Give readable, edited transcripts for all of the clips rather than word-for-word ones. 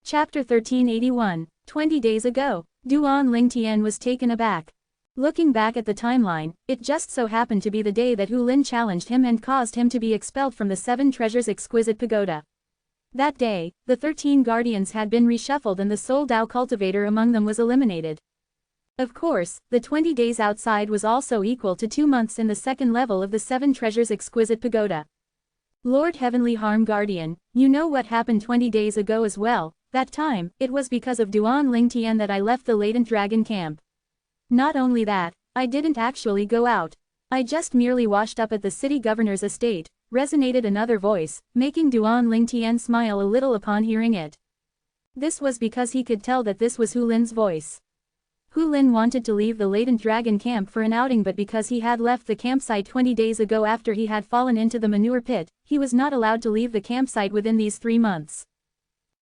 Chapter 1381, 20 days ago. Duan Lingtian was taken aback. Looking back at the timeline, it just so happened to be the day that Hu Lin challenged him and caused him to be expelled from the Seven Treasures Exquisite Pagoda. That day, the 13 guardians had been reshuffled and the sole Dao cultivator among them was eliminated. Of course, the 20 days outside was also equal to 2 months in the second level of the Seven Treasures Exquisite Pagoda. Lord Heavenly Harm Guardian, you know what happened 20 days ago as well. That time, it was because of Duan Lingtian that I left the latent dragon camp. Not only that, I didn't actually go out. I just merely washed up at the city governor's estate, resonated another voice, making Duan Lingtian smile a little upon hearing it. This was because he could tell that this was Hu Lin's voice. Hu Lin wanted to leave the latent dragon camp for an outing, but because he had left the campsite 20 days ago after he had fallen into the manure pit, he was not allowed to leave the campsite within these 3 months.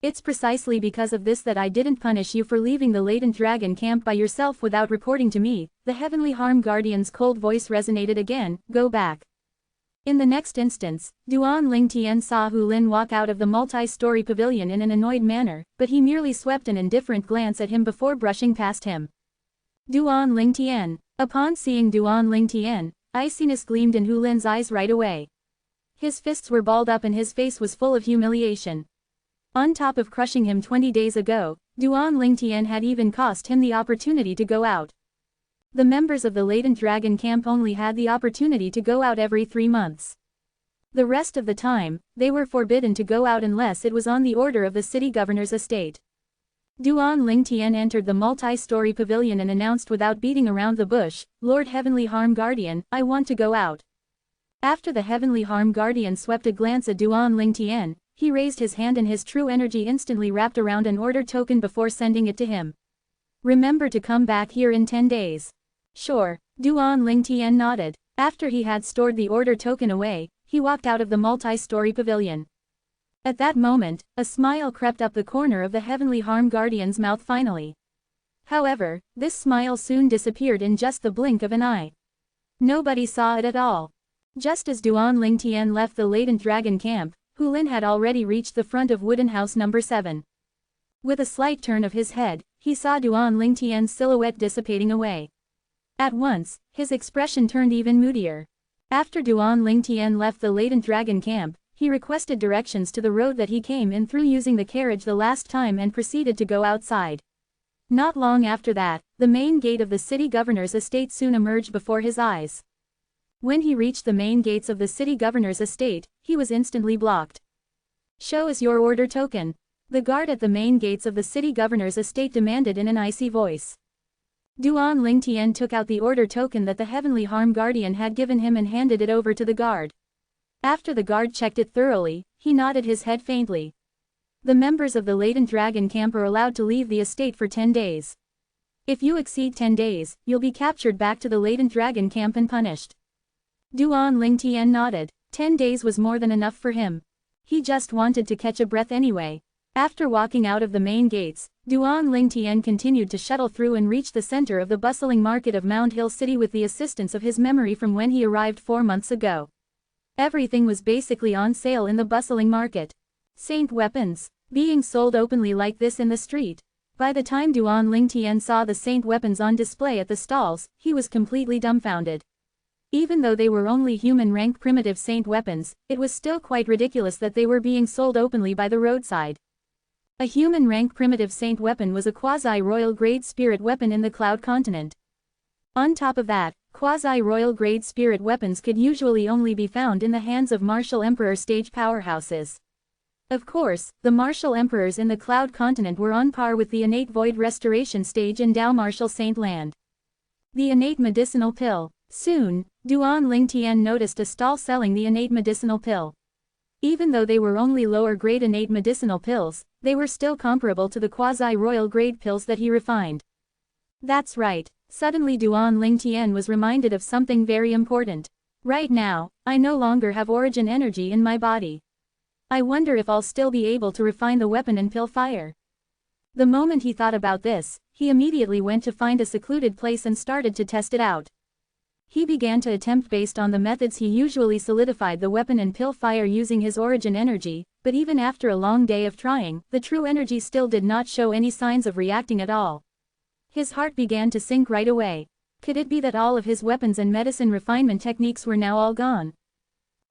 It's precisely because of this that I didn't punish you for leaving the latent dragon camp by yourself without reporting to me. The Heavenly Harm Guardian's cold voice resonated again, go back. In the next instance, Duan Lingtian saw Hu Lin walk out of the multi-story pavilion in an annoyed manner, but he merely swept an indifferent glance at him before brushing past him. Duan Lingtian. Upon seeing Duan Lingtian, iciness gleamed in Hu Lin's eyes right away. His fists were balled up and his face was full of humiliation. On top of crushing him 20 days ago, Duan Lingtian had even cost him the opportunity to go out. The members of the latent dragon camp only had the opportunity to go out every 3 months. The rest of the time, they were forbidden to go out unless it was on the order of the city governor's estate. Duan Lingtian entered the multi-story pavilion and announced without beating around the bush, Lord Heavenly Harm Guardian, I want to go out. After the Heavenly Harm Guardian swept a glance at Duan Lingtian, he raised his hand and his true energy instantly wrapped around an order token before sending it to him. Remember to come back here in 10 days. Sure, Duan Lingtian nodded. After he had stored the order token away, he walked out of the multi-story pavilion. At that moment, a smile crept up the corner of the Heavenly Harm Guardian's mouth finally. However, this smile soon disappeared in just the blink of an eye. Nobody saw it at all. Just as Duan Lingtian left the latent dragon camp, Hu Lin had already reached the front of wooden house number 7. With a slight turn of his head, he saw Duan Lingtian's silhouette dissipating away. At once, his expression turned even moodier. After Duan Lingtian left the latent dragon camp, he requested directions to the road that he came in through using the carriage the last time and proceeded to go outside. Not long after that, the main gate of the city governor's estate soon emerged before his eyes. When he reached the main gates of the city governor's estate, he was instantly blocked. Show us your order token. The guard at the main gates of the city governor's estate demanded in an icy voice. Duan Lingtian took out the order token that the Heavenly Harm Guardian had given him and handed it over to the guard. After the guard checked it thoroughly, he nodded his head faintly. The members of the latent dragon camp are allowed to leave the estate for 10 days. If you exceed 10 days, you'll be captured back to the latent dragon camp and punished. Duan Lingtian nodded. 10 days was more than enough for him. He just wanted to catch a breath anyway. After walking out of the main gates, Duan Lingtian continued to shuttle through and reach the center of the bustling market of Mound Hill City with the assistance of his memory from when he arrived 4 months ago. Everything was basically on sale in the bustling market. Saint weapons, being sold openly like this in the street. By the time Duan Lingtian saw the saint weapons on display at the stalls, he was completely dumbfounded. Even though they were only human-rank primitive saint weapons, it was still quite ridiculous that they were being sold openly by the roadside. A human-rank primitive saint weapon was a quasi-royal grade spirit weapon in the Cloud Continent. On top of that, quasi-royal grade spirit weapons could usually only be found in the hands of martial emperor stage powerhouses. Of course, the martial emperors in the Cloud Continent were on par with the innate void restoration stage in Dao Martial Saint Land. The innate medicinal pill. Soon, Duan Lingtian noticed a stall selling the innate medicinal pill. Even though they were only lower-grade innate medicinal pills, they were still comparable to the quasi-royal grade pills that he refined. That's right, suddenly Duan Lingtian was reminded of something very important. Right now, I no longer have origin energy in my body. I wonder if I'll still be able to refine the weapon and pill fire. The moment he thought about this, he immediately went to find a secluded place and started to test it out. He began to attempt based on the methods he usually solidified the weapon and pill fire using his origin energy, but even after a long day of trying, the true energy still did not show any signs of reacting at all. His heart began to sink right away. Could it be that all of his weapons and medicine refinement techniques were now all gone?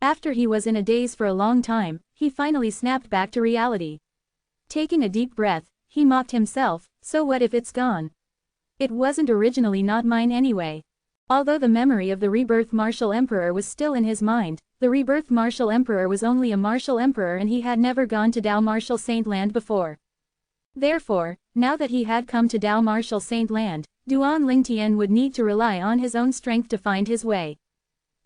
After he was in a daze for a long time, he finally snapped back to reality. Taking a deep breath, he mocked himself, so what if it's gone? It wasn't originally not mine anyway. Although the memory of the rebirth martial emperor was still in his mind, the rebirth martial emperor was only a martial emperor and he had never gone to Dao Martial Saint Land before. Therefore, now that he had come to Dao Martial Saint Land, Duan Lingtian would need to rely on his own strength to find his way.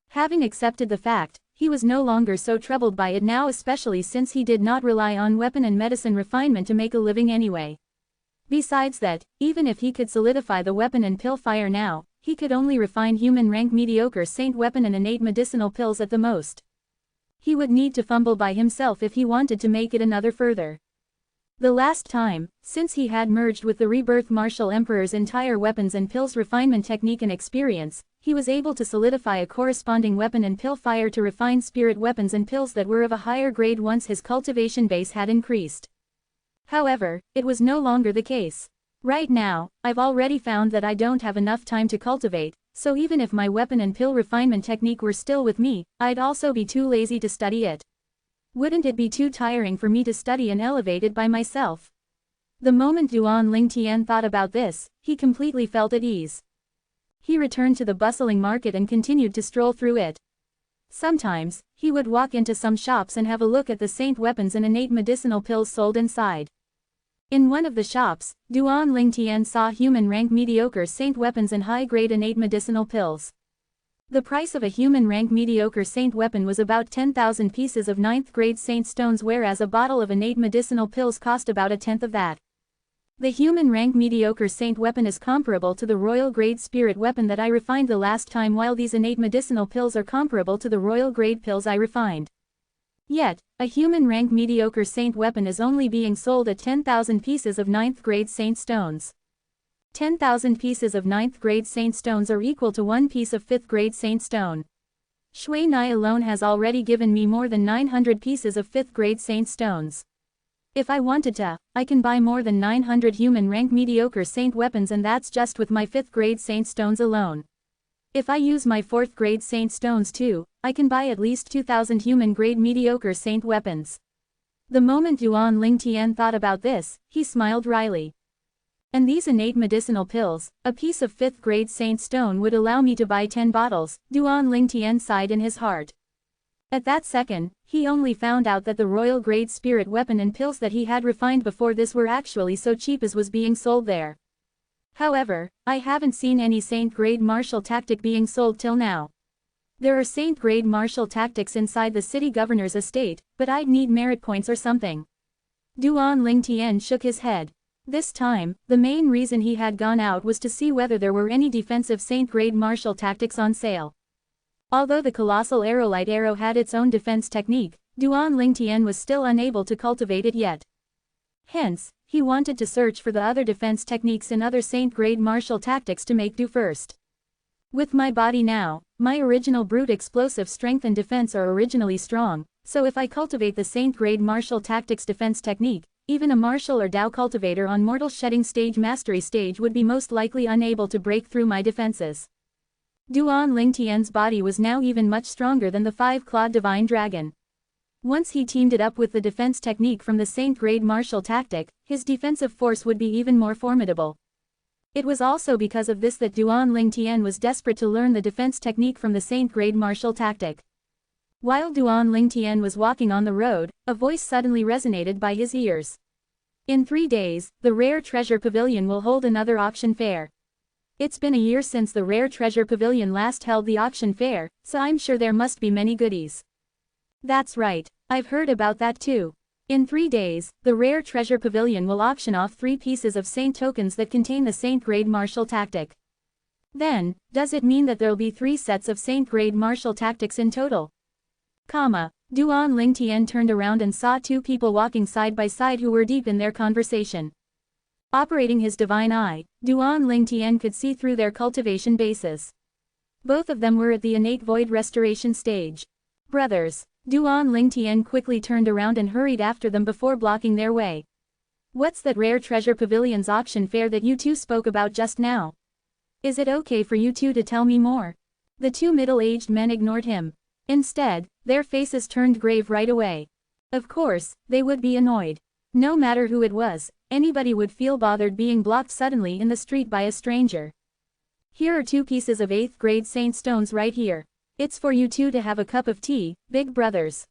Having accepted the fact, he was no longer so troubled by it now, especially since he did not rely on weapon and medicine refinement to make a living anyway. Besides that, even if he could solidify the weapon and pill fire now, he could only refine human rank mediocre saint weapon and innate medicinal pills at the most. He would need to fumble by himself if he wanted to make it another further. The last time, since he had merged with the rebirth martial emperor's entire weapons and pills refinement technique and experience, he was able to solidify a corresponding weapon and pill fire to refine spirit weapons and pills that were of a higher grade once his cultivation base had increased. However, it was no longer the case. Right now, I've already found that I don't have enough time to cultivate, so even if my weapon and pill refinement technique were still with me, I'd also be too lazy to study it. Wouldn't it be too tiring for me to study and elevate it by myself? The moment Duan Lingtian thought about this, he completely felt at ease. He returned to the bustling market and continued to stroll through it. Sometimes, he would walk into some shops and have a look at the saint weapons and innate medicinal pills sold inside. In one of the shops, Duan Lingtian saw human rank mediocre saint weapons and high-grade innate medicinal pills. The price of a human rank mediocre saint weapon was about 10,000 pieces of 9th grade saint stones, whereas a bottle of innate medicinal pills cost about a tenth of that. The human rank mediocre saint weapon is comparable to the royal grade spirit weapon that I refined the last time, while these innate medicinal pills are comparable to the royal grade pills I refined. Yet, a human rank mediocre saint weapon is only being sold at 10,000 pieces of 9th grade saint stones. 10,000 pieces of 9th grade saint stones are equal to 1 piece of 5th grade saint stone. Shui Nai alone has already given me more than 900 pieces of 5th grade saint stones. If I wanted to, I can buy more than 900 human rank mediocre saint weapons, and that's just with my 5th grade saint stones alone. If I use my 4th grade saint stones too, I can buy at least 2,000 human grade mediocre saint weapons. The moment Duan Lingtian thought about this, he smiled wryly. And these innate medicinal pills, a piece of 5th grade saint stone would allow me to buy 10 bottles, Duan Lingtian sighed in his heart. At that second, he only found out that the royal grade spirit weapon and pills that he had refined before this were actually so cheap as was being sold there. However, I haven't seen any saint grade martial tactic being sold till now. There are saint grade martial tactics inside the city governor's estate, but I'd need merit points or something. Duan Lingtian shook his head. This time, the main reason he had gone out was to see whether there were any defensive saint grade martial tactics on sale. Although the colossal aerolite arrow had its own defense technique, Duan Lingtian was still unable to cultivate it yet. Hence, he wanted to search for the other defense techniques in other saint grade martial tactics to make do first. With my body now, my original brute explosive strength and defense are originally strong, so if I cultivate the saint grade martial tactics defense technique, even a martial or Dao cultivator on mortal shedding stage mastery stage would be most likely unable to break through my defenses. Duan Lingtian's body was now even much stronger than the 5-clawed divine dragon. Once he teamed it up with the defense technique from the saint grade martial tactic, his defensive force would be even more formidable. It was also because of this that Duan Lingtian was desperate to learn the defense technique from the saint grade martial tactic. While Duan Lingtian was walking on the road, a voice suddenly resonated by his ears. In 3 days, the Rare Treasure Pavilion will hold another auction fair. It's been a year since the Rare Treasure Pavilion last held the auction fair, so I'm sure there must be many goodies. That's right, I've heard about that too. In 3 days, the Rare Treasure Pavilion will auction off 3 pieces of saint tokens that contain the saint grade martial tactic. Then, does it mean that there'll be 3 sets of saint grade martial tactics in total? Duan Lingtian turned around and saw 2 people walking side by side who were deep in their conversation. Operating his divine eye, Duan Lingtian could see through their cultivation bases. Both of them were at the innate void restoration stage. Brothers, Duan Lingtian quickly turned around and hurried after them before blocking their way. What's that rare treasure pavilion's auction fair that you two spoke about just now? Is it okay for you two to tell me more? The two middle-aged men ignored him. Instead, their faces turned grave right away. Of course, they would be annoyed. No matter who it was, anybody would feel bothered being blocked suddenly in the street by a stranger. Here are 2 pieces of 8th grade saint stones right here. It's for you two to have a cup of tea, big brothers.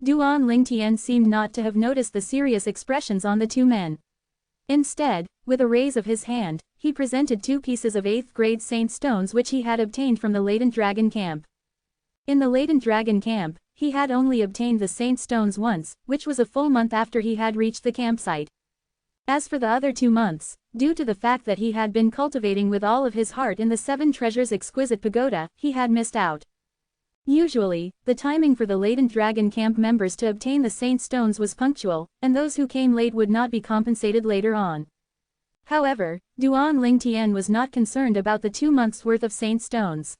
Duan Lingtian seemed not to have noticed the serious expressions on the 2 men. Instead, with a raise of his hand, he presented 2 pieces of 8th grade saint stones which he had obtained from the latent dragon camp. In the latent dragon camp, he had only obtained the saint stones once, which was a full month after he had reached the campsite. As for the other 2 months, due to the fact that he had been cultivating with all of his heart in the 7 Treasures exquisite pagoda, he had missed out. Usually, the timing for the latent dragon camp members to obtain the saint stones was punctual, and those who came late would not be compensated later on. However, Duan Lingtian was not concerned about the 2 months' worth of saint stones.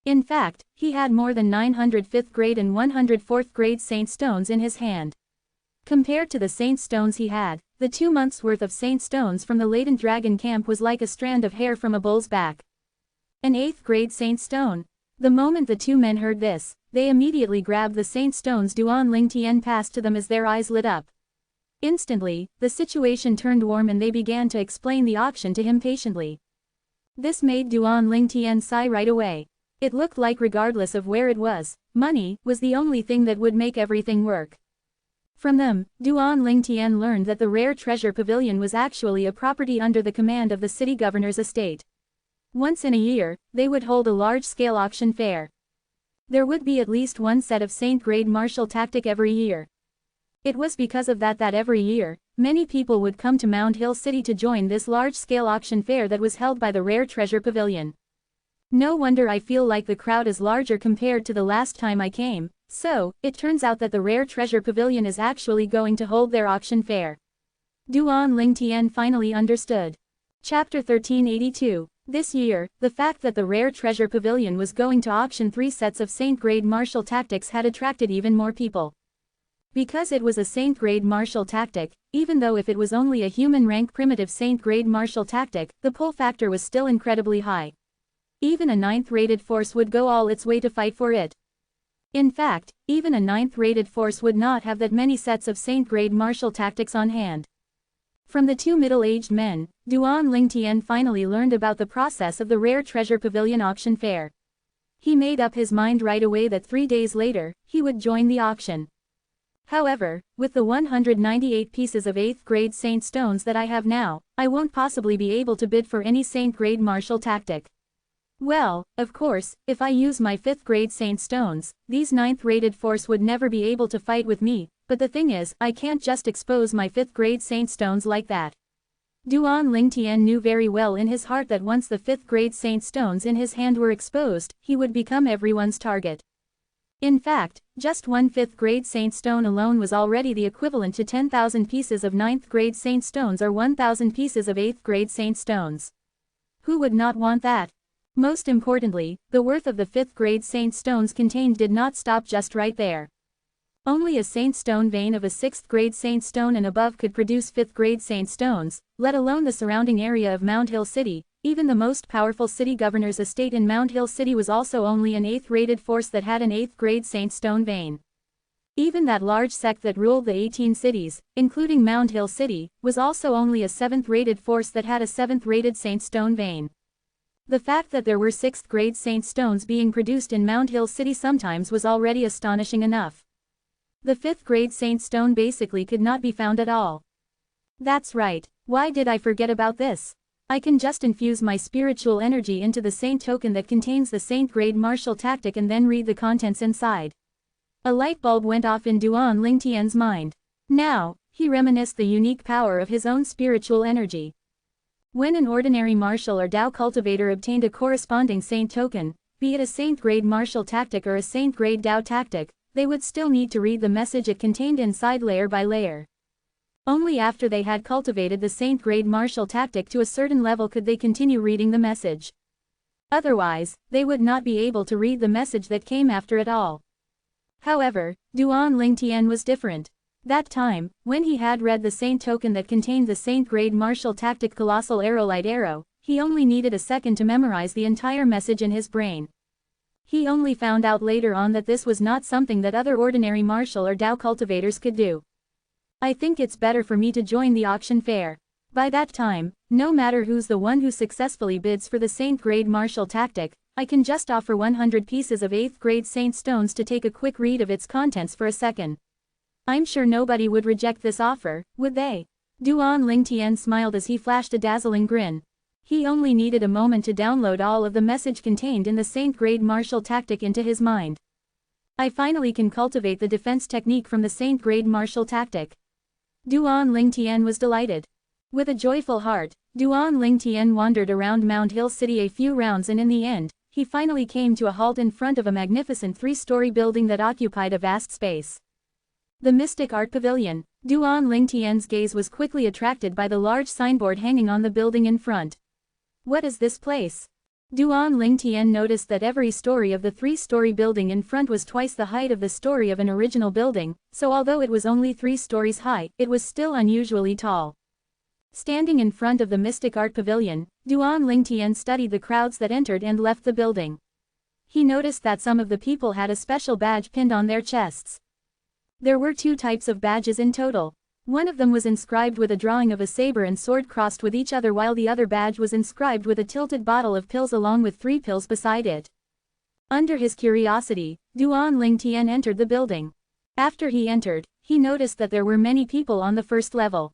In fact, he had more than 900 5th grade and 100 4th grade saint stones in his hand. Compared to the saint stones he had, the 2 months' worth of saint stones from the latent dragon camp was like a strand of hair from a bull's back. An 8th grade saint stone. The moment the 2 men heard this, they immediately grabbed the saint stones Duan Lingtian passed to them as their eyes lit up. Instantly, the situation turned warm and they began to explain the auction to him patiently. This made Duan Lingtian sigh right away. It looked like regardless of where it was, money was the only thing that would make everything work. From them, Duan Lingtian learned that the rare treasure pavilion was actually a property under the command of the city governor's estate. Once in a year, they would hold a large-scale auction fair. There would be at least 1 set of saint-grade martial tactic every year. It was because of that every year, many people would come to Mount Hill City to join this large-scale auction fair that was held by the Rare Treasure Pavilion. No wonder I feel like the crowd is larger compared to the last time I came, so, it turns out that the Rare Treasure Pavilion is actually going to hold their auction fair. Duan Lingtian finally understood. Chapter 1382. This year, the fact that the Rare Treasure Pavilion was going to auction 3 sets of saint-grade martial tactics had attracted even more people. Because it was a saint-grade martial tactic, even though if it was only a human-rank primitive saint-grade martial tactic, the pull factor was still incredibly high. Even a 9th-rated force would go all its way to fight for it. In fact, even a 9th-rated force would not have that many sets of saint-grade martial tactics on hand. From the 2 middle-aged men, Duan Lingtian finally learned about the process of the Rare Treasure Pavilion auction fair. He made up his mind right away that 3 days later, he would join the auction. However, with the 198 pieces of 8th grade saint stones that I have now, I won't possibly be able to bid for any saint-grade martial tactic. Well, of course, if I use my 5th grade saint stones, these 9th-rated force would never be able to fight with me, but the thing is, I can't just expose my 5th grade saint stones like that. Duan Lingtian knew very well in his heart that once the 5th grade saint stones in his hand were exposed, he would become everyone's target. In fact, just 1 5th grade saint stone alone was already the equivalent to 10,000 pieces of 9th grade saint stones or 1,000 pieces of 8th grade saint stones. Who would not want that? Most importantly, the worth of the 5th grade saint stones contained did not stop just right there. Only a saint stone vein of a 6th grade saint stone and above could produce 5th grade saint stones, let alone the surrounding area of Mount Hill City. Even the most powerful city governor's estate in Mount Hill City was also only an 8th-rated force that had an 8th grade saint stone vein. Even that large sect that ruled the 18 cities, including Mount Hill City, was also only a 7th-rated force that had a 7th-rated saint stone vein. The fact that there were 6th grade saint stones being produced in Mount Hill City sometimes was already astonishing enough. The 5th grade saint stone basically could not be found at all. That's right, why did I forget about this? I can just infuse my spiritual energy into the saint token that contains the saint grade martial tactic and then read the contents inside. A light bulb went off in Duan Lingtian's mind. Now, he reminisced the unique power of his own spiritual energy. When an ordinary martial or Dao cultivator obtained a corresponding saint token, be it a saint grade martial tactic or a saint grade Dao tactic, they would still need to read the message it contained inside layer by layer. Only after they had cultivated the saint grade martial tactic to a certain level could they continue reading the message. Otherwise, they would not be able to read the message that came after it all. However, Duan Lingtian was different. That time, when he had read the Saint token that contained the Saint grade martial tactic colossal arrow light arrow, he only needed a second to memorize the entire message in his brain. He only found out later on that this was not something that other ordinary martial or Dao cultivators could do. I think it's better for me to join the auction fair. By that time, no matter who's the one who successfully bids for the Saint grade martial tactic, I can just offer 100 pieces of 8th grade Saint stones to take a quick read of its contents for a second. I'm sure nobody would reject this offer, would they? Duan Lingtian smiled as he flashed a dazzling grin. He only needed a moment to download all of the message contained in the Saint grade martial tactic into his mind. I finally can cultivate the defense technique from the Saint grade martial tactic. Duan Lingtian was delighted. With a joyful heart, Duan Lingtian wandered around Mount Hill City a few rounds and in the end, he finally came to a halt in front of a magnificent 3-story building that occupied a vast space. The Mystic Art Pavilion. Duan Lingtian's gaze was quickly attracted by the large signboard hanging on the building in front. What is this place? Duan Lingtian noticed that every story of the 3-story building in front was twice the height of the story of an original building, so although it was only 3 stories high, it was still unusually tall. Standing in front of the Mystic Art Pavilion, Duan Lingtian studied the crowds that entered and left the building. He noticed that some of the people had a special badge pinned on their chests. There were 2 types of badges in total. One of them was inscribed with a drawing of a saber and sword crossed with each other, while the other badge was inscribed with a tilted bottle of pills along with 3 pills beside it. Under his curiosity, Duan Lingtian entered the building. After he entered, he noticed that there were many people on the first level.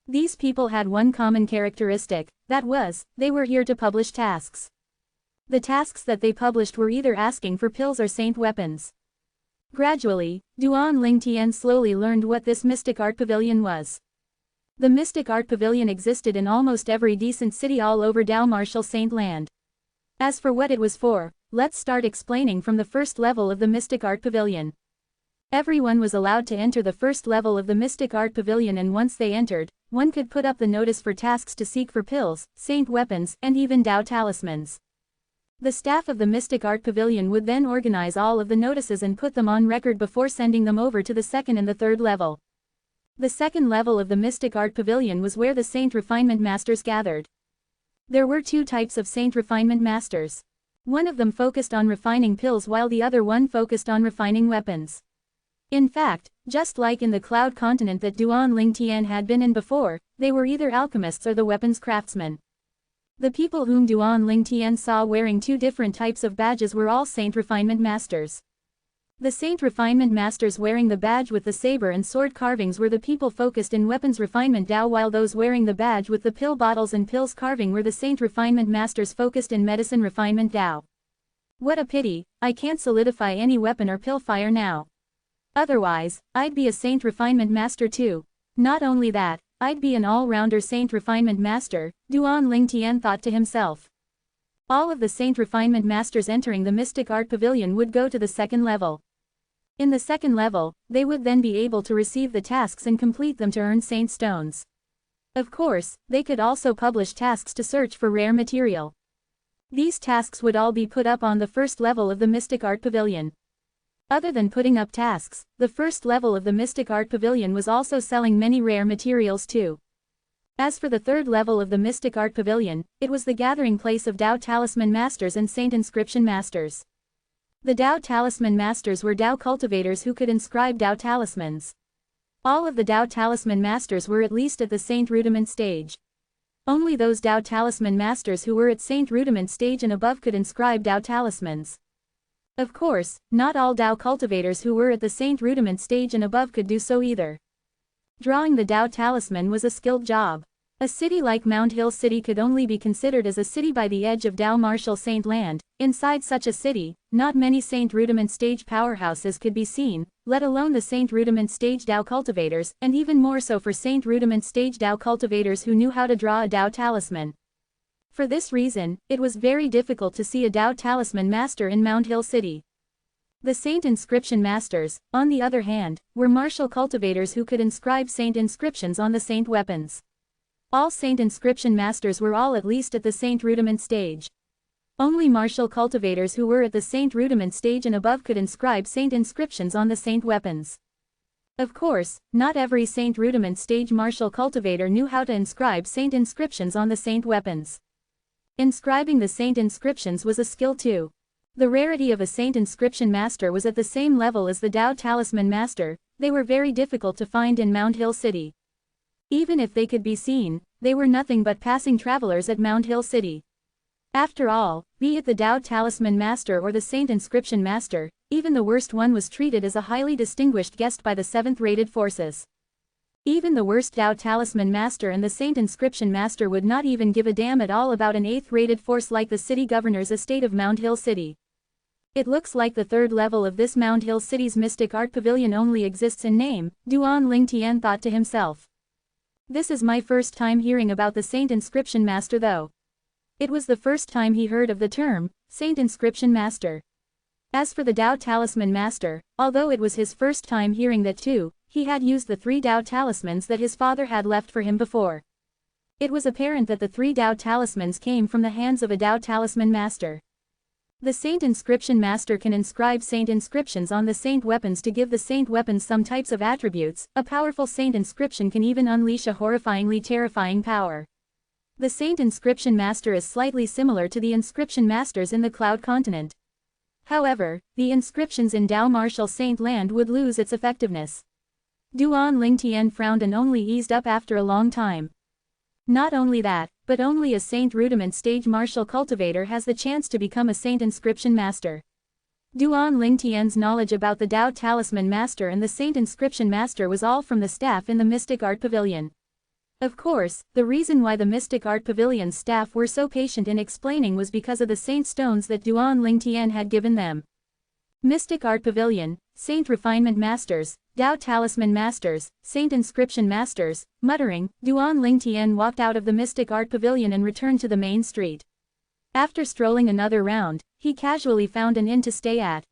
These people had one common characteristic, that was, they were here to publish tasks. The tasks that they published were either asking for pills or saint weapons. Gradually, Duan Lingtian slowly learned what this Mystic Art Pavilion was. The Mystic Art Pavilion existed in almost every decent city all over Dao Martial Saint Land. As for what it was for, let's start explaining from the first level of the Mystic Art Pavilion. Everyone was allowed to enter the first level of the Mystic Art Pavilion, and once they entered, one could put up the notice for tasks to seek for pills, saint weapons, and even Dao talismans. The staff of the Mystic Art Pavilion would then organize all of the notices and put them on record before sending them over to the second and the third level. The second level of the Mystic Art Pavilion was where the Saint Refinement Masters gathered. There were 2 types of Saint Refinement Masters. One of them focused on refining pills while the other one focused on refining weapons. In fact, just like in the Cloud Continent that Duan Lingtian had been in before, they were either alchemists or the weapons craftsmen. The people whom Duan Lingtian saw wearing 2 different types of badges were all Saint Refinement Masters. The Saint Refinement Masters wearing the badge with the saber and sword carvings were the people focused in weapons refinement Dao, while those wearing the badge with the pill bottles and pills carving were the Saint Refinement Masters focused in medicine refinement Dao. What a pity, I can't solidify any weapon or pill fire now. Otherwise, I'd be a Saint Refinement Master too. Not only that, I'd be an all-rounder Saint Refinement Master, Duan Lingtian thought to himself. All of the Saint Refinement Masters entering the Mystic Art Pavilion would go to the second level. In the second level, they would then be able to receive the tasks and complete them to earn Saint Stones. Of course, they could also publish tasks to search for rare material. These tasks would all be put up on the first level of the Mystic Art Pavilion. Other than putting up tasks, the first level of the Mystic Art Pavilion was also selling many rare materials too. As for the third level of the Mystic Art Pavilion, it was the gathering place of Dao Talisman Masters and Saint Inscription Masters. The Dao Talisman Masters were Dao cultivators who could inscribe Dao talismans. All of the Dao Talisman Masters were at least at the Saint Rudiment stage. Only those Dao Talisman Masters who were at Saint Rudiment stage and above could inscribe Dao talismans. Of course, not all Dao cultivators who were at the Saint Rudiment stage and above could do so either. Drawing the Dao talisman was a skilled job. A city like Mount Hill City could only be considered as a city by the edge of Dao Martial Saint Land. Inside such a city, not many Saint Rudiment stage powerhouses could be seen, let alone the Saint Rudiment stage Dao cultivators, and even more so for Saint Rudiment stage Dao cultivators who knew how to draw a Dao talisman. For this reason, it was very difficult to see a Dao Talisman Master in Mount Hill City. The Saint Inscription Masters, on the other hand, were martial cultivators who could inscribe Saint inscriptions on the Saint weapons. All Saint Inscription Masters were all at least at the Saint Rudiment stage. Only martial cultivators who were at the Saint Rudiment stage and above could inscribe Saint inscriptions on the Saint weapons. Of course, not every Saint Rudiment stage martial cultivator knew how to inscribe Saint inscriptions on the Saint weapons. Inscribing the Saint inscriptions was a skill too. The rarity of a Saint inscription master was at the same level as the Tao Talisman master. They were very difficult to find in Mount Hill City. Even if they could be seen, they were nothing but passing travelers at Mount Hill City. After all, be it the Tao Talisman master or the Saint inscription master, even the worst one was treated as a highly distinguished guest by the 7th-rated forces. Even the worst Tao Talisman master and the Saint inscription master would not even give a damn at all about an 8th-rated force like the city governor's estate of Mount Hill City. It looks like the third level of this Mount Hill City's mystic art pavilion only exists in name, Duan Ling Tian thought to himself. This is my first time hearing about the Saint inscription master though. It was the first time he heard of the term, Saint inscription master. As for the Tao Talisman master, although it was his first time hearing that too, he had used the 3 Tao talismans that his father had left for him before. It was apparent that the 3 Tao talismans came from the hands of a Tao Talisman master. The Saint inscription master can inscribe Saint inscriptions on the Saint weapons to give the Saint weapons some types of attributes. A powerful Saint inscription can even unleash a horrifyingly terrifying power. The Saint inscription master is slightly similar to the inscription masters in the Cloud Continent. However, the inscriptions in Tao Martial Saint Land would lose its effectiveness. Duan Ling Tian frowned and only eased up after a long time. Not only that, but only a Saint Rudiment stage martial cultivator has the chance to become a Saint inscription master. Duan Ling Tian's knowledge about the Tao Talisman master and the Saint inscription master was all from the staff in the Mystic Art Pavilion. Of course, the reason why the Mystic Art Pavilion's staff were so patient in explaining was because of the Saint stones that Duan Ling Tian had given them. Mystic Art Pavilion, Saint Refinement Masters, Tao Talisman Masters, Saint Inscription Masters. Muttering, Duan Ling Tian walked out of the Mystic Art Pavilion and returned to the main street. After strolling another round, he casually found an inn to stay at.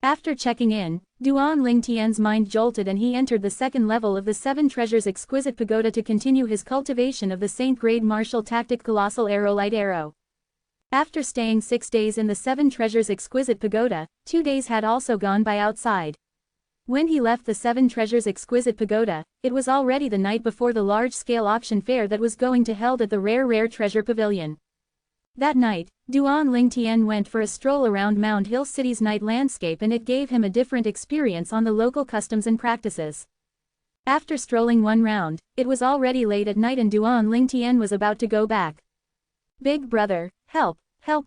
After checking in, Duan Ling Tian's mind jolted and he entered the 2nd level of the 7 Treasures Exquisite Pagoda to continue his cultivation of the Saint Grade Martial Tactic Colossal Arrow Light Arrow. After staying 6 days in the 7 Treasures Exquisite Pagoda, 2 days had also gone by outside. When he left the 7 Treasures Exquisite Pagoda, it was already the night before the large-scale auction fair that was going to held at the Rare Treasure Pavilion. That night, Duan Ling Tian went for a stroll around Mount Hill City's night landscape and it gave him a different experience on the local customs and practices. After strolling one round, it was already late at night and Duan Ling Tian was about to go back. Big brother, help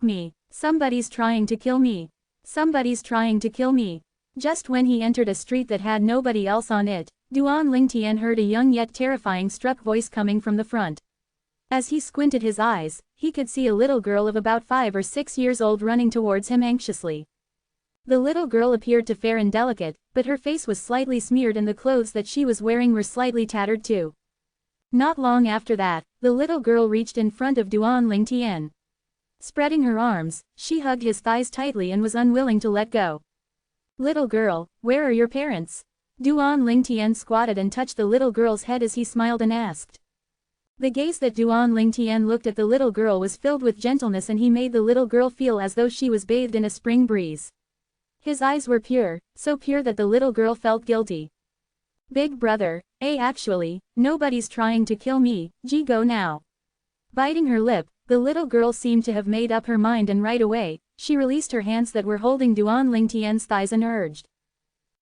me, somebody's trying to kill me. Somebody's trying to kill me. Just when he entered a street that had nobody else on it, Duan Ling Tian heard a young yet terrifying struck voice coming from the front. As he squinted his eyes, he could see a little girl of about 5 or 6 years old running towards him anxiously. The little girl appeared to fair and delicate, but her face was slightly smeared and the clothes that she was wearing were slightly tattered too. Not long after that, the little girl reached in front of Duan Ling Tian. Spreading her arms, she hugged his thighs tightly and was unwilling to let go. Little girl, where are your parents? Duan Ling Tian squatted and touched the little girl's head as he smiled and asked. The gaze that Duan Ling Tian looked at the little girl was filled with gentleness and he made the little girl feel as though she was bathed in a spring breeze. His eyes were pure, so pure that the little girl felt guilty. Big brother, actually, nobody's trying to kill me, go now. Biting her lip, the little girl seemed to have made up her mind and right away, she released her hands that were holding Duan Ling Tian's thighs and urged.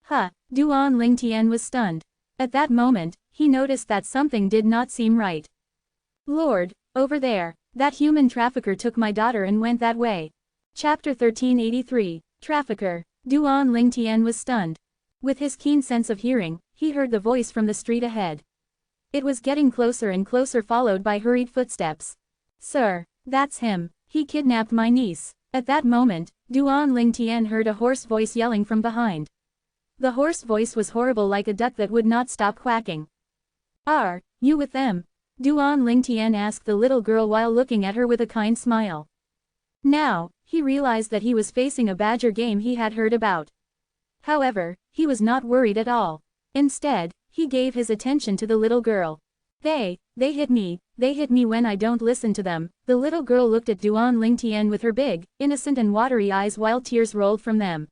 Duan Ling Tian was stunned. At that moment, he noticed that something did not seem right. Lord, over there, that human trafficker took my daughter and went that way. Chapter 1383, Trafficker. Duan Ling Tian was stunned. With his keen sense of hearing, he heard the voice from the street ahead. It was getting closer and closer followed by hurried footsteps. Sir, that's him, he kidnapped my niece. At that moment, Duan Ling Tian heard a hoarse voice yelling from behind. The hoarse voice was horrible like a duck that would not stop quacking. Are you with them? Duan Ling Tian asked the little girl while looking at her with a kind smile. Now, he realized that he was facing a badger game he had heard about. However, he was not worried at all. Instead, he gave his attention to the little girl. They hit me, when I don't listen to them." The little girl looked at Duan Lingtian with her big, innocent and watery eyes while tears rolled from them.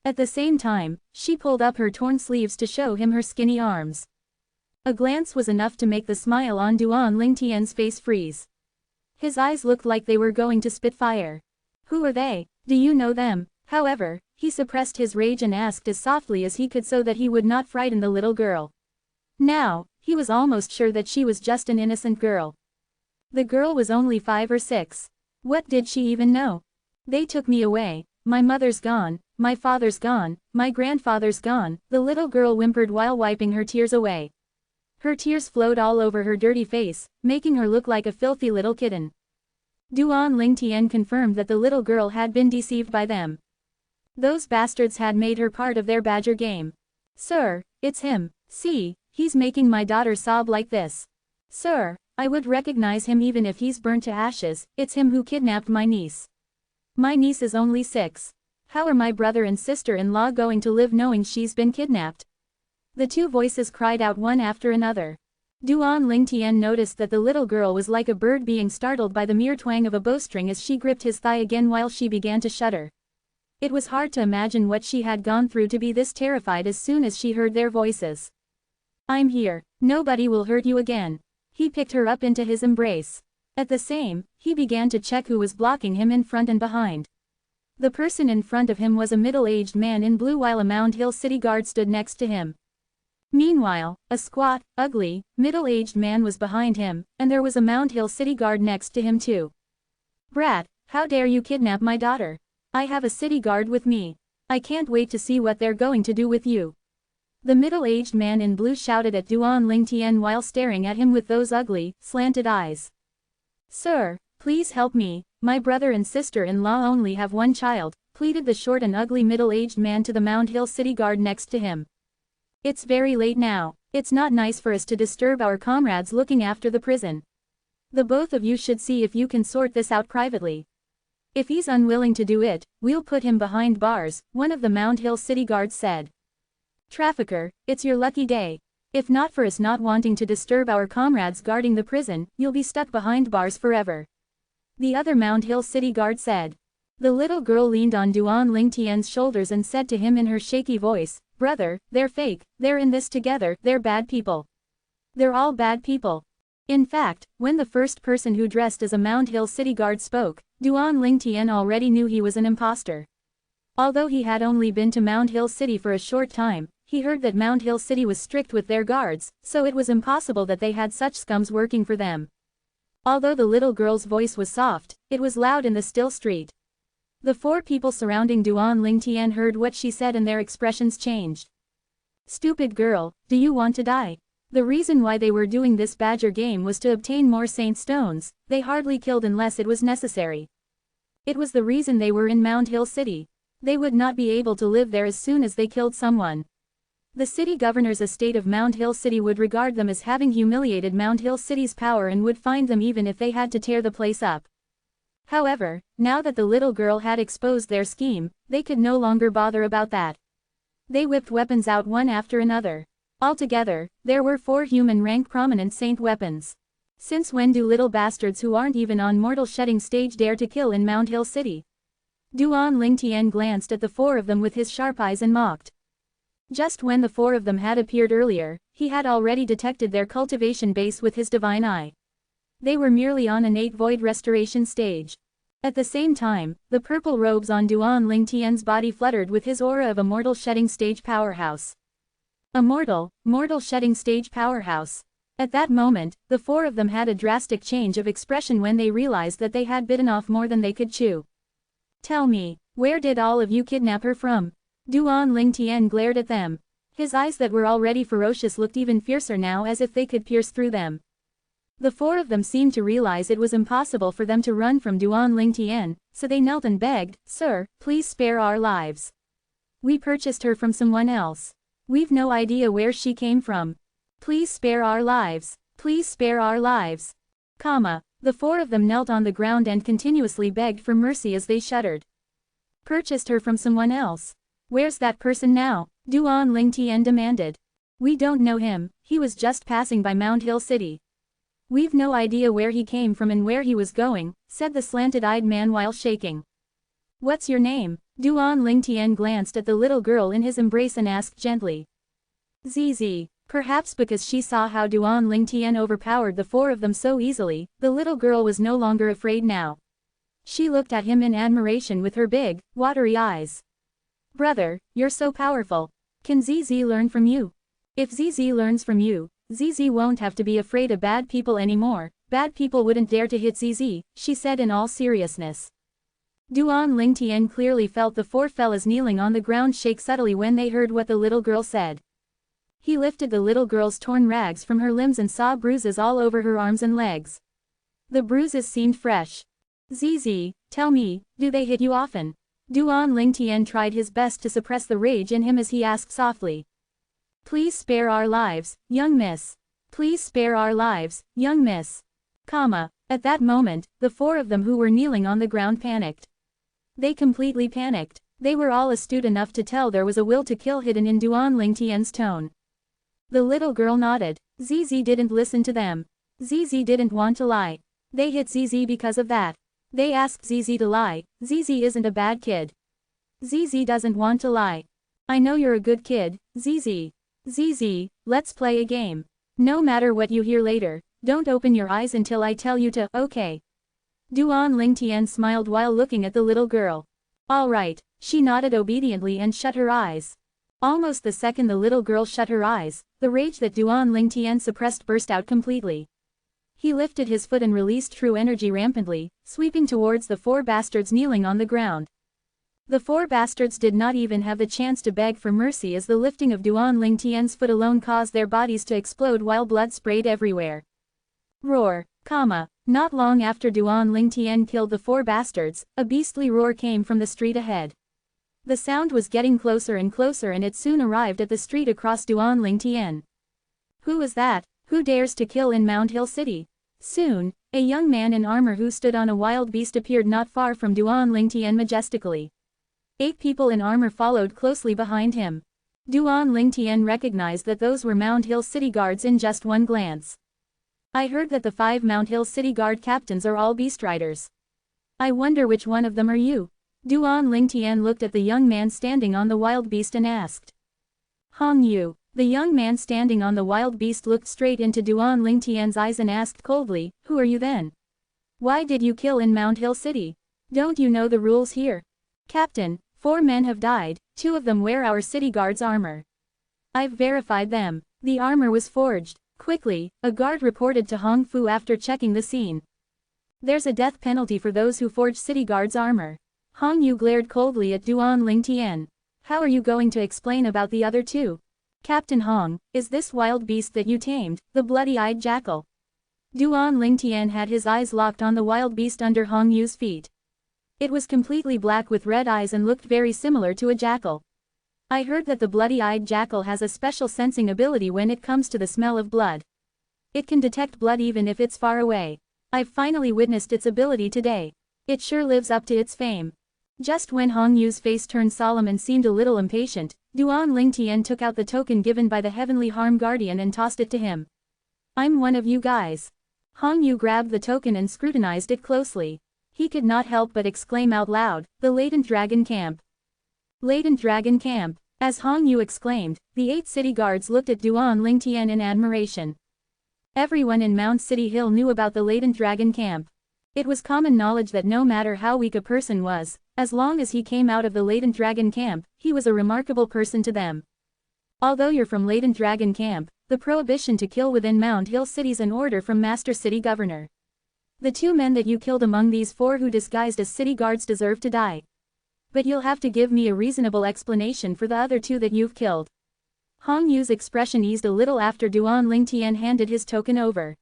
At the same time, she pulled up her torn sleeves to show him her skinny arms. A glance was enough to make the smile on Duan Lingtian's face freeze. His eyes looked like they were going to spit fire. "Who are they? Do you know them?" However, he suppressed his rage and asked as softly as he could so that he would not frighten the little girl. Now, he was almost sure that she was just an innocent girl. The girl was only 5 or 6. What did she even know? "They took me away. My mother's gone, my father's gone, my grandfather's gone," the little girl whimpered while wiping her tears away. Her tears flowed all over her dirty face, making her look like a filthy little kitten. Duan Lingtian confirmed that the little girl had been deceived by them. Those bastards had made her part of their badger game. "Sir, it's him. See, he's making my daughter sob like this. Sir, I would recognize him even if he's burnt to ashes. It's him who kidnapped my niece. My niece is only 6. How are my brother and sister-in-law going to live knowing she's been kidnapped?" The two voices cried out one after another. Duan Lingtian noticed that the little girl was like a bird being startled by the mere twang of a bowstring as she gripped his thigh again while she began to shudder. It was hard to imagine what she had gone through to be this terrified as soon as she heard their voices. "I'm here. Nobody will hurt you again." He picked her up into his embrace. At the same, he began to check who was blocking him in front and behind. The person in front of him was a middle-aged man in blue while a Mound Hill city guard stood next to him. Meanwhile, a squat, ugly, middle-aged man was behind him, and there was a Mound Hill city guard next to him too. "Brat, how dare you kidnap my daughter? I have a city guard with me. I can't wait to see what they're going to do with you." The middle-aged man in blue shouted at Duan Lingtian while staring at him with those ugly, slanted eyes. "Sir, please help me, my brother and sister-in-law only have one child," pleaded the short and ugly middle-aged man to the Mound Hill city guard next to him. "It's very late now. It's not nice for us to disturb our comrades looking after the prison. The both of you should see if you can sort this out privately. If he's unwilling to do it, we'll put him behind bars," one of the Mound Hill city guards said. "Trafficker, it's your lucky day. If not for us not wanting to disturb our comrades guarding the prison, you'll be stuck behind bars forever," the other Mound Hill city guard said. The little girl leaned on Duan Lingtian's shoulders and said to him in her shaky voice, "Brother, they're fake, they're in this together, they're bad people. They're all bad people." In fact, when the first person who dressed as a Mound Hill city guard spoke, Duan Lingtian already knew he was an imposter. Although he had only been to Mound Hill City for a short time, he heard that Mound Hill City was strict with their guards, so it was impossible that they had such scums working for them. Although the little girl's voice was soft, it was loud in the still street. The 4 people surrounding Duan Lingtian heard what she said and their expressions changed. "Stupid girl, do you want to die?" The reason why they were doing this badger game was to obtain more saint stones. They hardly killed unless it was necessary. It was the reason they were in Mound Hill City. They would not be able to live there as soon as they killed someone. The city governor's estate of Mound Hill City would regard them as having humiliated Mound Hill City's power and would find them even if they had to tear the place up. However, now that the little girl had exposed their scheme, they could no longer bother about that. They whipped weapons out one after another. Altogether, there were 4 human rank prominent saint weapons. Since when do little bastards who aren't even on mortal shedding stage dare to kill in Mound Hill City? Duan Lingtian glanced at the 4 of them with his sharp eyes and mocked. Just when the 4 of them had appeared earlier, he had already detected their cultivation base with his divine eye. They were merely on innate void restoration stage. At the same time, the purple robes on Duan Lingtian's body fluttered with his aura of a mortal shedding stage powerhouse. A mortal shedding stage powerhouse. At that moment, the 4 of them had a drastic change of expression when they realized that they had bitten off more than they could chew. "Tell me, where did all of you kidnap her from?" Duan Lingtian glared at them. His eyes that were already ferocious looked even fiercer now as if they could pierce through them. The 4 of them seemed to realize it was impossible for them to run from Duan Lingtian, so they knelt and begged, "Sir, please spare our lives. We purchased her from someone else. We've no idea where she came from. Please spare our lives. Please spare our lives." The 4 of them knelt on the ground and continuously begged for mercy as they shuddered. "Purchased her from someone else. Where's that person now?" Duan Lingtian demanded. "We don't know him, he was just passing by Mound Hill City. We've no idea where he came from and where he was going, said the slanted-eyed man while shaking. What's your name? Duan Lingtian glanced at the little girl in his embrace and asked gently. Zizi. Perhaps because she saw how Duan Lingtian overpowered the four of them so easily, the little girl was no longer afraid now. She looked at him in admiration with her big, watery eyes. Brother, you're so powerful. Can Zizi learn from you? If Zizi learns from you, Zizi won't have to be afraid of bad people anymore. Bad people wouldn't dare to hit Zizi, she said in all seriousness. Duan Lingtian clearly felt the four fellas kneeling on the ground shake subtly when they heard what the little girl said. He lifted the little girl's torn rags from her limbs and saw bruises all over her arms and legs. The bruises seemed fresh. Zizi, tell me, do they hit you often? Duan Lingtian tried his best to suppress the rage in him as he asked softly. Please spare our lives, young miss. Please spare our lives, young miss. At that moment, the four of them who were kneeling on the ground panicked. They completely panicked. They were all astute enough to tell there was a will to kill hidden in Duan Lingtian's tone. The little girl nodded. Zizi didn't listen to them. Zizi didn't want to lie. They hit Zizi because of that. They asked Zizi to lie. Zizi isn't a bad kid. Zizi doesn't want to lie. I know you're a good kid, Zizi. Zizi, let's play a game. No matter what you hear later, don't open your eyes until I tell you to, okay? Duan Lingtian smiled while looking at the little girl. All right, she nodded obediently and shut her eyes. Almost the second the little girl shut her eyes, the rage that Duan Lingtian suppressed burst out completely. He lifted his foot and released true energy rampantly, sweeping towards the four bastards kneeling on the ground. The four bastards did not even have the chance to beg for mercy as the lifting of Duan Lingtian's foot alone caused their bodies to explode while blood sprayed everywhere. Roar, not long after Duan Lingtian killed the four bastards, a beastly roar came from the street ahead. The sound was getting closer and closer and it soon arrived at the street across Duan Lingtian. Who was that? Who dares to kill in Mount Hill City? Soon, a young man in armor who stood on a wild beast appeared not far from Duan Lingtian majestically. 8 people in armor followed closely behind him. Duan Lingtian recognized that those were Mount Hill City guards in just one glance. I heard that the 5 Mount Hill City guard captains are all beast riders. I wonder which one of them are you? Duan Lingtian looked at the young man standing on the wild beast and asked. Hong Yu. The young man standing on the wild beast looked straight into Duan Lingtian's eyes and asked coldly, who are you then? Why did you kill in Mount Hill City? Don't you know the rules here? Captain, 4 men have died, 2 of them wear our city guard's armor. I've verified them. The armor was forged. Quickly, a guard reported to Hong Fu after checking the scene. There's a death penalty for those who forge city guard's armor. Hong Yu glared coldly at Duan Lingtian. How are you going to explain about the other 2? Captain Hong, is this wild beast that you tamed, the bloody-eyed jackal? Duan Lingtian had his eyes locked on the wild beast under Hong Yu's feet. It was completely black with red eyes and looked very similar to a jackal. I heard that the bloody-eyed jackal has a special sensing ability when it comes to the smell of blood. It can detect blood even if it's far away. I've finally witnessed its ability today. It sure lives up to its fame. Just when Hong Yu's face turned solemn and seemed a little impatient, Duan Lingtian took out the token given by the Heavenly Harm Guardian and tossed it to him. I'm one of you guys. Hong Yu grabbed the token and scrutinized it closely. He could not help but exclaim out loud, the Latent Dragon Camp. Latent Dragon Camp. As Hong Yu exclaimed, the 8 city guards looked at Duan Lingtian in admiration. Everyone in Mount City Hill knew about the Latent Dragon Camp. It was common knowledge that no matter how weak a person was, as long as he came out of the Latent Dragon Camp, he was a remarkable person to them. Although you're from Latent Dragon Camp, the prohibition to kill within Mount Hill City's an order from Master City Governor. The 2 men that you killed among these 4 who disguised as city guards deserve to die. But you'll have to give me a reasonable explanation for the other 2 that you've killed. Hong Yu's expression eased a little after Duan Lingtian handed his token over.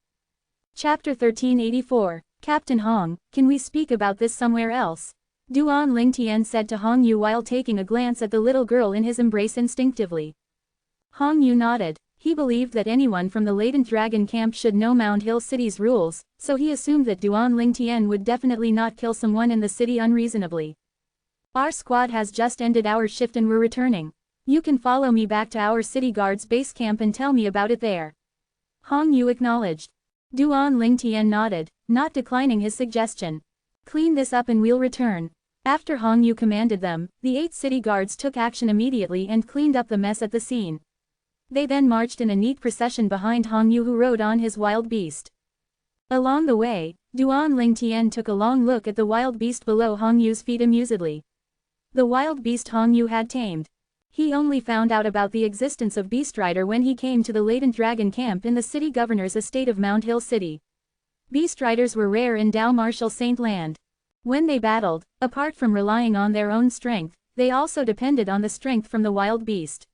Chapter 1384. Captain Hong, can we speak about this somewhere else? Duan Lingtian said to Hong Yu while taking a glance at the little girl in his embrace instinctively. Hong Yu nodded. He believed that anyone from the Latent Dragon Camp should know Mount Hill City's rules, so he assumed that Duan Lingtian would definitely not kill someone in the city unreasonably. Our squad has just ended our shift and we're returning. You can follow me back to our city guard's base camp and tell me about it there. Hong Yu acknowledged. Duan Lingtian nodded, not declining his suggestion. Clean this up and we'll return. After Hong Yu commanded them, the 8 city guards took action immediately and cleaned up the mess at the scene. They then marched in a neat procession behind Hong Yu, who rode on his wild beast. Along the way, Duan Lingtian took a long look at the wild beast below Hong Yu's feet amusedly. The wild beast Hong Yu had tamed. He only found out about the existence of Beast Rider when he came to the latent dragon camp in the city governor's estate of Mount Hill City. Beast Riders were rare in Dao Martial Saint Land. When they battled, apart from relying on their own strength, they also depended on the strength from the wild beast.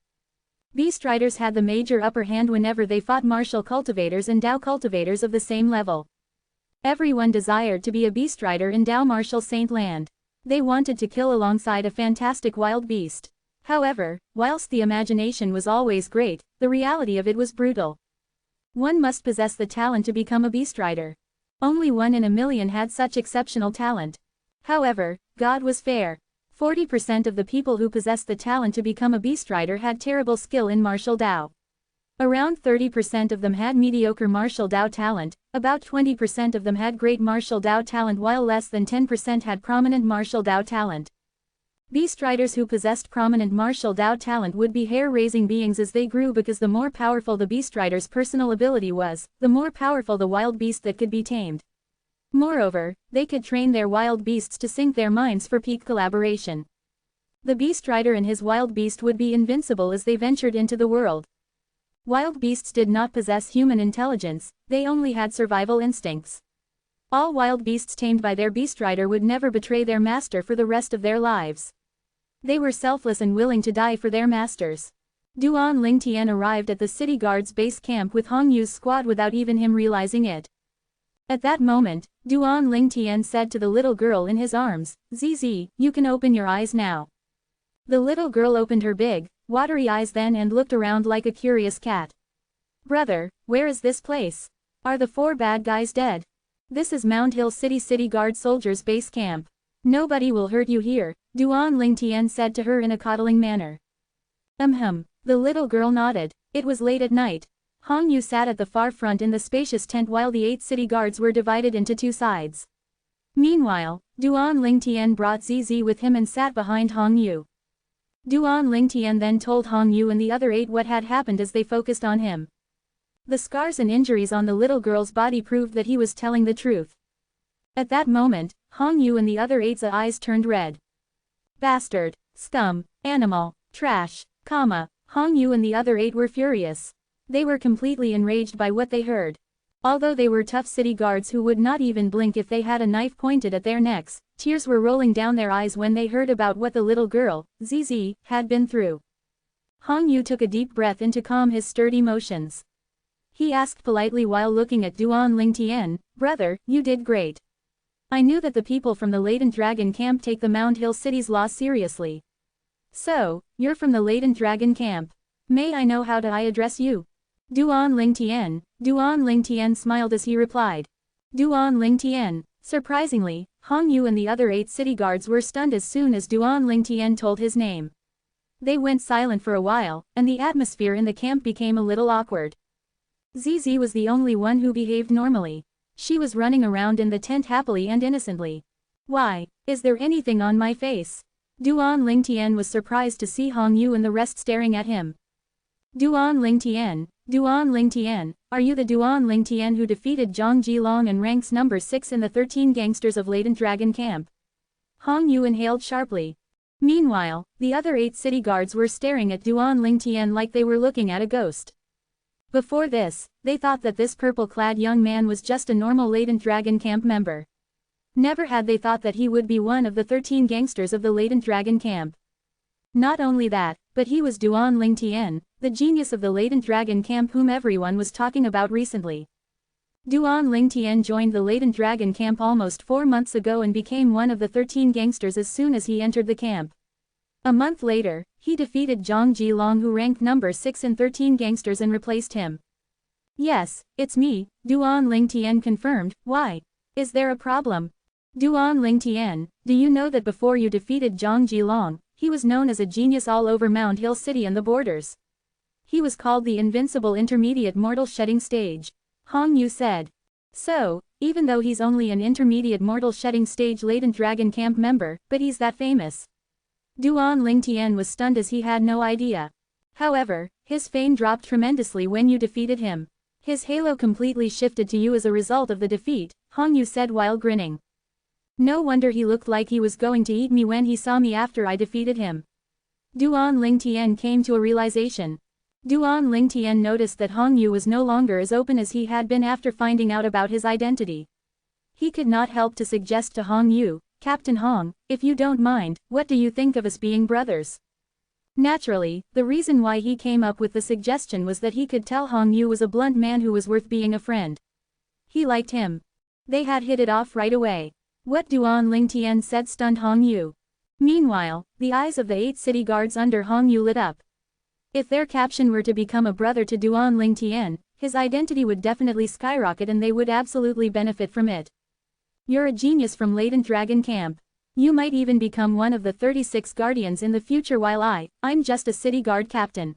Beast Riders had the major upper hand whenever they fought martial cultivators and Dao cultivators of the same level. Everyone desired to be a Beast Rider in Dao Martial Saint Land. They wanted to kill alongside a fantastic wild beast. However, whilst the imagination was always great, the reality of it was brutal. One must possess the talent to become a Beast Rider. Only 1 in a million had such exceptional talent. However, God was fair. 40% of the people who possessed the talent to become a Beast Rider had terrible skill in martial Dao. Around 30% of them had mediocre martial Dao talent, about 20% of them had great martial Dao talent, while less than 10% had prominent martial Dao talent. Beast Riders who possessed prominent martial Dao talent would be hair-raising beings as they grew, because the more powerful the Beast Rider's personal ability was, the more powerful the wild beast that could be tamed. Moreover, they could train their wild beasts to sync their minds for peak collaboration. The Beast Rider and his wild beast would be invincible as they ventured into the world. Wild beasts did not possess human intelligence, they only had survival instincts. All wild beasts tamed by their Beast Rider would never betray their master for the rest of their lives. They were selfless and willing to die for their masters. Duan Lingtian arrived at the city guard's base camp with Hong Yu's squad without even him realizing it. At that moment, Duan Lingtian said to the little girl in his arms, "Zizi, you can open your eyes now." The little girl opened her big, watery eyes then and looked around like a curious cat. "Brother, where is this place? Are the 4 bad guys dead? This is Mount Hill City Guard soldiers' base camp. Nobody will hurt you here," Duan Lingtian said to her in a coddling manner. The little girl nodded. It was late at night. Hong Yu sat at the far front in the spacious tent while the 8 city guards were divided into 2 sides. Meanwhile, Duan Lingtian brought Zizi with him and sat behind Hong Yu. Duan Lingtian then told Hong Yu and the other 8 what had happened as they focused on him. The scars and injuries on the little girl's body proved that he was telling the truth. At that moment, Hong Yu and the other 8's eyes turned red. "Bastard, scum, animal, trash, Hong Yu and the other 8 were furious. They were completely enraged by what they heard. Although they were tough city guards who would not even blink if they had a knife pointed at their necks, tears were rolling down their eyes when they heard about what the little girl, Zizi, had been through. Hong Yu took a deep breath in to calm his stirred emotions. He asked politely while looking at Duan Lingtian, "Brother, you did great. I knew that the people from the latent dragon camp take the Mount Hill City's law seriously. So, you're from the latent dragon camp. May I know how do I address you?" Duan Lingtian smiled as he replied. Duan Lingtian. Surprisingly, Hong Yu and the other 8 city guards were stunned as soon as Duan Lingtian told his name. They went silent for a while, and the atmosphere in the camp became a little awkward. Zizi was the only one who behaved normally. She was running around in the tent happily and innocently. "Why, is there anything on my face?" Duan Lingtian was surprised to see Hong Yu and the rest staring at him. Duan Lingtian, are you the Duan Lingtian who defeated Zhang Jilong and ranks number 6 in the 13 gangsters of Latent Dragon Camp? Hong Yu inhaled sharply. Meanwhile, the other 8 city guards were staring at Duan Lingtian like they were looking at a ghost. Before this, they thought that this purple-clad young man was just a normal Latent Dragon Camp member. Never had they thought that he would be one of the 13 gangsters of the Latent Dragon Camp. Not only that, but he was Duan Lingtian, the genius of the Latent Dragon Camp whom everyone was talking about recently. Duan Lingtian joined the Latent Dragon Camp almost 4 months ago and became one of the 13 gangsters as soon as he entered the camp. A month later, he defeated Zhang Jilong who ranked number 6 in 13 gangsters and replaced him. "Yes, it's me," Duan Lingtian confirmed. "Why? Is there a problem?" Duan Lingtian, do you know that before you defeated Zhang Jilong, he was known as a genius all over Mount Hill City and the borders? He was called the Invincible Intermediate Mortal Shedding Stage. Hong Yu said. So, even though he's only an intermediate mortal shedding stage latent dragon camp member, but he's that famous. Duan Lingtian was stunned as he had no idea. However, his fame dropped tremendously when you defeated him. His halo completely shifted to you as a result of the defeat, Hong Yu said while grinning. No wonder he looked like he was going to eat me when he saw me after I defeated him. Duan Lingtian came to a realization. Duan Lingtian noticed that Hong Yu was no longer as open as he had been after finding out about his identity. He could not help to suggest to Hong Yu, Captain Hong, if you don't mind, what do you think of us being brothers? Naturally, the reason why he came up with the suggestion was that he could tell Hong Yu was a blunt man who was worth being a friend. He liked him. They had hit it off right away. What Duan Lingtian said stunned Hong Yu. Meanwhile, the eyes of the 8 city guards under Hong Yu lit up. If their captain were to become a brother to Duan Lingtian, his identity would definitely skyrocket and they would absolutely benefit from it. You're a genius from Latent Dragon Camp. You might even become one of the 36 guardians in the future while I'm just a city guard captain.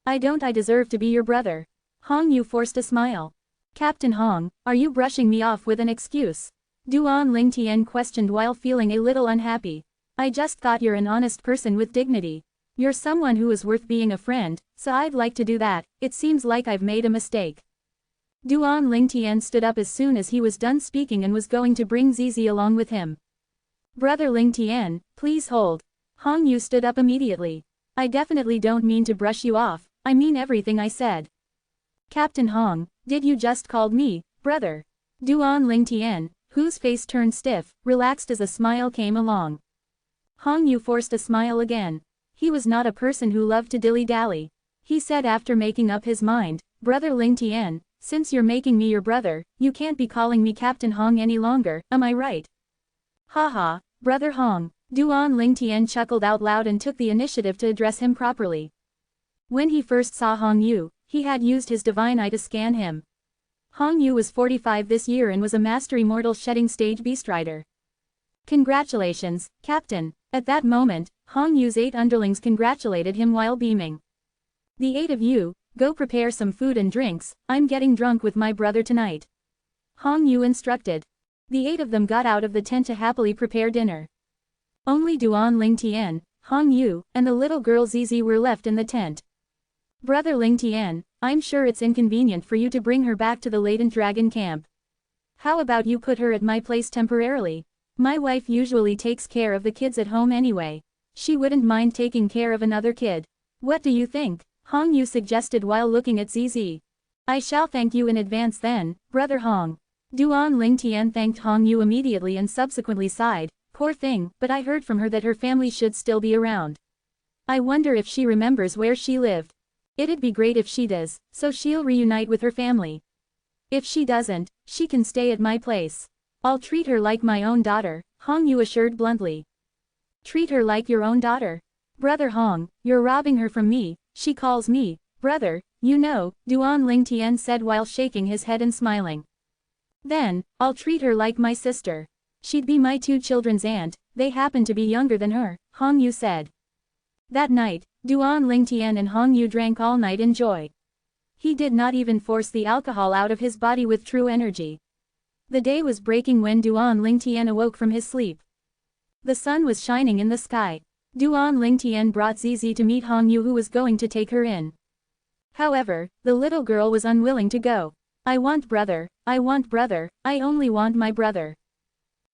I deserve to be your brother. Hong Yu forced a smile. Captain Hong, are you brushing me off with an excuse? Duan Lingtian questioned while feeling a little unhappy. I just thought you're an honest person with dignity. You're someone who is worth being a friend, so I'd like to do that. It seems like I've made a mistake. Duan Lingtian stood up as soon as he was done speaking and was going to bring Zizi along with him. Brother Lingtian, please hold. Hong Yu stood up immediately. I definitely don't mean to brush you off, I mean everything I said. Captain Hong, did you just call me brother? Duan Lingtian, whose face turned stiff, relaxed as a smile came along. Hong Yu forced a smile again. He was not a person who loved to dilly-dally. He said after making up his mind, Brother Lingtian, since you're making me your brother, you can't be calling me Captain Hong any longer, am I right? Haha, Brother Hong. Duan Lingtian chuckled out loud and took the initiative to address him properly. When he first saw Hong Yu, he had used his divine eye to scan him. Hong Yu was 45 this year and was a master immortal shedding stage beast rider. Congratulations, Captain. At that moment, Hong Yu's 8 underlings congratulated him while beaming. The 8 of you, go prepare some food and drinks, I'm getting drunk with my brother tonight. Hong Yu instructed. The 8 of them got out of the tent to happily prepare dinner. Only Duan Lingtian, Hong Yu, and the little girl Zizi were left in the tent. Brother Lingtian, I'm sure it's inconvenient for you to bring her back to the Latent Dragon Camp. How about you put her at my place temporarily? My wife usually takes care of the kids at home anyway. She wouldn't mind taking care of another kid. What do you think? Hong Yu suggested while looking at Zizi. I shall thank you in advance then, Brother Hong. Duan Lingtian thanked Hong Yu immediately and subsequently sighed, poor thing, but I heard from her that her family should still be around. I wonder if she remembers where she lived. It'd be great if she does, so she'll reunite with her family. If she doesn't, she can stay at my place. I'll treat her like my own daughter, Hong Yu assured bluntly. Treat her like your own daughter? Brother Hong, you're robbing her from me, she calls me brother, you know, Duan Lingtian said while shaking his head and smiling. Then, I'll treat her like my sister. She'd be my 2 children's aunt, they happen to be younger than her, Hong Yu said. That night, Duan Lingtian and Hong Yu drank all night in joy. He did not even force the alcohol out of his body with true energy. The day was breaking when Duan Lingtian awoke from his sleep. The sun was shining in the sky. Duan Lingtian brought Zizi to meet Hong Yu who was going to take her in. However, the little girl was unwilling to go. I want brother, I only want my brother.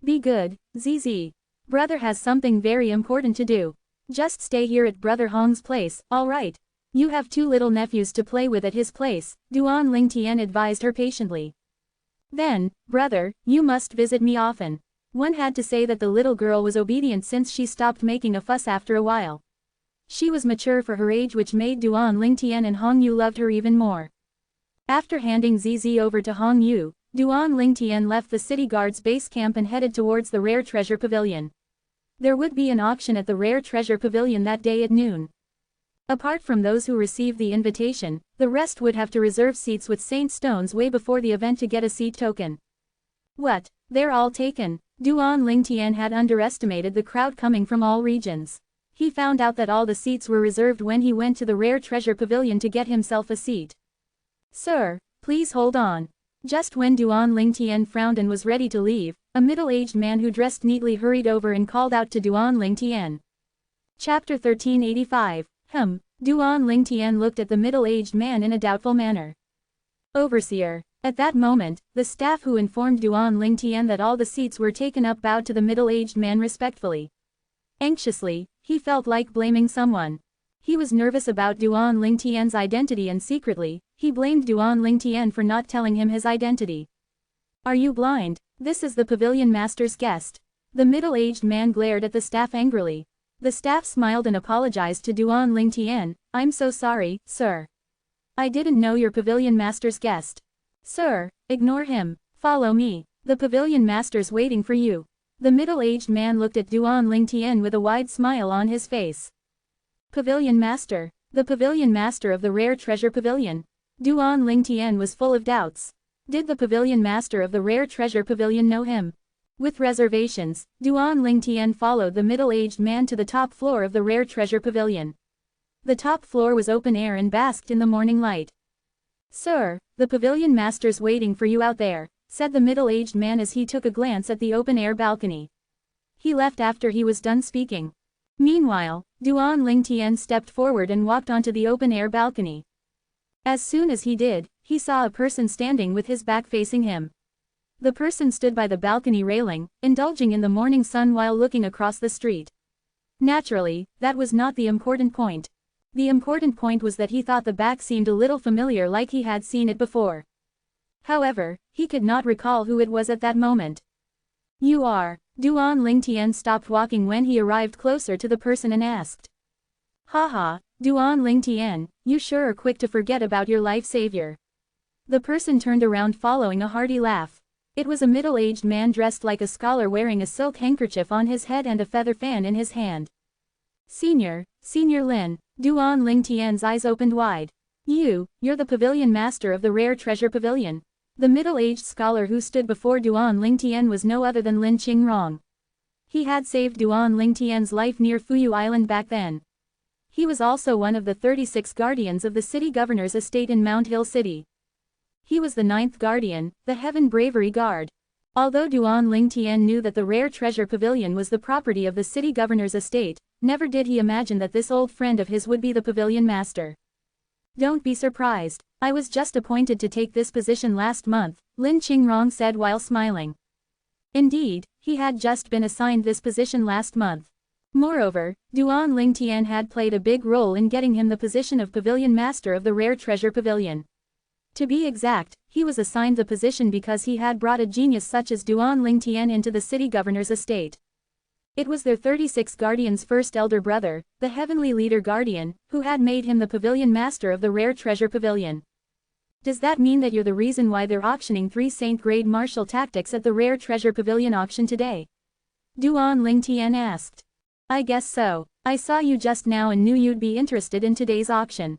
Be good, Zizi. Brother has something very important to do. Just stay here at Brother Hong's place, alright? You have 2 little nephews to play with at his place, Duan Lingtian advised her patiently. Then, brother, you must visit me often. One had to say that the little girl was obedient since she stopped making a fuss after a while. She was mature for her age, which made Duan Lingtian and Hong Yu loved her even more. After handing Zizi over to Hong Yu, Duan Lingtian left the city guard's base camp and headed towards the Rare Treasure Pavilion. There would be an auction at the Rare Treasure Pavilion that day at noon. Apart from those who received the invitation, the rest would have to reserve seats with Saint Stones way before the event to get a seat token. What? They're all taken? Duan Lingtian had underestimated the crowd coming from all regions. He found out that all the seats were reserved when he went to the Rare Treasure Pavilion to get himself a seat. Sir, please hold on. Just when Duan Lingtian frowned and was ready to leave, a middle-aged man who dressed neatly hurried over and called out to Duan Lingtian. Chapter 1385. Duan Lingtian looked at the middle-aged man in a doubtful manner. Overseer. At that moment, the staff who informed Duan Lingtian that all the seats were taken up bowed to the middle-aged man respectfully. Anxiously, he felt like blaming someone. He was nervous about Duan Lingtian's identity and secretly, he blamed Duan Lingtian for not telling him his identity. Are you blind? This is the pavilion master's guest. The middle-aged man glared at the staff angrily. The staff smiled and apologized to Duan Lingtian. I'm so sorry, sir. I didn't know you're pavilion master's guest. Sir, ignore him. Follow me. The pavilion master's waiting for you. The middle-aged man looked at Duan Lingtian with a wide smile on his face. Pavilion master. The pavilion master of the rare treasure pavilion. Duan Lingtian was full of doubts. Did the pavilion master of the rare treasure pavilion know him? With reservations, Duan Lingtian followed the middle-aged man to the top floor of the rare treasure pavilion. The top floor was open air and basked in the morning light. Sir, the pavilion master's waiting for you out there, said the middle-aged man as he took a glance at the open-air balcony. He left after he was done speaking. Meanwhile, Duan Lingtian stepped forward and walked onto the open-air balcony. As soon as he did, he saw a person standing with his back facing him. The person stood by the balcony railing, indulging in the morning sun while looking across the street. Naturally, that was not the important point. The important point was that he thought the back seemed a little familiar, like he had seen it before. However, he could not recall who it was at that moment. You are. Duan Lingtian stopped walking when he arrived closer to the person and asked. Haha, Duan Lingtian, you sure are quick to forget about your life savior. The person turned around following a hearty laugh. It was a middle-aged man dressed like a scholar wearing a silk handkerchief on his head and a feather fan in his hand. Senior Lin. Duan Lingtian's eyes opened wide. You're the pavilion master of the rare treasure pavilion. The middle-aged scholar who stood before Duan Lingtian was no other than Lin Qingrong. He had saved Duan Lingtian's life near Fuyu Island back then. He was also one of the 36 guardians of the city governor's estate in Mount Hill City. He was the 9th guardian, the Heaven Bravery Guard. Although Duan Lingtian knew that the rare treasure pavilion was the property of the city governor's estate, never did he imagine that this old friend of his would be the pavilion master. Don't be surprised, I was just appointed to take this position last month, Lin Qingrong said while smiling. Indeed, he had just been assigned this position last month. Moreover, Duan Lingtian had played a big role in getting him the position of pavilion master of the rare treasure pavilion. To be exact, he was assigned the position because he had brought a genius such as Duan Lingtian into the city governor's estate. It was their 36 guardian's first elder brother, the heavenly leader guardian, who had made him the pavilion master of the rare treasure pavilion. Does that mean that you're the reason why they're auctioning 3 Saint-grade martial tactics at the rare treasure pavilion auction today? Duan Lingtian asked. I guess so. I saw you just now and knew you'd be interested in today's auction.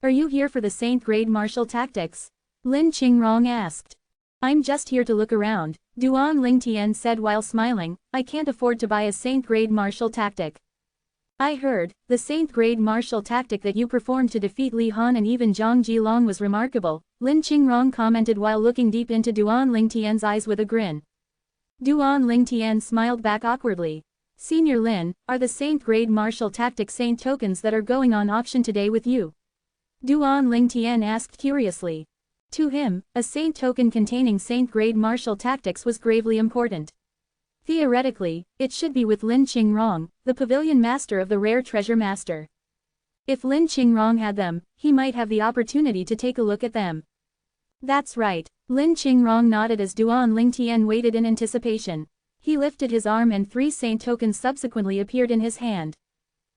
Are you here for the Saint-grade martial tactics? Lin Qingrong asked. I'm just here to look around, Duan Lingtian said while smiling. I can't afford to buy a Saint-grade martial tactic. I heard, the Saint-grade martial tactic that you performed to defeat Li Han and even Zhang Jilong was remarkable, Lin Qingrong commented while looking deep into Duan Lingtian's eyes with a grin. Duan Lingtian smiled back awkwardly. Senior Lin, are the Saint-grade martial tactic Saint tokens that are going on auction today with you? Duan Lingtian asked curiously. To him, a Saint token containing Saint-grade martial tactics was gravely important. Theoretically, it should be with Lin Qingrong, the pavilion master of the rare treasure master. If Lin Qingrong had them, he might have the opportunity to take a look at them. That's right, Lin Qingrong nodded as Duan Lingtian waited in anticipation. He lifted his arm and 3 Saint tokens subsequently appeared in his hand.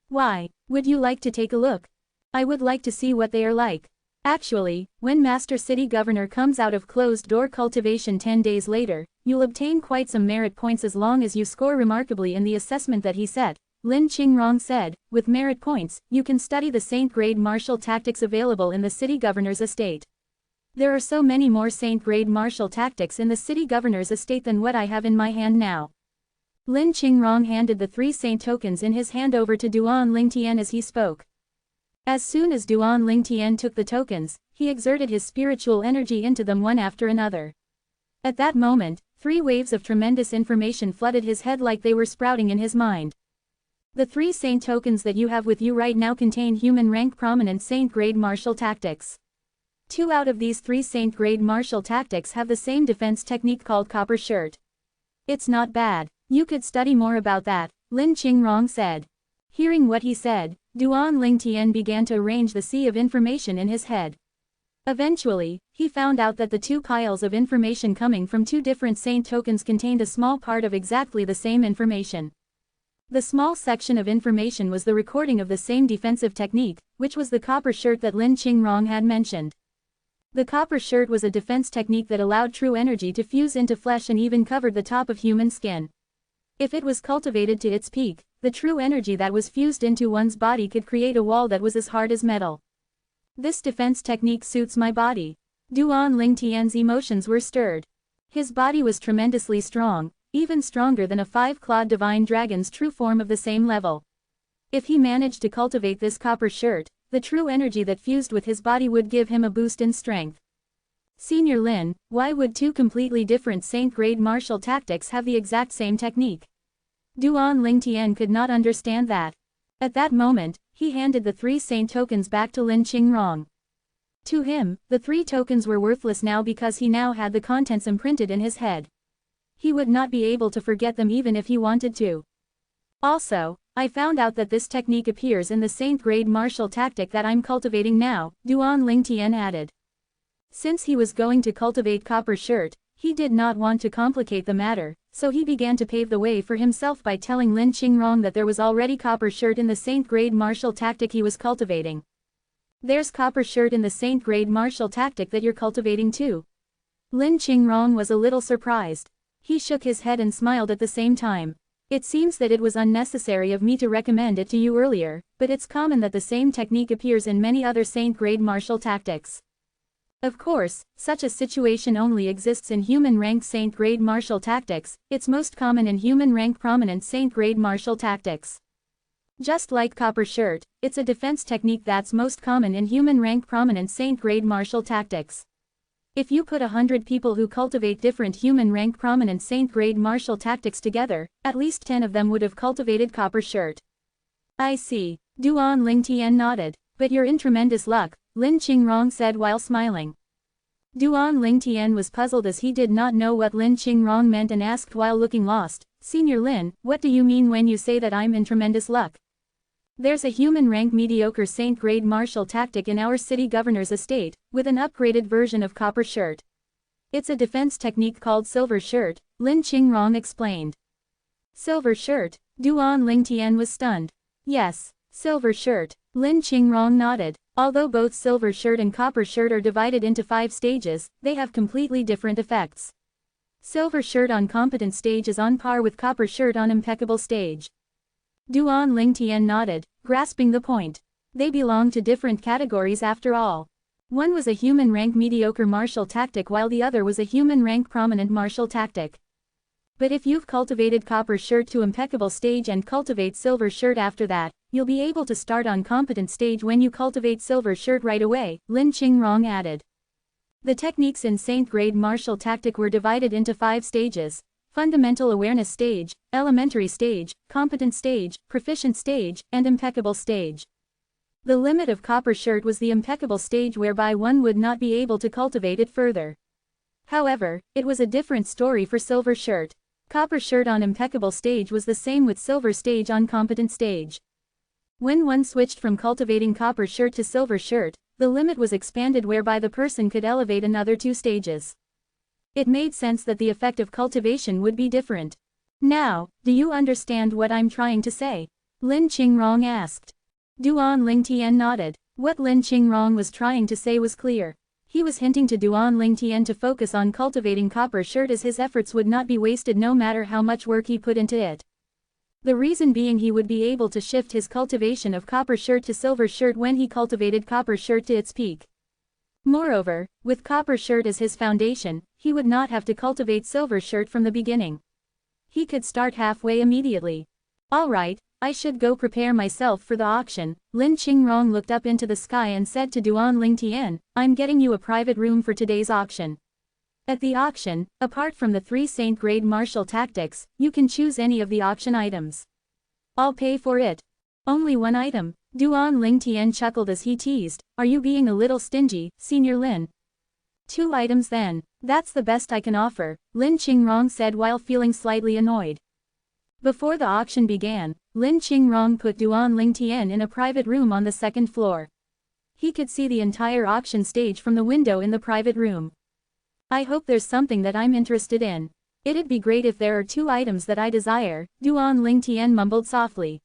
Why, would you like to take a look? I would like to see what they are like. Actually, when Master City Governor comes out of closed-door cultivation 10 days later, you'll obtain quite some merit points as long as you score remarkably in the assessment that he set, Lin Qingrong said. With merit points, you can study the Saint-grade martial tactics available in the City Governor's estate. There are so many more Saint-grade martial tactics in the City Governor's estate than what I have in my hand now. Lin Qingrong handed the 3 Saint tokens in his hand over to Duan Lingtian as he spoke. As soon as Duan Lingtian took the tokens, he exerted his spiritual energy into them one after another. At that moment, 3 waves of tremendous information flooded his head like they were sprouting in his mind. The 3 saint tokens that you have with you right now contain human rank prominent saint grade martial tactics. 2 out of these 3 saint grade martial tactics have the same defense technique called copper shirt. It's not bad. You could study more about that, Lin Qingrong said. Hearing what he said, Duan Lingtian began to arrange the sea of information in his head. Eventually, he found out that the 2 piles of information coming from 2 different saint tokens contained a small part of exactly the same information. The small section of information was the recording of the same defensive technique, which was the copper shirt that Lin Qingrong had mentioned. The copper shirt was a defense technique that allowed true energy to fuse into flesh and even covered the top of human skin. If it was cultivated to its peak, the true energy that was fused into one's body could create a wall that was as hard as metal. This defense technique suits my body. Duan Lingtian's emotions were stirred. His body was tremendously strong, even stronger than a 5-clawed divine dragon's true form of the same level. If he managed to cultivate this copper shirt, the true energy that fused with his body would give him a boost in strength. Senior Lin, why would 2 completely different saint-grade martial tactics have the exact same technique? Duan Lingtian could not understand that. At that moment, he handed the 3 saint tokens back to Lin Qingrong. To him, the 3 tokens were worthless now because he now had the contents imprinted in his head. He would not be able to forget them even if he wanted to. Also, I found out that this technique appears in the saint-grade martial tactic that I'm cultivating now, Duan Lingtian added. Since he was going to cultivate copper shirt, he did not want to complicate the matter, so he began to pave the way for himself by telling Lin Qingrong that there was already copper shirt in the saint-grade martial tactic he was cultivating. There's copper shirt in the saint-grade martial tactic that you're cultivating too. Lin Qingrong was a little surprised. He shook his head and smiled at the same time. It seems that it was unnecessary of me to recommend it to you earlier, but it's common that the same technique appears in many other saint-grade martial tactics. Of course, such a situation only exists in human-rank saint-grade martial tactics, it's most common in human-rank prominent saint-grade martial tactics. Just like copper shirt, it's a defense technique that's most common in human-rank prominent saint-grade martial tactics. If you put 100 people who cultivate different human-rank prominent saint-grade martial tactics together, at least 10 of them would have cultivated copper shirt. I see. Duan Lingtian nodded. But you're in tremendous luck, Lin Qingrong said while smiling. Duan Lingtian was puzzled as he did not know what Lin Qingrong meant and asked while looking lost, Senior Lin, what do you mean when you say that I'm in tremendous luck? There's a human-rank mediocre saint-grade martial tactic in our city governor's estate, with an upgraded version of copper shirt. It's a defense technique called silver shirt, Lin Qingrong explained. Silver shirt? Duan Lingtian was stunned. Yes, silver shirt. Lin Qingrong nodded. Although both silver shirt and copper shirt are divided into 5 stages, they have completely different effects. Silver shirt on competent stage is on par with copper shirt on impeccable stage. Duan Lingtian nodded, grasping the point. They belong to different categories after all. One was a human-rank mediocre martial tactic while the other was a human-rank prominent martial tactic. But if you've cultivated copper shirt to impeccable stage and cultivate silver shirt after that, you'll be able to start on competent stage when you cultivate silver shirt right away, Lin Qingrong added. The techniques in saint-grade martial tactic were divided into 5 stages: fundamental awareness stage, elementary stage, competent stage, proficient stage, and impeccable stage. The limit of copper shirt was the impeccable stage whereby one would not be able to cultivate it further. However, it was a different story for silver shirt. Copper shirt on impeccable stage was the same with silver stage on competent stage. When one switched from cultivating copper shirt to silver shirt, the limit was expanded whereby the person could elevate another 2 stages. It made sense that the effect of cultivation would be different. Now, do you understand what I'm trying to say? Lin Qingrong asked. Duan Lingtian nodded. What Lin Qingrong was trying to say was clear. He was hinting to Duan Lingtian to focus on cultivating copper shirt as his efforts would not be wasted no matter how much work he put into it. The reason being he would be able to shift his cultivation of copper shirt to silver shirt when he cultivated copper shirt to its peak. Moreover, with copper shirt as his foundation, he would not have to cultivate silver shirt from the beginning. He could start halfway immediately. Alright, I should go prepare myself for the auction. Lin Qingrong looked up into the sky and said to Duan Lingtian, I'm getting you a private room for today's auction. At the auction, apart from the 3 saint-grade martial tactics, you can choose any of the auction items. I'll pay for it. Only one item. Duan Lingtian chuckled as he teased, are you being a little stingy, Senior Lin? 2 items then. That's the best I can offer, Lin Qingrong said while feeling slightly annoyed. Before the auction began, Lin Qingrong put Duan Lingtian in a private room on the 2nd floor. He could see the entire auction stage from the window in the private room. I hope there's something that I'm interested in. It'd be great if there are 2 items that I desire, Duan Lingtian mumbled softly.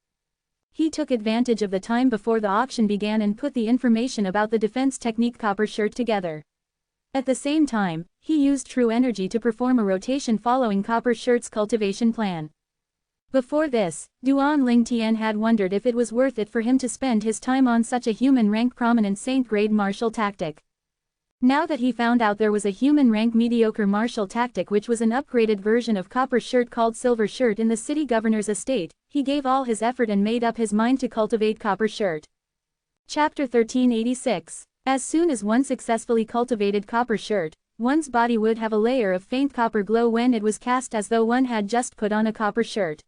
He took advantage of the time before the auction began and put the information about the defense technique copper shirt together. At the same time, he used true energy to perform a rotation following copper shirt's cultivation plan. Before this, Duan Lingtian had wondered if it was worth it for him to spend his time on such a human rank prominent saint-grade martial tactic. Now that he found out there was a human rank mediocre martial tactic which was an upgraded version of copper shirt called silver shirt in the city governor's estate, he gave all his effort and made up his mind to cultivate copper shirt. Chapter 1386. As soon as one successfully cultivated copper shirt, one's body would have a layer of faint copper glow when it was cast as though one had just put on a copper shirt.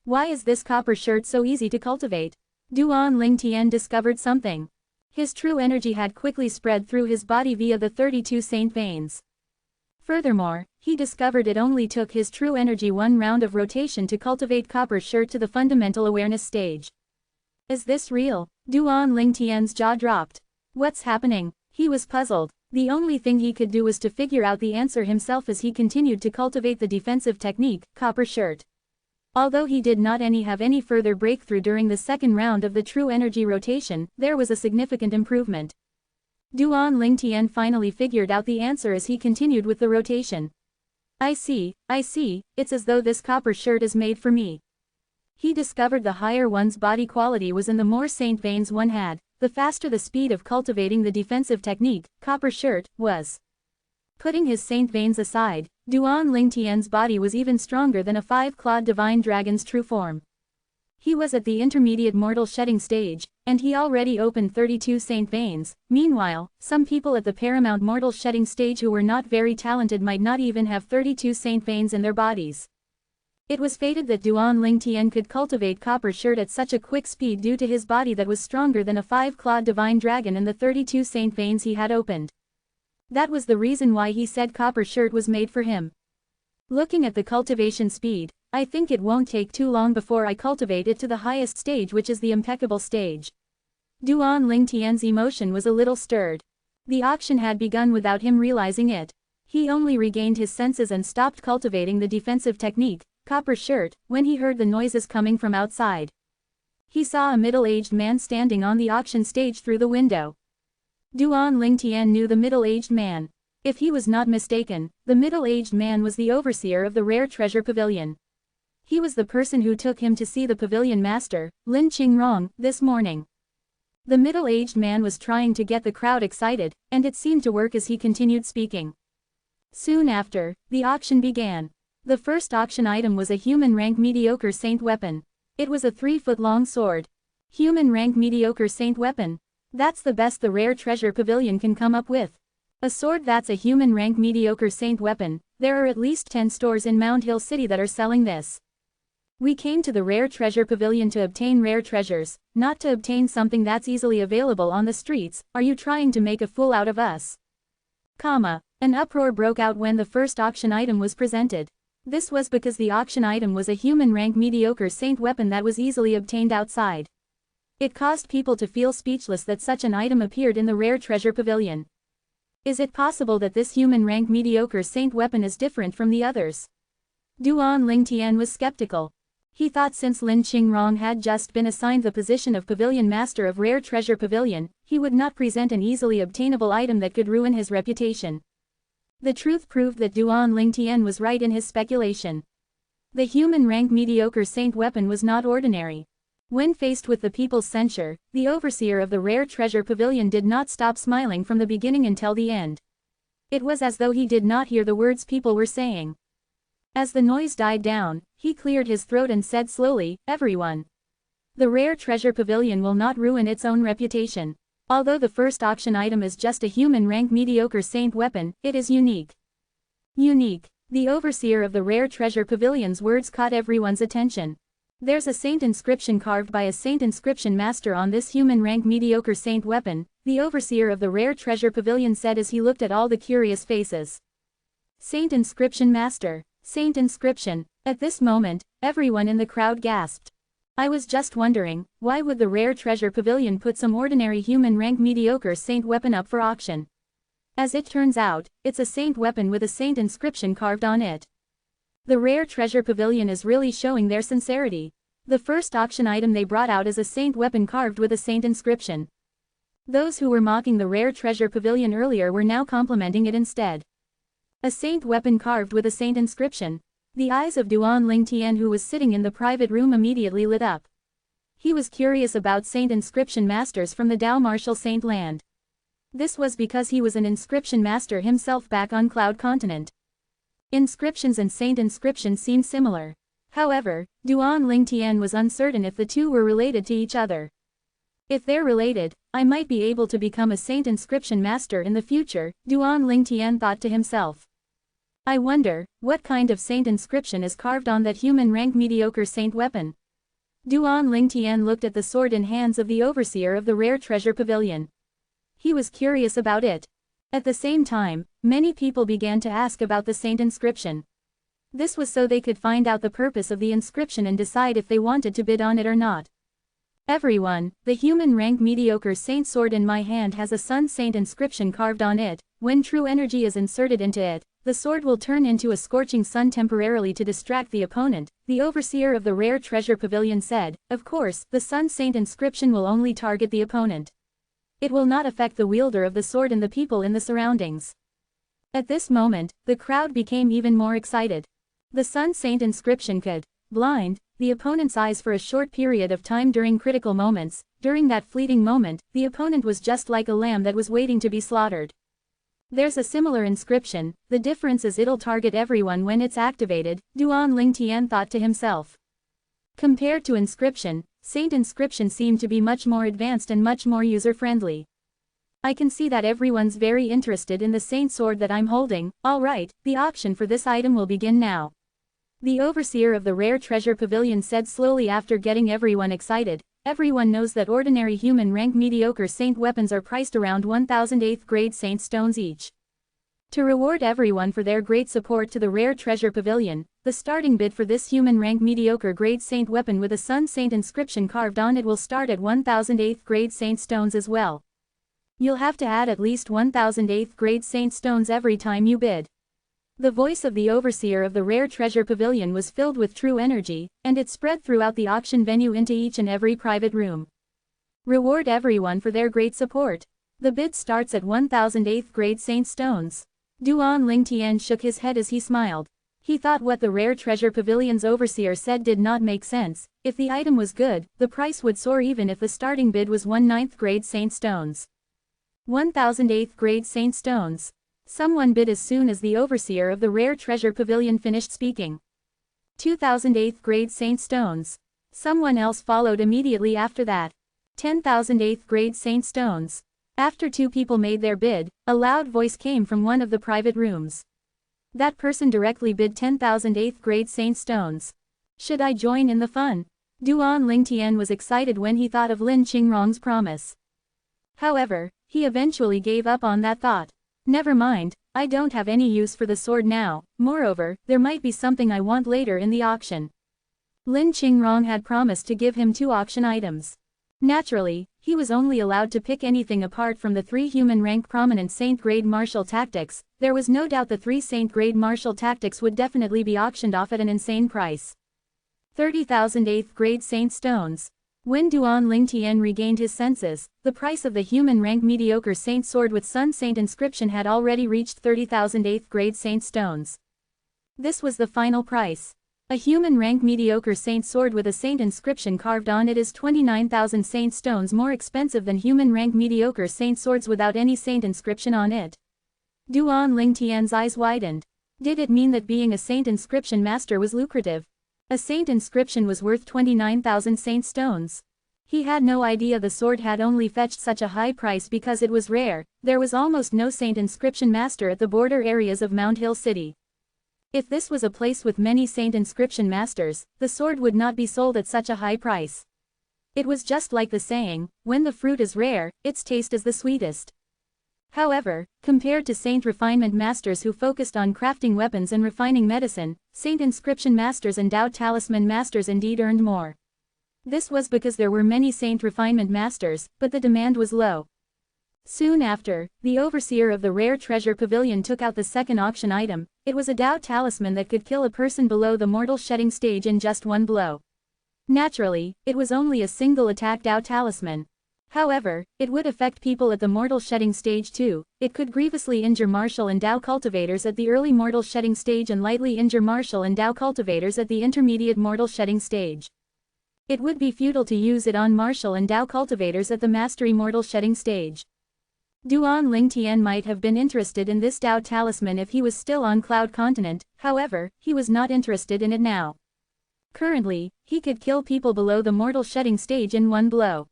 Why is this copper shirt so easy to cultivate? Duan Lingtian discovered something. His true energy had quickly spread through his body via the 32 saint veins. Furthermore, he discovered it only took his true energy 1 round of rotation to cultivate copper shirt to the fundamental awareness stage. Is this real? Duan Lingtian's jaw dropped. What's happening? He was puzzled. The only thing he could do was to figure out the answer himself as he continued to cultivate the defensive technique, copper shirt. Although he did not have any further breakthrough during the 2nd round of the true energy rotation, there was a significant improvement. Duan Lingtian finally figured out the answer as he continued with the rotation. I see, it's as though this copper shirt is made for me. He discovered the higher one's body quality was in the more saint veins one had, the faster the speed of cultivating the defensive technique, copper shirt, was. Putting his saint veins aside, Duan Lingtian's body was even stronger than a 5-clawed divine dragon's true form. He was at the intermediate mortal shedding stage, and he already opened 32 saint veins. Meanwhile, some people at the paramount mortal shedding stage who were not very talented might not even have 32 saint veins in their bodies. It was fated that Duan Lingtian could cultivate copper shirt at such a quick speed due to his body that was stronger than a 5-clawed divine dragon and the 32 saint veins he had opened. That was the reason why he said copper shirt was made for him. Looking at the cultivation speed, I think it won't take too long before I cultivate it to the highest stage, which is the impeccable stage. Duan Lingtian's emotion was a little stirred. The auction had begun without him realizing it. He only regained his senses and stopped cultivating the defensive technique, copper shirt, when he heard the noises coming from outside. He saw a middle-aged man standing on the auction stage through the window. Duan Lingtian knew the middle-aged man. If he was not mistaken, the middle-aged man was the overseer of the rare treasure pavilion. He was the person who took him to see the pavilion master, Lin Qingrong, this morning. The middle-aged man was trying to get the crowd excited, and it seemed to work as he continued speaking. Soon after, the auction began. The first auction item was a human rank mediocre saint weapon. It was a 3-foot-long sword. Human rank mediocre saint weapon. That's the best the rare treasure pavilion can come up with. A sword that's a human rank mediocre saint weapon. There are at least 10 stores in Mount Hill City that are selling this. We came to the rare treasure pavilion to obtain rare treasures, not to obtain something that's easily available on the streets. Are you trying to make a fool out of us? An uproar broke out when the first auction item was presented. This was because the auction item was a human rank mediocre saint weapon that was easily obtained outside. It caused people to feel speechless that such an item appeared in the rare treasure pavilion. Is it possible that this human rank mediocre saint weapon is different from the others? Duan Lingtian was skeptical. He thought since Lin Qingrong had just been assigned the position of pavilion master of rare treasure pavilion, he would not present an easily obtainable item that could ruin his reputation. The truth proved that Duan Lingtian was right in his speculation. The human rank mediocre saint weapon was not ordinary. When faced with the people's censure, the overseer of the rare treasure pavilion did not stop smiling from the beginning until the end. It was as though he did not hear the words people were saying. As the noise died down, He cleared his throat and said slowly, "Everyone. The rare treasure pavilion will not ruin its own reputation. Although the first auction item is just a human rank mediocre saint weapon, it is unique." Unique. The overseer of the rare treasure pavilion's words caught everyone's attention. "There's a saint inscription carved by a saint inscription master on this human rank mediocre saint weapon," the overseer of the rare treasure pavilion said as he looked at all the curious faces. Saint inscription master. Saint inscription. At this moment, everyone in the crowd gasped. "I was just wondering, why would the rare treasure pavilion put some ordinary human rank mediocre saint weapon up for auction? As it turns out, it's a saint weapon with a saint inscription carved on it." The rare treasure pavilion is really showing their sincerity. The first auction item they brought out is a saint weapon carved with a saint inscription. Those who were mocking the rare treasure pavilion earlier were now complimenting it instead. A saint weapon carved with a saint inscription. The eyes of Duan Lingtian, who was sitting in the private room, immediately lit up. He was curious about saint inscription masters from the Dao Martial Saint Land. This was because he was an inscription master himself back on Cloud Continent. Inscriptions and saint inscription seemed similar. However, Duan Lingtian was uncertain if the two were related to each other. "If they're related, I might be able to become a saint inscription master in the future," Duan Lingtian thought to himself. "I wonder, what kind of saint inscription is carved on that human rank mediocre saint weapon?" Duan Lingtian looked at the sword in hands of the overseer of the rare treasure pavilion. He was curious about it. At the same time, many people began to ask about the saint inscription. This was so they could find out the purpose of the inscription and decide if they wanted to bid on it or not. "Everyone, the human rank mediocre saint sword in my hand has a sun saint inscription carved on it. When true energy is inserted into it, the sword will turn into a scorching sun temporarily to distract the opponent," the overseer of the rare treasure pavilion said. "Of course, the sun saint inscription will only target the opponent. It will not affect the wielder of the sword and the people in the surroundings." At this moment, the crowd became even more excited. The sun saint inscription could blind the opponent's eyes for a short period of time during critical moments. During that fleeting moment, the opponent was just like a lamb that was waiting to be slaughtered. "There's a similar inscription, the difference is it'll target everyone when it's activated," Duan Lingtian thought to himself. Compared to inscription, saint inscription seemed to be much more advanced and much more user-friendly. "I can see that everyone's very interested in the saint sword that I'm holding. All right, the auction for this item will begin now," the overseer of the rare treasure pavilion said slowly after getting everyone excited. "Everyone knows that ordinary human rank mediocre saint weapons are priced around 1,000 8th grade saint stones each. To reward everyone for their great support to the rare treasure pavilion, the starting bid for this human rank mediocre grade saint weapon with a sun saint inscription carved on it will start at 1,000 8th grade saint stones as well. You'll have to add at least 1,000 8th grade saint stones every time you bid." The voice of the overseer of the rare treasure pavilion was filled with true energy, and it spread throughout the auction venue into each and every private room. "Reward everyone for their great support. The bid starts at 1,000 8th grade saint stones." Duan Lingtian shook his head as he smiled. He thought what the rare treasure pavilion's overseer said did not make sense. If the item was good, the price would soar even if the starting bid was 1/9th grade saint stones. 1,000 8th grade saint stones. Someone bid as soon as the overseer of the rare treasure pavilion finished speaking. 2,000 8th grade saint stones. Someone else followed immediately after that. 10,000 8th grade saint stones. After two people made their bid, a loud voice came from one of the private rooms. That person directly bid 10,000 8th grade saint stones. "Should I join in the fun?" Duan Lingtian was excited when he thought of Lin Qingrong's promise. However, he eventually gave up on that thought. "Never mind, I don't have any use for the sword now, moreover, there might be something I want later in the auction." Lin Qingrong had promised to give him 2 auction items. Naturally, he was only allowed to pick anything apart from the 3 human rank prominent saint grade martial tactics. There was no doubt the 3 saint grade martial tactics would definitely be auctioned off at an insane price. 30,000 8th grade saint stones. When Duan Lingtian regained his senses, the price of the human rank mediocre saint sword with sun saint inscription had already reached 30,000 8th grade saint stones. This was the final price. A human rank mediocre saint sword with a saint inscription carved on it is 29,000 saint stones more expensive than human rank mediocre saint swords without any saint inscription on it. Duan Lingtian's eyes widened. Did it mean that being a saint inscription master was lucrative? A saint inscription was worth 29,000 saint stones. He had no idea the sword had only fetched such a high price because it was rare. There was almost no saint inscription master at the border areas of Mount Hill City. If this was a place with many saint inscription masters, the sword would not be sold at such a high price. It was just like the saying, when the fruit is rare, its taste is the sweetest. However, compared to saint refinement masters who focused on crafting weapons and refining medicine, saint inscription masters and Tao talisman masters indeed earned more. This was because there were many saint refinement masters, but the demand was low. Soon after, the overseer of the rare treasure pavilion took out the second auction item. It was a Tao talisman that could kill a person below the mortal shedding stage in just one blow. Naturally, it was only a single attack Tao talisman. However, it would affect people at the mortal shedding stage too. It could grievously injure martial and Tao cultivators at the early mortal shedding stage and lightly injure martial and Tao cultivators at the intermediate mortal shedding stage. It would be futile to use it on martial and Tao cultivators at the mastery mortal shedding stage. Duan Ling Tian might have been interested in this Tao talisman if he was still on Cloud Continent, however, he was not interested in it now. Currently, he could kill people below the mortal shedding stage in one blow.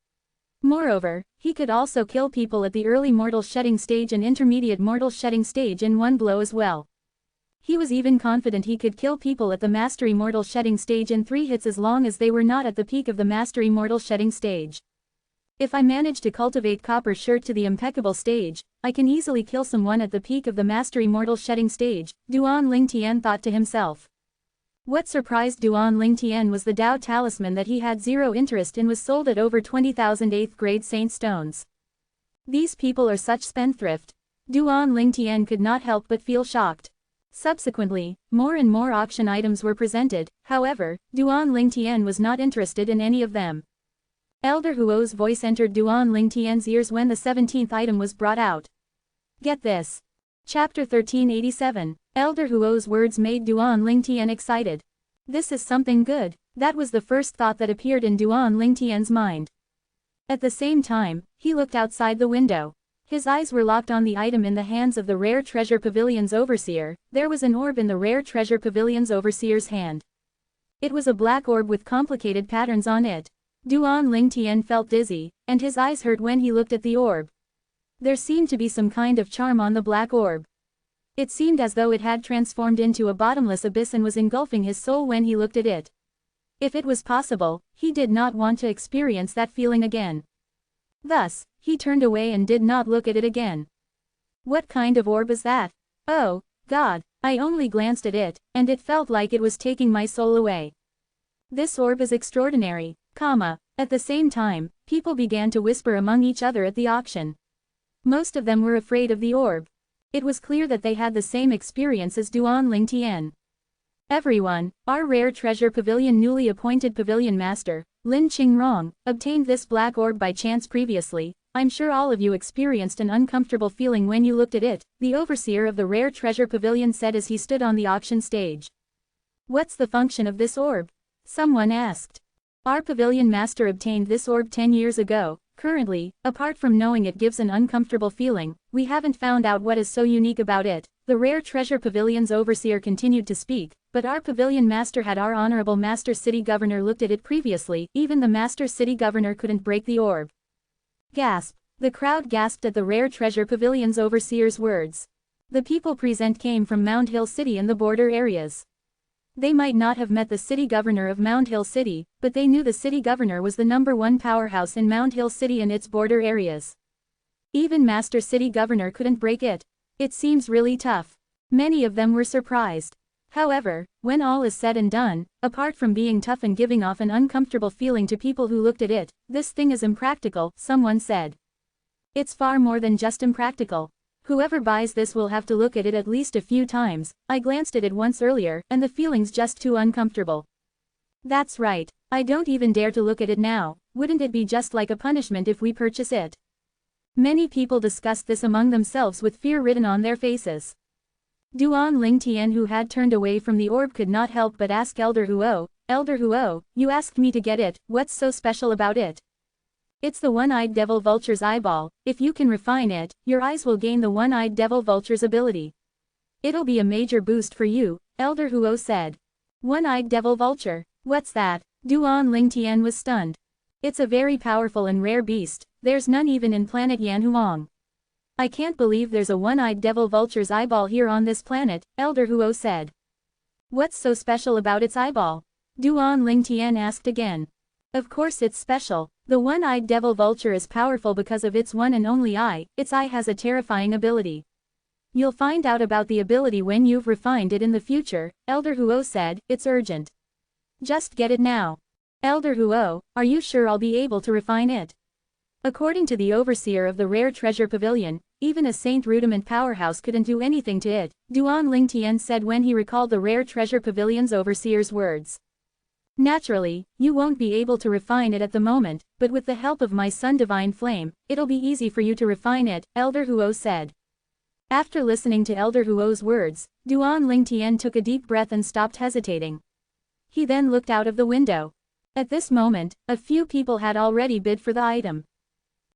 Moreover, he could also kill people at the early mortal shedding stage and intermediate mortal shedding stage in one blow as well. He was even confident he could kill people at the mastery mortal shedding stage in 3 hits as long as they were not at the peak of the mastery mortal shedding stage. If I manage to cultivate Copper Shirt to the impeccable stage, I can easily kill someone at the peak of the mastery mortal shedding stage, Duan Ling Tian thought to himself. What surprised Duan Ling Tian was the Tao talisman that he had zero interest in was sold at over 20,000 8th grade saint stones. These people are such spendthrift. Duan Ling Tian could not help but feel shocked. Subsequently, more and more auction items were presented. However, Duan Ling Tian was not interested in any of them. Elder Huo's voice entered Duan Ling Tian's ears when the 17th item was brought out. Get this. Chapter 1387. Elder Huo's words made Duan Ling Tian excited. This is something good. That was the first thought that appeared in Duan Ling Tian's mind. At the same time, he looked outside the window. His eyes were locked on the item in the hands of the Rare Treasure Pavilion's overseer. There was an orb in the Rare Treasure Pavilion's overseer's hand. It was a black orb with complicated patterns on it. Duan Ling Tian felt dizzy, and his eyes hurt when he looked at the orb. There seemed to be some kind of charm on the black orb. It seemed as though it had transformed into a bottomless abyss and was engulfing his soul when he looked at it. If it was possible, he did not want to experience that feeling again. Thus, he turned away and did not look at it again. What kind of orb is that? Oh, God, I only glanced at it, and it felt like it was taking my soul away. This orb is extraordinary, At the same time, people began to whisper among each other at the auction. Most of them were afraid of the orb. It was clear that they had the same experience as Duan Ling Tian. Everyone, our Rare Treasure Pavilion newly appointed Pavilion Master, Lin Qingrong, obtained this black orb by chance previously. I'm sure all of you experienced an uncomfortable feeling when you looked at it, the overseer of the Rare Treasure Pavilion said as he stood on the auction stage. What's the function of this orb? Someone asked. Our Pavilion Master obtained this orb 10 years ago. Currently, apart from knowing it gives an uncomfortable feeling, we haven't found out what is so unique about it. The Rare Treasure Pavilion's overseer continued to speak, but our Pavilion Master had our Honorable Master City Governor looked at it previously. Even the Master City Governor couldn't break the orb. Gasp. The crowd gasped at the Rare Treasure Pavilion's overseer's words. The people present came from Mount Hill City and the border areas. They might not have met the city governor of Mount Hill City, but they knew the city governor was the #1 powerhouse in Mount Hill City and its border areas. Even Master City Governor couldn't break it. It seems really tough. Many of them were surprised. However, when all is said and done, apart from being tough and giving off an uncomfortable feeling to people who looked at it, this thing is impractical, someone said. It's far more than just impractical. Whoever buys this will have to look at it at least a few times. I glanced at it once earlier, and the feeling's just too uncomfortable. That's right. I don't even dare to look at it now. Wouldn't it be just like a punishment if we purchase it? Many people discussed this among themselves with fear written on their faces. Duan Ling Tian, who had turned away from the orb, could not help but ask Elder Huo, you asked me to get it, what's so special about it? It's the one-eyed devil vulture's eyeball. If you can refine it, your eyes will gain the one-eyed devil vulture's ability. It'll be a major boost for you, Elder Huo said. One-eyed devil vulture. What's that? Duan Lingtian was stunned. It's a very powerful and rare beast, there's none even in planet Yanhuang. I can't believe there's a one-eyed devil vulture's eyeball here on this planet, Elder Huo said. What's so special about its eyeball? Duan Lingtian asked again. Of course it's special. The one-eyed devil vulture is powerful because of its one and only eye. Its eye has a terrifying ability. You'll find out about the ability when you've refined it in the future, Elder Huo said. It's urgent. Just get it now. Elder Huo, are you sure I'll be able to refine it? According to the overseer of the rare treasure pavilion, even a Saint Rudiment powerhouse couldn't do anything to it, Duan Lingtian said when he recalled the rare treasure pavilion's overseer's words. Naturally, you won't be able to refine it at the moment, but with the help of my son Divine Flame, it'll be easy for you to refine it, Elder Huo said. After listening to Elder Huo's words, Duan Lingtian took a deep breath and stopped hesitating. He then looked out of the window. At this moment, a few people had already bid for the item.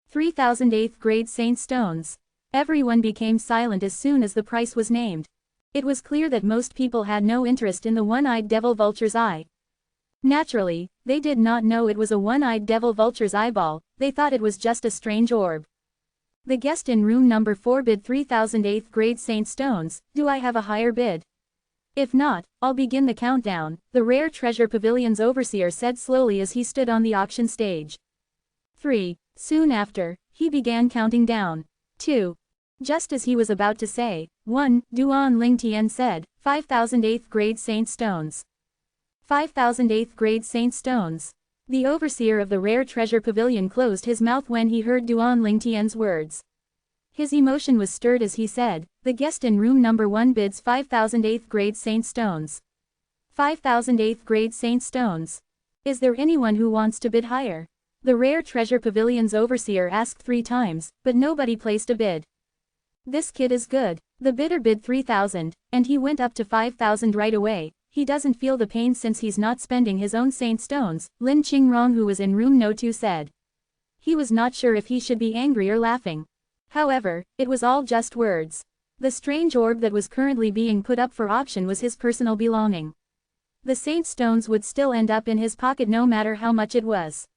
3,000 8th grade Saint Stones. Everyone became silent as soon as the price was named. It was clear that most people had no interest in the one-eyed devil vulture's eye. Naturally, they did not know it was a one-eyed devil vulture's eyeball, they thought it was just a strange orb. The guest in room number 4 bid 3,000 8th grade Saint Stones. Do I have a higher bid? If not, I'll begin the countdown, the rare treasure pavilion's overseer said slowly as he stood on the auction stage. 3. Soon after, he began counting down. 2. Just as he was about to say, 1, Duan Lingtian said, 5,000 8th grade Saint Stones. 5,000 8th grade Saint Stones. The overseer of the rare treasure pavilion closed his mouth when he heard Duan Lingtian's words. His emotion was stirred as he said, the guest in room number 1 bids 5,000 8th grade Saint Stones. 5,000 8th grade Saint Stones. Is there anyone who wants to bid higher? The rare treasure pavilion's overseer asked 3 times, but nobody placed a bid. This kid is good. The bidder bid 3,000, and he went up to 5,000 right away. He doesn't feel the pain since he's not spending his own Saint Stones, Lin Qingrong who was in room no 2 said. He was not sure if he should be angry or laughing. However, it was all just words. The strange orb that was currently being put up for auction was his personal belonging. The Saint Stones would still end up in his pocket no matter how much it was.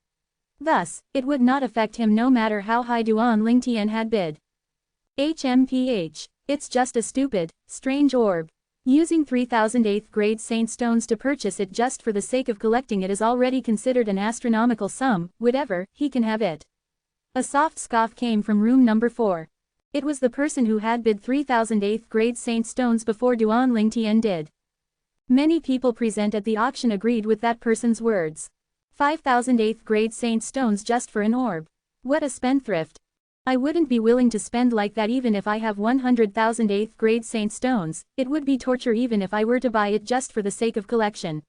Thus, it would not affect him no matter how high Duan Lingtian had bid. HMPH. It's just a stupid, strange orb. Using 3,000 8th grade Saint Stones to purchase it just for the sake of collecting it is already considered an astronomical sum, whatever, he can have it. A soft scoff came from room number 4. It was the person who had bid 3,000 8th grade Saint Stones before Duan Lingtian did. Many people present at the auction agreed with that person's words. 5,000 8th grade Saint Stones just for an orb. What a spendthrift. I wouldn't be willing to spend like that even if I have 100,000 8th grade Saint Stones, it would be torture even if I were to buy it just for the sake of collection.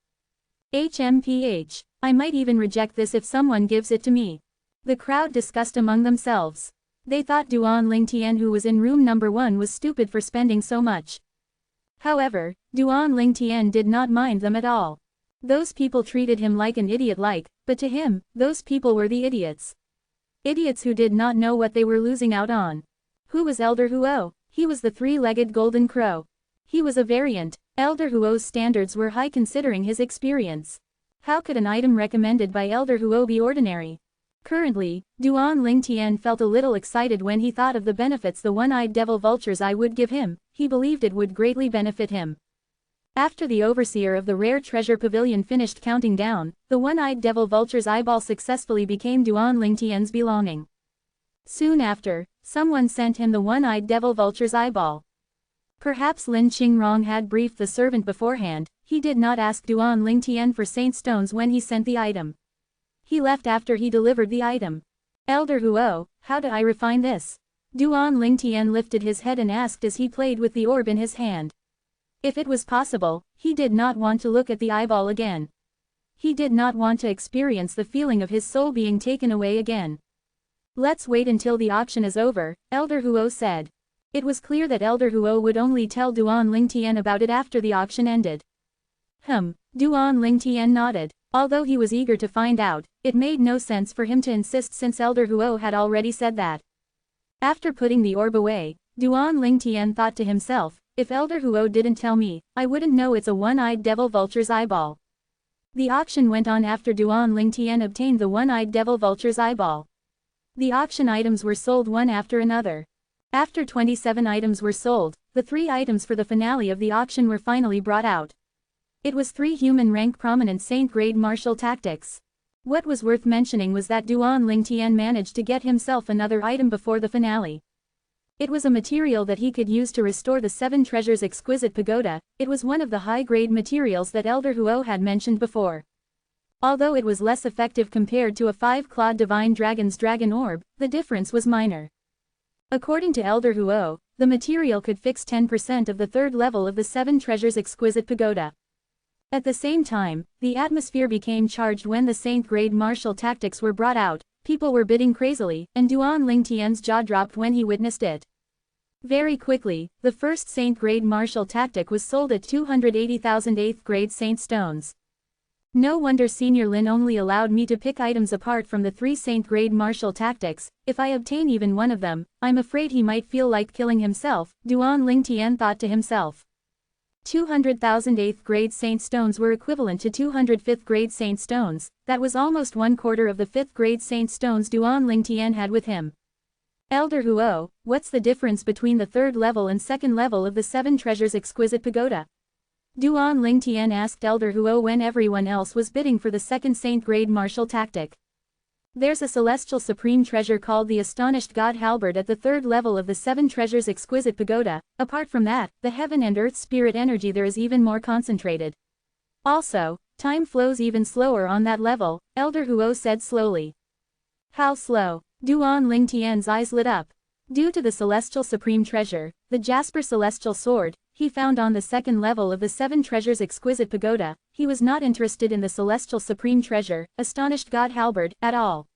HMPH. I might even reject this if someone gives it to me. The crowd discussed among themselves. They thought Duan Lingtian who was in room number 1 was stupid for spending so much. However, Duan Lingtian did not mind them at all. Those people treated him like an idiot but to him, those people were the idiots. Idiots who did not know what they were losing out on. Who was Elder Huo? He was the 3-legged golden crow. He was a variant. Elder Huo's standards were high considering his experience. How could an item recommended by Elder Huo be ordinary? Currently, Duan Lingtian felt a little excited when he thought of the benefits the one-eyed devil vulture's eye would give him. He believed it would greatly benefit him. After the overseer of the rare treasure pavilion finished counting down, the one-eyed devil vulture's eyeball successfully became Duan Lingtian's belonging. Soon after, someone sent him the one-eyed devil vulture's eyeball. Perhaps Lin Qingrong had briefed the servant beforehand. He did not ask Duan Lingtian for Saint Stones when he sent the item. He left after he delivered the item. Elder Huo, how do I refine this? Duan Lingtian lifted his head and asked as he played with the orb in his hand. If it was possible, he did not want to look at the eyeball again. He did not want to experience the feeling of his soul being taken away again. Let's wait until the auction is over, Elder Huo said. It was clear that Elder Huo would only tell Duan Lingtian about it after the auction ended. Duan Lingtian nodded. Although he was eager to find out, it made no sense for him to insist since Elder Huo had already said that. After putting the orb away, Duan Lingtian thought to himself, If Elder Huo didn't tell me, I wouldn't know it's a one-eyed devil vulture's eyeball. The auction went on after Duan Lingtian obtained the one-eyed devil vulture's eyeball. The auction items were sold one after another. After 27 items were sold, the 3 items for the finale of the auction were finally brought out. It was 3 human rank prominent saint-grade martial tactics. What was worth mentioning was that Duan Lingtian managed to get himself another item before the finale. It was a material that he could use to restore the 7 treasures exquisite pagoda. It was one of the high-grade materials that Elder Huo had mentioned before. Although it was less effective compared to a 5-clawed divine dragon's dragon orb, the difference was minor. According to Elder Huo, the material could fix 10% of the 3rd level of the 7 treasures exquisite pagoda. At the same time, the atmosphere became charged when the saint-grade martial tactics were brought out. People were bidding crazily, and Duan Lingtian's jaw dropped when he witnessed it. Very quickly, the first saint-grade martial tactic was sold at 280,000 8th-grade saint stones. No wonder Senior Lin only allowed me to pick items apart from the 3 saint-grade martial tactics. If I obtain even one of them, I'm afraid he might feel like killing himself, Duan Lingtian thought to himself. 200,000 8th-grade saint stones were equivalent to 200 5th-grade saint stones. That was almost 1/4 of the 5th-grade saint stones Duan Lingtian had with him. Elder Huo, what's the difference between the 3rd level and 2nd level of the 7 treasures exquisite pagoda? Duan Lingtian asked Elder Huo when everyone else was bidding for the 2nd saint-grade martial tactic. There's a celestial supreme treasure called the Astonished God Halberd at the 3rd level of the 7 treasures exquisite pagoda. Apart from that, the heaven and earth spirit energy there is even more concentrated. Also, time flows even slower on that level, Elder Huo said slowly. How slow? Duan Lingtian's eyes lit up. Due to the celestial supreme treasure, the Jasper celestial sword, he found on the 2nd level of the 7 treasures exquisite pagoda, he was not interested in the celestial supreme treasure, Astonished God Halberd, at all.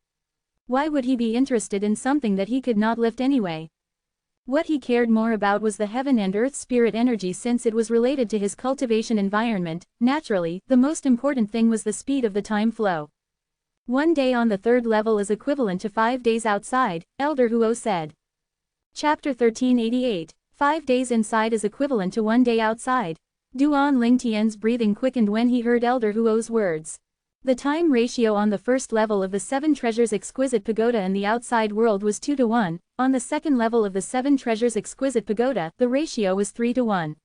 Why would he be interested in something that he could not lift anyway? What he cared more about was the heaven and earth spirit energy since it was related to his cultivation environment. Naturally, the most important thing was the speed of the time flow. 1 day on the 3rd level is equivalent to 5 days outside, Elder Huo said. Chapter 1388. 5 days inside is equivalent to 1 day outside. Duan Lingtian's breathing quickened when he heard Elder Huo's words. The time ratio on the 1st level of the 7 treasures exquisite pagoda in the outside world was 2 to 1, on the 2nd level of the 7 treasures exquisite pagoda, the ratio was 3 to 1.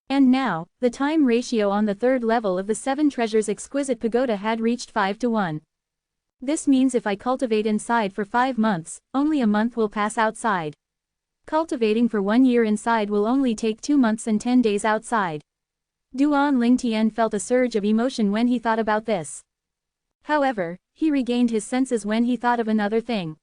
And now, the time ratio on the 3rd level of the 7 treasures exquisite pagoda had reached 5 to 1. This means if I cultivate inside for 5 months, only a month will pass outside. Cultivating for 1 year inside will only take 2 months and 10 days outside. Duan Lingtian felt a surge of emotion when he thought about this. However, he regained his senses when he thought of another thing.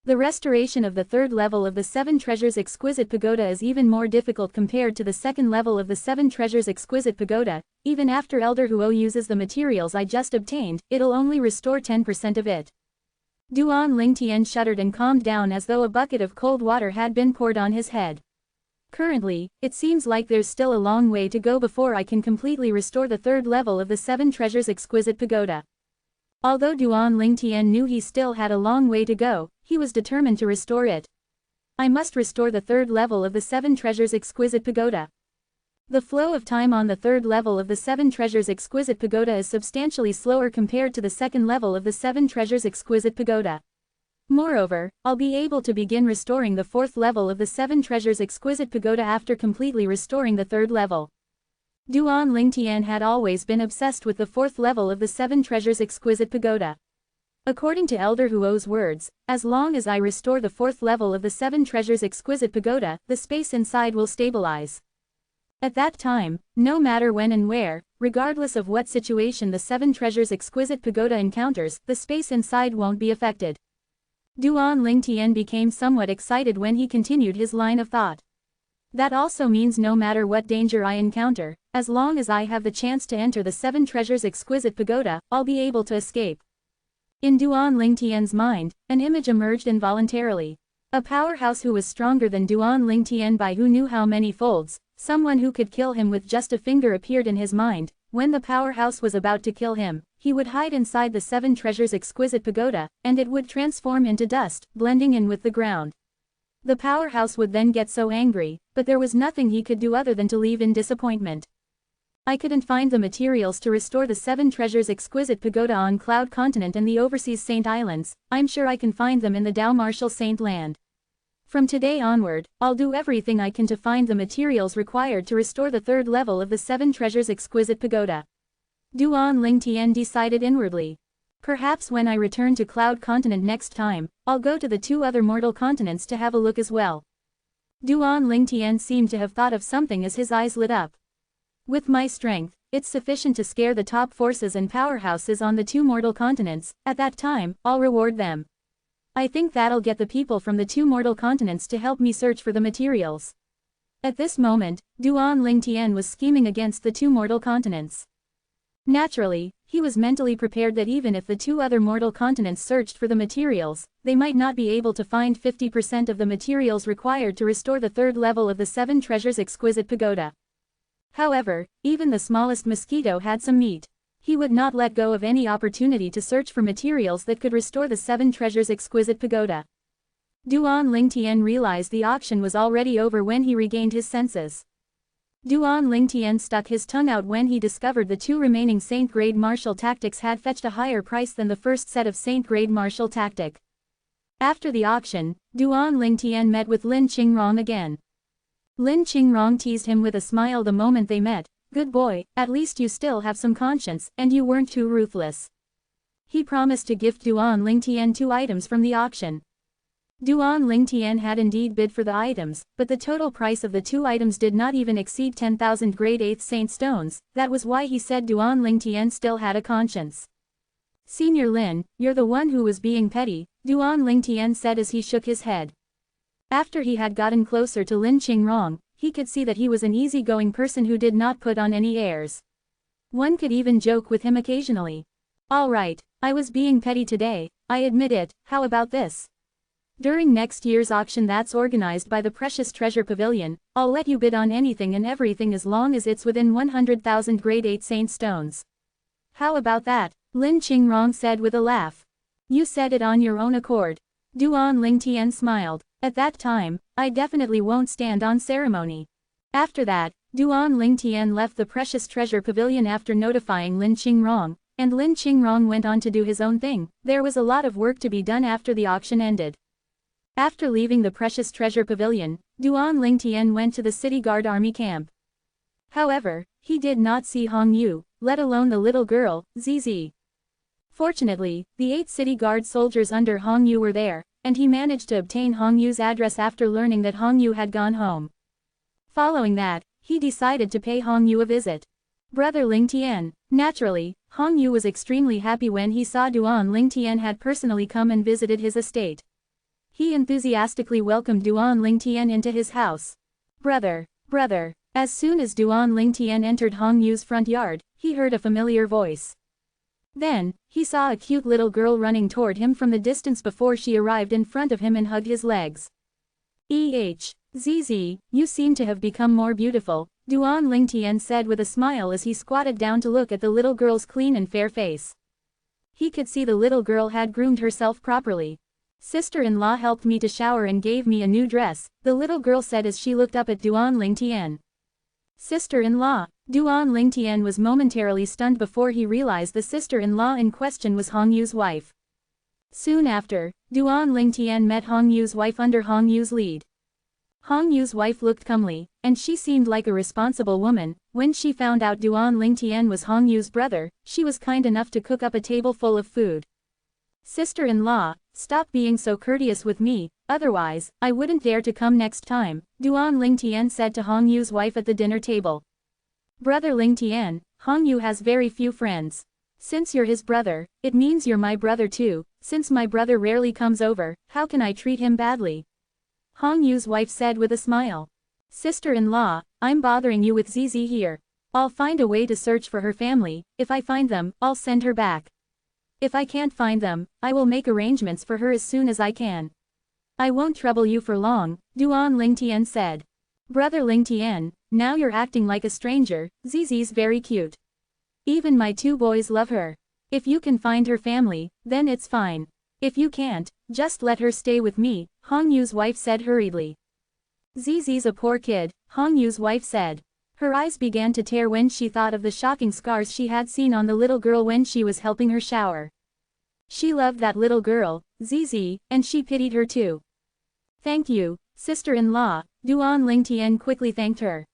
The restoration of the 3rd level of the 7 treasures exquisite pagoda is even more difficult compared to the 2nd level of the 7 treasures exquisite pagoda. Even after Elder Huo uses the materials I just obtained, it'll only restore 10% of it. Duan Lingtian shuddered and calmed down as though a bucket of cold water had been poured on his head. Currently, it seems like there's still a long way to go before I can completely restore the 3rd level of the 7 treasures exquisite pagoda. Although Duan Lingtian knew he still had a long way to go, he was determined to restore it. I must restore the 3rd level of the 7 treasures exquisite pagoda. The flow of time on the 3rd level of the 7 treasures exquisite pagoda is substantially slower compared to the 2nd level of the 7 treasures exquisite pagoda. Moreover, I'll be able to begin restoring the 4th level of the 7 treasures exquisite pagoda after completely restoring the 3rd level. Duan Lingtian had always been obsessed with the 4th level of the 7 treasures exquisite pagoda. According to Elder Huo's words, as long as I restore the 4th level of the 7 treasures exquisite pagoda, the space inside will stabilize. At that time, no matter when and where, regardless of what situation the 7 treasures exquisite pagoda encounters, the space inside won't be affected. Duan Lingtian became somewhat excited when he continued his line of thought. That also means no matter what danger I encounter, as long as I have the chance to enter the 7 treasures exquisite pagoda, I'll be able to escape. In Duan Lingtian's mind, an image emerged involuntarily. A powerhouse who was stronger than Duan Lingtian by who knew how many folds, someone who could kill him with just a finger appeared in his mind. When the powerhouse was about to kill him, he would hide inside the 7 treasures exquisite pagoda, and it would transform into dust, blending in with the ground. The powerhouse would then get so angry, but there was nothing he could do other than to leave in disappointment. I couldn't find the materials to restore the 7 treasures exquisite pagoda on Cloud Continent and the overseas Saint Islands. I'm sure I can find them in the Dao Martial Saint Land. From today onward, I'll do everything I can to find the materials required to restore the 3rd level of the 7 treasures exquisite pagoda. Duan Lingtian decided inwardly. Perhaps when I return to Cloud Continent next time, I'll go to the 2 other mortal continents to have a look as well. Duan Lingtian seemed to have thought of something as his eyes lit up. With my strength, it's sufficient to scare the top forces and powerhouses on the 2 mortal continents. At that time, I'll reward them. I think that'll get the people from the 2 mortal continents to help me search for the materials. At this moment, Duan Lingtian was scheming against the 2 mortal continents. Naturally, he was mentally prepared that even if the 2 other mortal continents searched for the materials, they might not be able to find 50% of the materials required to restore the 3rd level of the 7 treasures exquisite pagoda. However, even the smallest mosquito had some meat. He would not let go of any opportunity to search for materials that could restore the 7 treasures exquisite pagoda. Duan Lingtian realized the auction was already over when he regained his senses. Duan Lingtian stuck his tongue out when he discovered the 2 remaining Saint-grade martial tactics had fetched a higher price than the first set of Saint-grade martial tactic. After the auction, Duan Lingtian met with Lin Qingrong again. Lin Qingrong teased him with a smile the moment they met. Good boy, at least you still have some conscience, and you weren't too ruthless. He promised to gift Duan Lingtian 2 items from the auction. Duan Lingtian had indeed bid for the items, but the total price of the 2 items did not even exceed 10,000 grade 8th Saint stones. That was why he said Duan Lingtian still had a conscience. Senior Lin, you're the one who was being petty, Duan Lingtian said as he shook his head. After he had gotten closer to Lin Qingrong, he could see that he was an easygoing person who did not put on any airs. One could even joke with him occasionally. All right, I was being petty today, I admit it. How about this? During next year's auction that's organized by the Precious Treasure Pavilion, I'll let you bid on anything and everything as long as it's within 100,000 grade 8 Saint stones. How about that? Lin Qingrong said with a laugh. You said it on your own accord. Duan Lingtian smiled. At that time, I definitely won't stand on ceremony. After that, Duan Lingtian left the Precious Treasure Pavilion after notifying Lin Qingrong, and Lin Qingrong went on to do his own thing. There was a lot of work to be done after the auction ended. After leaving the Precious Treasure Pavilion, Duan Lingtian went to the City Guard Army camp. However, he did not see Hong Yu, let alone the little girl, Zizi. Fortunately, the 8 City Guard soldiers under Hong Yu were there, and he managed to obtain Hong Yu's address after learning that Hong Yu had gone home. Following that, he decided to pay Hong Yu a visit. Brother Lingtian. Naturally, Hong Yu was extremely happy when he saw Duan Lingtian had personally come and visited his estate. He enthusiastically welcomed Duan Lingtian into his house. Brother. As soon as Duan Lingtian entered Hong Yu's front yard, he heard a familiar voice. Then, he saw a cute little girl running toward him from the distance before she arrived in front of him and hugged his legs. Zizi, you seem to have become more beautiful, Duan Lingtian said with a smile as he squatted down to look at the little girl's clean and fair face. He could see the little girl had groomed herself properly. Sister-in-law helped me to shower and gave me a new dress, the little girl said as she looked up at Duan Lingtian. Sister-in-law. Duan Lingtian was momentarily stunned before he realized the sister-in-law in question was Hong Yu's wife. Soon after, Duan Lingtian met Hong Yu's wife under Hong Yu's lead. Hong Yu's wife looked comely, and she seemed like a responsible woman. When she found out Duan Lingtian was Hong Yu's brother, she was kind enough to cook up a table full of food. Sister-in-law, stop being so courteous with me, otherwise, I wouldn't dare to come next time, Duan Lingtian said to Hong Yu's wife at the dinner table. Brother Lingtian, Hong Yu has very few friends. Since you're his brother, it means you're my brother too. Since my brother rarely comes over, how can I treat him badly? Hong Yu's wife said with a smile. Sister-in-law, I'm bothering you with Zizi here. I'll find a way to search for her family. If I find them, I'll send her back. If I can't find them, I will make arrangements for her as soon as I can. I won't trouble you for long, Duan Lingtian said. Brother Lingtian, now you're acting like a stranger. Zizi's very cute. Even my 2 boys love her. If you can find her family, then it's fine. If you can't, Just let her stay with me, Hong Yu's wife said hurriedly. Zizi's a poor kid, Hong Yu's wife said. Her eyes began to tear when she thought of the shocking scars she had seen on the little girl when she was helping her shower. She loved that little girl, Zizi, and she pitied her too. Thank you, sister-in-law, Duan Lingtian quickly thanked her.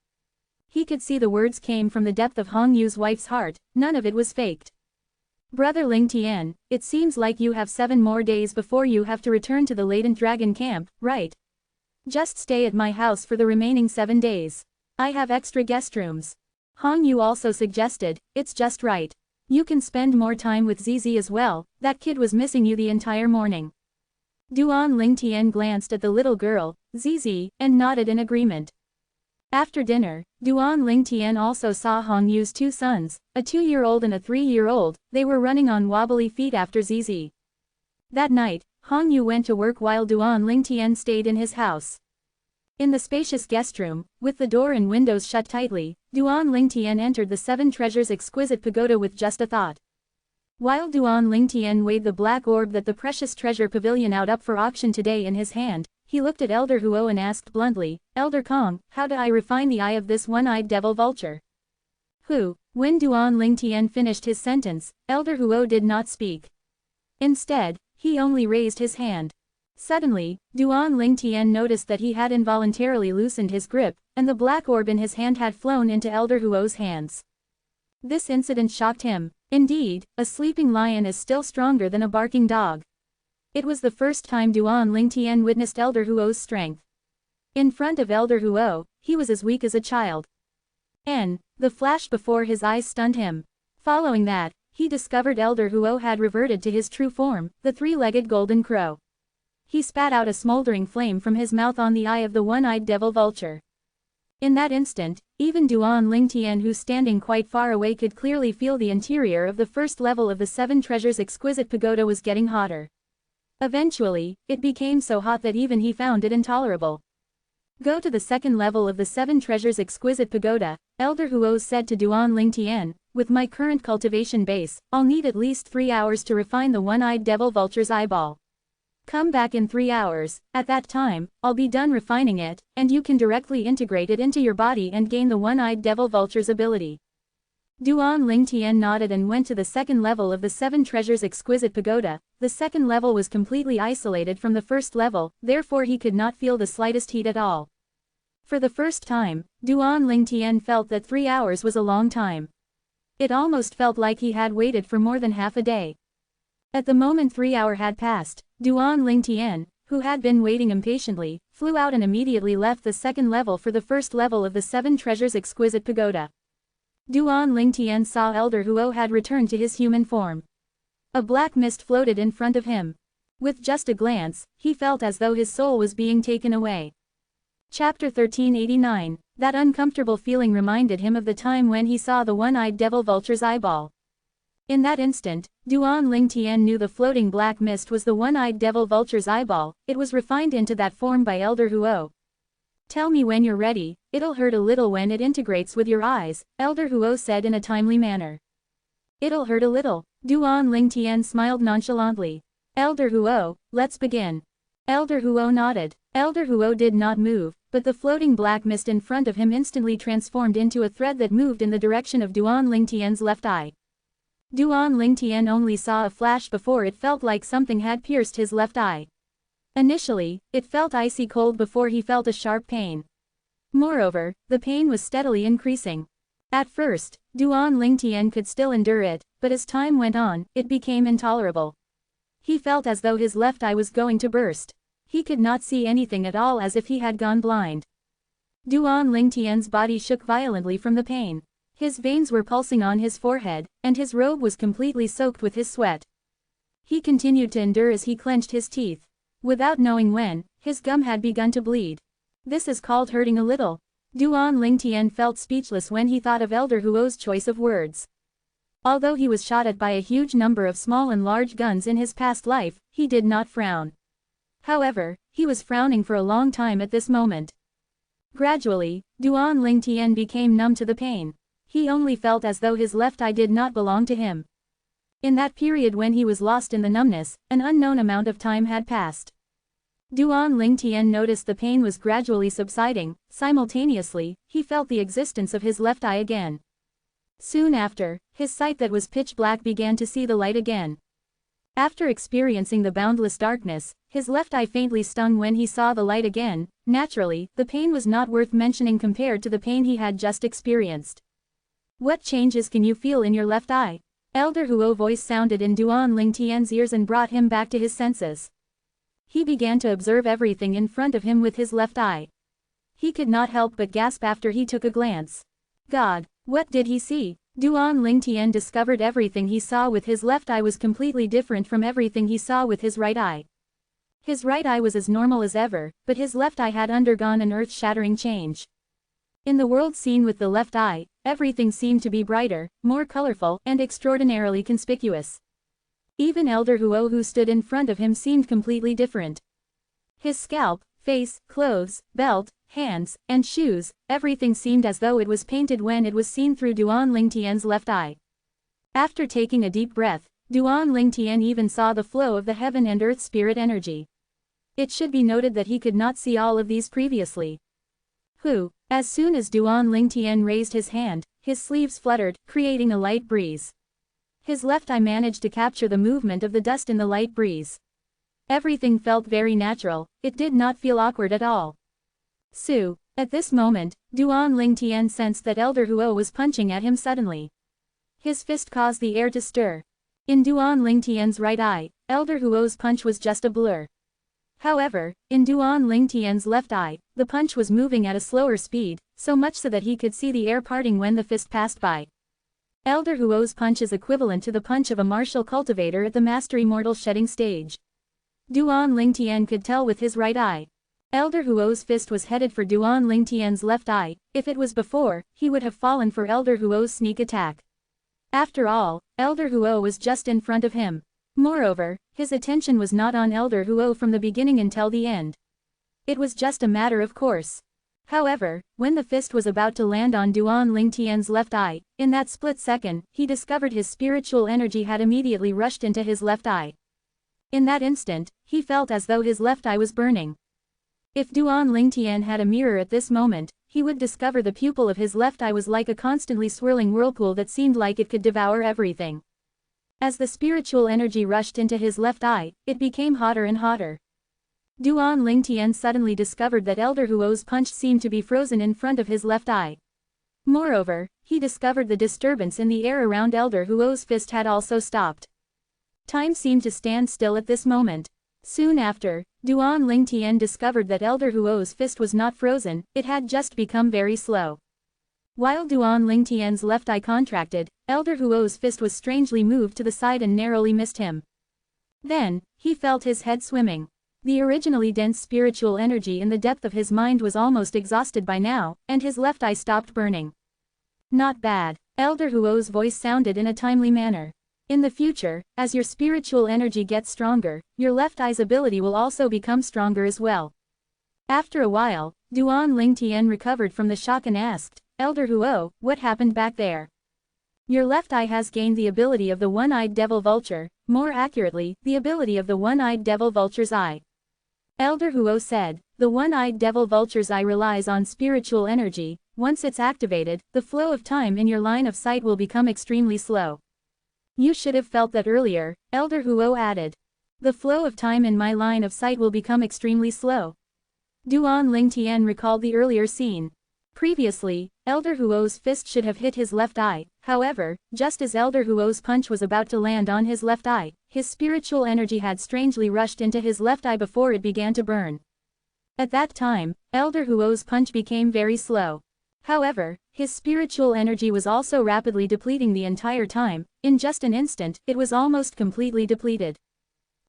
He could see the words came from the depth of Hong Yu's wife's heart, none of it was faked. Brother Lingtian, it seems like you have 7 more days before you have to return to the latent dragon camp, right? Just stay at my house for the remaining 7 days. I have extra guest rooms. Hong Yu also suggested, it's just right. You can spend more time with Zizi as well, that kid was missing you the entire morning. Duan Lingtian glanced at the little girl, Zizi, and nodded in agreement. After dinner, Duan Lingtian also saw Hong Yu's 2 sons, a 2-year-old and a 3-year-old, they were running on wobbly feet after Zizi. That night, Hong Yu went to work while Duan Lingtian stayed in his house. In the spacious guest room, with the door and windows shut tightly, Duan Lingtian entered the 7 Treasures exquisite pagoda with just a thought. While Duan Lingtian weighed the black orb that the precious treasure pavilion out up for auction today in his hand, he looked at Elder Huo and asked bluntly, Elder Kong, how do I refine the eye of this one-eyed devil vulture? When Duan Lingtian finished his sentence, Elder Huo did not speak. Instead, he only raised his hand. Suddenly, Duan Lingtian noticed that he had involuntarily loosened his grip, and the black orb in his hand had flown into Elder Huo's hands. This incident shocked him. Indeed, a sleeping lion is still stronger than a barking dog. It was the first time Duan Lingtian witnessed Elder Huo's strength. In front of Elder Huo, he was as weak as a child. The flash before his eyes stunned him. Following that, he discovered Elder Huo had reverted to his true form, the 3-legged golden crow. He spat out a smoldering flame from his mouth on the eye of the one-eyed devil vulture. In that instant, even Duan Lingtian who standing quite far away could clearly feel the interior of the first level of the 7 Treasures exquisite pagoda was getting hotter. Eventually, it became so hot that even he found it intolerable. Go to the 2nd level of the 7 Treasures exquisite pagoda, Elder Huo said to Duan Lingtian, with my current cultivation base, I'll need at least 3 hours to refine the one-eyed devil vulture's eyeball. Come back in 3 hours, at that time, I'll be done refining it, and you can directly integrate it into your body and gain the one-eyed devil vulture's ability. Duan Lingtian nodded and went to the 2nd level of the 7 Treasures exquisite pagoda. The 2nd level was completely isolated from the 1st level, therefore he could not feel the slightest heat at all. For the first time, Duan Lingtian felt that 3 hours was a long time. It almost felt like he had waited for more than half a day. At the moment 3 hours had passed, Duan Lingtian, who had been waiting impatiently, flew out and immediately left the 2nd level for the 1st level of the 7 Treasures exquisite pagoda. Duan Lingtian saw Elder Huo had returned to his human form. A black mist floated in front of him. With just a glance, he felt as though his soul was being taken away. Chapter 1389, that uncomfortable feeling reminded him of the time when he saw the one-eyed devil vulture's eyeball. In that instant, Duan Lingtian knew the floating black mist was the one-eyed devil vulture's eyeball. It was refined into that form by Elder Huo. Tell me when you're ready, it'll hurt a little when it integrates with your eyes, Elder Huo said in a timely manner. It'll hurt a little, Duan Lingtian smiled nonchalantly. Elder Huo, let's begin. Elder Huo nodded. Elder Huo did not move, but the floating black mist in front of him instantly transformed into a thread that moved in the direction of Duan Lingtian's left eye. Duan Lingtian only saw a flash before it felt like something had pierced his left eye. Initially, it felt icy cold before he felt a sharp pain. Moreover, the pain was steadily increasing. At first, Duan Lingtian could still endure it, but as time went on, it became intolerable. He felt as though his left eye was going to burst. He could not see anything at all, as if he had gone blind. Duan Lingtian's body shook violently from the pain. His veins were pulsing on his forehead, and his robe was completely soaked with his sweat. He continued to endure as he clenched his teeth. Without knowing when, his gum had begun to bleed. This is called hurting a little. Duan Lingtian felt speechless when he thought of Elder Huo's choice of words. Although he was shot at by a huge number of small and large guns in his past life, he did not frown. However, he was frowning for a long time at this moment. Gradually, Duan Lingtian became numb to the pain. He only felt as though his left eye did not belong to him. In that period when he was lost in the numbness, an unknown amount of time had passed. Duan Lingtian noticed the pain was gradually subsiding. Simultaneously, he felt the existence of his left eye again. Soon after, his sight that was pitch black began to see the light again. After experiencing the boundless darkness, his left eye faintly stung when he saw the light again. Naturally, the pain was not worth mentioning compared to the pain he had just experienced. What changes can you feel in your left eye? Elder Huo's voice sounded in Duan Lingtian's ears and brought him back to his senses. He began to observe everything in front of him with his left eye. He could not help but gasp after he took a glance. God, what did he see? Duan Lingtian discovered everything he saw with his left eye was completely different from everything he saw with his right eye. His right eye was as normal as ever, but his left eye had undergone an earth-shattering change. In the world seen with the left eye, everything seemed to be brighter, more colorful, and extraordinarily conspicuous. Even Elder Huo who stood in front of him seemed completely different. His scalp, face, clothes, belt, hands, and shoes, everything seemed as though it was painted when it was seen through Duan Lingtian's left eye. After taking a deep breath, Duan Lingtian even saw the flow of the heaven and earth spirit energy. It should be noted that he could not see all of these previously. As soon as Duan Lingtian raised his hand, his sleeves fluttered, creating a light breeze. His left eye managed to capture the movement of the dust in the light breeze. Everything felt very natural, it did not feel awkward at all. At this moment, Duan Lingtian sensed that Elder Huo was punching at him suddenly. His fist caused the air to stir. In Duan Lingtian's right eye, Elder Huo's punch was just a blur. However, in Duan Lingtian's left eye, the punch was moving at a slower speed, so much so that he could see the air parting when the fist passed by. Elder Huo's punch is equivalent to the punch of a martial cultivator at the Master Immortal shedding stage. Duan Lingtian could tell with his right eye. Elder Huo's fist was headed for Duan Lingtian's left eye. If it was before, he would have fallen for Elder Huo's sneak attack. After all, Elder Huo was just in front of him. Moreover, his attention was not on Elder Huo from the beginning until the end. It was just a matter of course. However, when the fist was about to land on Duan Lingtian's left eye, in that split second, he discovered his spiritual energy had immediately rushed into his left eye. In that instant, he felt as though his left eye was burning. If Duan Lingtian had a mirror at this moment, he would discover the pupil of his left eye was like a constantly swirling whirlpool that seemed like it could devour everything. As the spiritual energy rushed into his left eye, it became hotter and hotter. Duan Lingtian suddenly discovered that Elder Huo's punch seemed to be frozen in front of his left eye. Moreover, he discovered the disturbance in the air around Elder Huo's fist had also stopped. Time seemed to stand still at this moment. Soon after, Duan Lingtian discovered that Elder Huo's fist was not frozen, it had just become very slow. While Duan Lingtian's left eye contracted, Elder Huo's fist was strangely moved to the side and narrowly missed him. Then, he felt his head swimming. The originally dense spiritual energy in the depth of his mind was almost exhausted by now, and his left eye stopped burning. Not bad. Elder Huo's voice sounded in a timely manner. In the future, as your spiritual energy gets stronger, your left eye's ability will also become stronger as well. After a while, Duan Lingtian recovered from the shock and asked, Elder Huo, what happened back there? Your left eye has gained the ability of the one-eyed devil vulture, more accurately, the ability of the one-eyed devil vulture's eye. Elder Huo said, the one-eyed devil vulture's eye relies on spiritual energy. Once it's activated, the flow of time in your line of sight will become extremely slow. You should have felt that earlier, Elder Huo added. The flow of time in my line of sight will become extremely slow. Duan Lingtian recalled the earlier scene. Previously, Elder Huo's fist should have hit his left eye. However, just as Elder Huo's punch was about to land on his left eye, his spiritual energy had strangely rushed into his left eye before it began to burn. At that time, Elder Huo's punch became very slow. However, his spiritual energy was also rapidly depleting the entire time. In just an instant, it was almost completely depleted.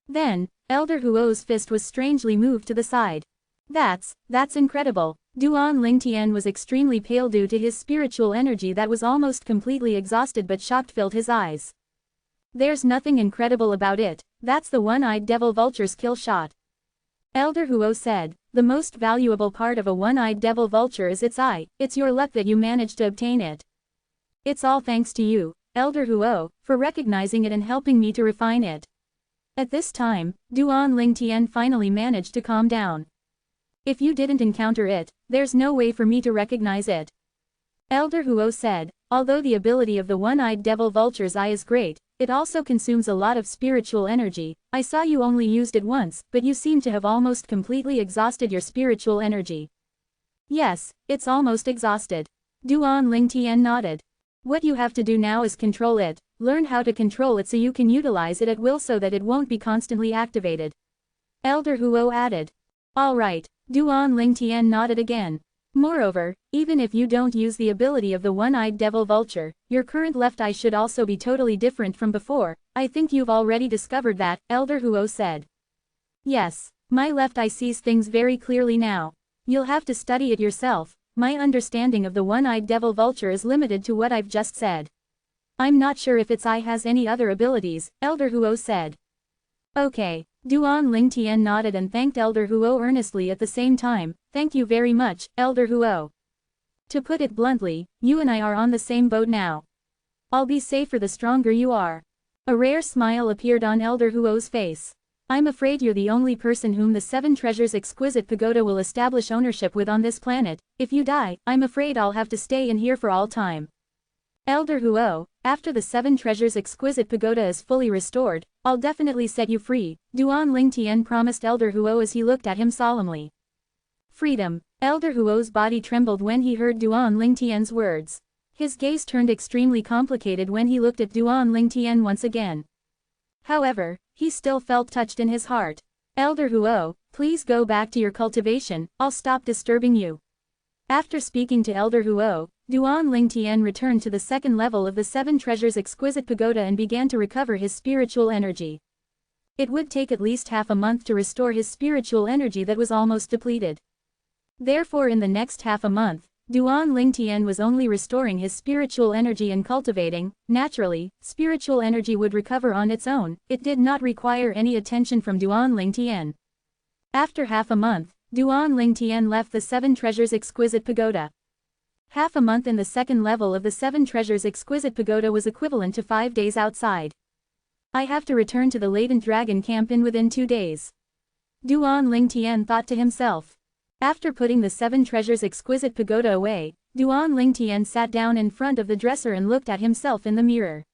Then, Elder Huo's fist was strangely moved to the side. That's incredible. Duan Lingtian was extremely pale due to his spiritual energy that was almost completely exhausted, but shock filled his eyes. There's nothing incredible about it, that's the one-eyed devil vulture's kill shot. Elder Huo said, the most valuable part of a one-eyed devil vulture is its eye. It's your luck that you managed to obtain it. It's all thanks to you. Elder Huo, for recognizing it and helping me to refine it." At this time, Duan Lingtian finally managed to calm down. "If you didn't encounter it, there's no way for me to recognize it," Elder Huo said. "Although the ability of the one-eyed devil vulture's eye is great, it also consumes a lot of spiritual energy. I saw you only used it once, but you seem to have almost completely exhausted your spiritual energy." "Yes, it's almost exhausted." Duan Lingtian nodded. "What you have to do now is control it, learn how to control it so you can utilize it at will so that it won't be constantly activated," Elder Huo added. "All right," Duan Lingtian nodded again. "Moreover, even if you don't use the ability of the one-eyed devil vulture, your current left eye should also be totally different from before. I think you've already discovered that," Elder Huo said. "Yes, my left eye sees things very clearly now. You'll have to study it yourself. My understanding of the one-eyed devil vulture is limited to what I've just said. I'm not sure if its eye has any other abilities," Elder Huo said. "Okay." Duan Lingtian nodded and thanked Elder Huo earnestly at the same time. "Thank you very much, Elder Huo. To put it bluntly, you and I are on the same boat now. I'll be safer the stronger you are." A rare smile appeared on Elder Huo's face. "I'm afraid you're the only person whom the Seven Treasures Exquisite Pagoda will establish ownership with on this planet. If you die, I'm afraid I'll have to stay in here for all time." Elder Huo, "After the Seven Treasures Exquisite Pagoda is fully restored, I'll definitely set you free," Duan Lingtian promised Elder Huo as he looked at him solemnly. Freedom. Elder Huo's body trembled when he heard Duan Lingtian's words. His gaze turned extremely complicated when he looked at Duan Lingtian once again. However, he still felt touched in his heart. "Elder Huo, please go back to your cultivation, I'll stop disturbing you." After speaking to Elder Huo, Duan Lingtian returned to the second level of the Seven Treasures Exquisite Pagoda and began to recover his spiritual energy. It would take at least half a month to restore his spiritual energy that was almost depleted. Therefore in the next half a month, Duan Lingtian was only restoring his spiritual energy and cultivating. Naturally, spiritual energy would recover on its own, it did not require any attention from Duan Lingtian. After half a month, Duan Lingtian left the Seven Treasures Exquisite Pagoda. Half a month in the second level of the Seven Treasures Exquisite Pagoda was equivalent to 5 days outside. "I have to return to the latent dragon camp within 2 days." Duan Lingtian thought to himself. After putting the Seven Treasures Exquisite Pagoda away, Duan Lingtian sat down in front of the dresser and looked at himself in the mirror.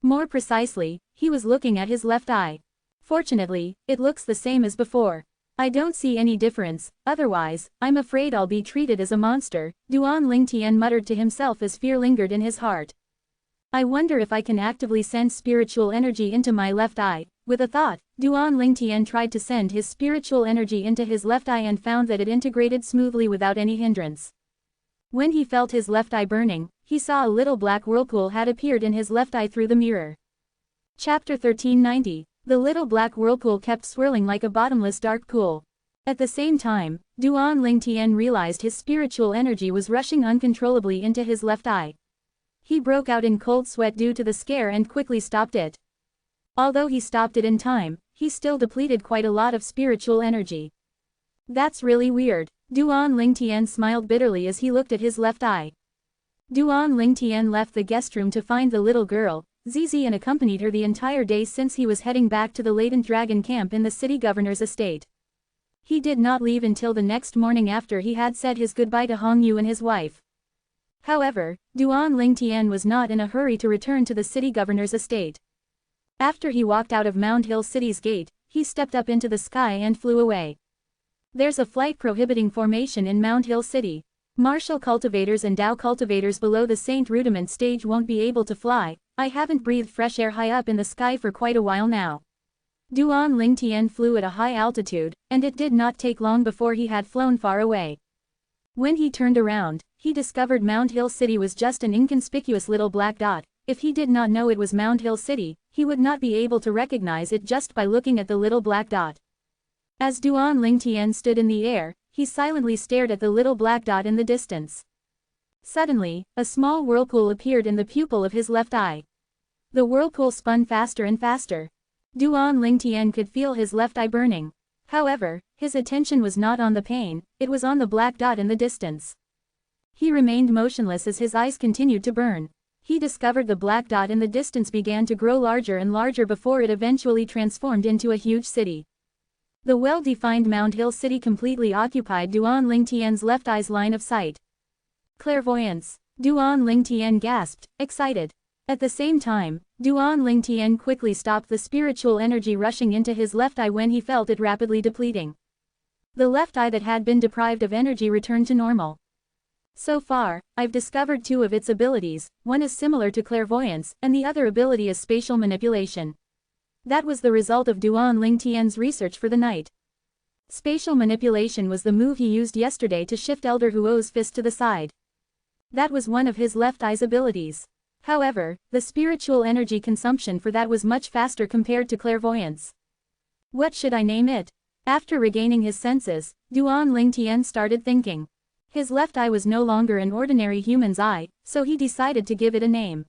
More precisely, he was looking at his left eye. Fortunately, it looks the same as before. "I don't see any difference, otherwise, I'm afraid I'll be treated as a monster," Duan Lingtian muttered to himself as fear lingered in his heart. "I wonder if I can actively send spiritual energy into my left eye." With a thought, Duan Lingtian tried to send his spiritual energy into his left eye and found that it integrated smoothly without any hindrance. When he felt his left eye burning, he saw a little black whirlpool had appeared in his left eye through the mirror. Chapter 1390. The little black whirlpool kept swirling like a bottomless dark pool. At the same time, Duan Lingtian realized his spiritual energy was rushing uncontrollably into his left eye. He broke out in cold sweat due to the scare and quickly stopped it. Although he stopped it in time, he still depleted quite a lot of spiritual energy. "That's really weird." Duan Lingtian smiled bitterly as he looked at his left eye. Duan Lingtian left the guest room to find the little girl, Zizi, and accompanied her the entire day since he was heading back to the latent dragon camp in the city governor's estate. He did not leave until the next morning after he had said his goodbye to Hong Yu and his wife. However, Duan Lingtian was not in a hurry to return to the city governor's estate. After he walked out of Mount Hill City's gate, he stepped up into the sky and flew away. There's a flight prohibiting formation in Mount Hill City. Martial cultivators and Dao cultivators below the Saint Rudiment stage won't be able to fly. I haven't breathed fresh air high up in the sky for quite a while now. Duan Lingtian flew at a high altitude, and it did not take long before he had flown far away. When he turned around, he discovered Mount Hill City was just an inconspicuous little black dot. If he did not know it was Mount Hill City, he would not be able to recognize it just by looking at the little black dot. As Duan Lingtian stood in the air, he silently stared at the little black dot in the distance. Suddenly, a small whirlpool appeared in the pupil of his left eye. The whirlpool spun faster and faster. Duan Lingtian could feel his left eye burning. However, his attention was not on the pain, it was on the black dot in the distance. He remained motionless as his eyes continued to burn. He discovered the black dot in the distance began to grow larger and larger before it eventually transformed into a huge city. The well-defined Mound Hill city completely occupied Duan Lingtian's left eye's line of sight. Clairvoyance. Duan Lingtian gasped, excited. At the same time, Duan Lingtian quickly stopped the spiritual energy rushing into his left eye when he felt it rapidly depleting. The left eye that had been deprived of energy returned to normal. So far, I've discovered two of its abilities, one is similar to clairvoyance, and the other ability is spatial manipulation. That was the result of Duan Lingtian's research for the night. Spatial manipulation was the move he used yesterday to shift Elder Huo's fist to the side. That was one of his left eye's abilities. However, the spiritual energy consumption for that was much faster compared to clairvoyance. What should I name it? After regaining his senses, Duan Lingtian started thinking. His left eye was no longer an ordinary human's eye, so he decided to give it a name.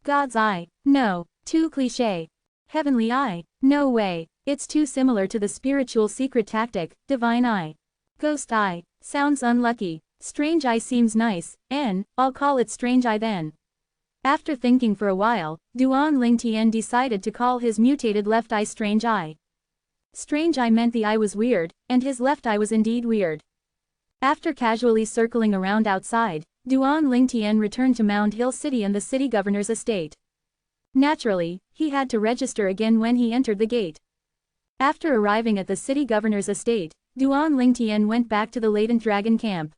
God's eye. No, too cliché. Heavenly eye. No way, it's too similar to the spiritual secret tactic, divine eye. Ghost eye. Sounds unlucky. Strange eye seems nice, I'll call it strange eye then. After thinking for a while, Duan Lingtian decided to call his mutated left eye strange eye. Strange eye meant the eye was weird, and his left eye was indeed weird. After casually circling around outside, Duan Lingtian returned to Mound Hill City and the city governor's estate. Naturally, he had to register again when he entered the gate. After arriving at the city governor's estate, Duan Lingtian went back to the Latent Dragon camp.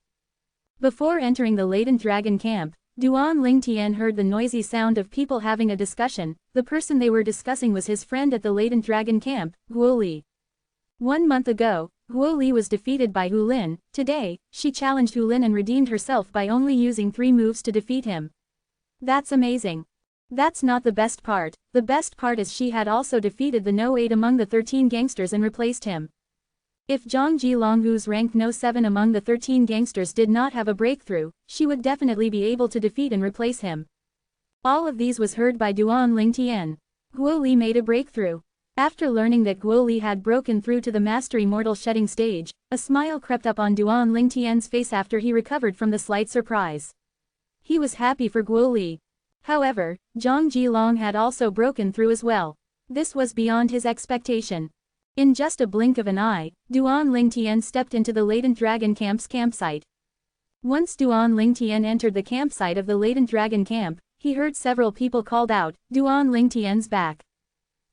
Before entering the Latent Dragon camp, Duan Lingtian heard the noisy sound of people having a discussion. The person they were discussing was his friend at the Latent Dragon camp, Huo Li. 1 month ago, Huo Li was defeated by Hu Lin. Today, she challenged Hu Lin and redeemed herself by only using 3 moves to defeat him. That's amazing. That's not the best part. The best part is she had also defeated the No 8 among the 13 gangsters and replaced him. If Zhang Jilong, who's ranked No 7 among the 13 gangsters, did not have a breakthrough, she would definitely be able to defeat and replace him. All of these was heard by Duan Lingtian. Huo Li made a breakthrough. After learning that Huo Li had broken through to the Master Immortal shedding stage, a smile crept up on Duan Lingtian's face after he recovered from the slight surprise. He was happy for Huo Li. However, Zhang Jilong had also broken through as well. This was beyond his expectation. In just a blink of an eye, Duan Lingtian stepped into the Latent Dragon camp's campsite. Once Duan Lingtian entered the campsite of the Latent Dragon camp, he heard several people called out, "Duan Lingtian's back."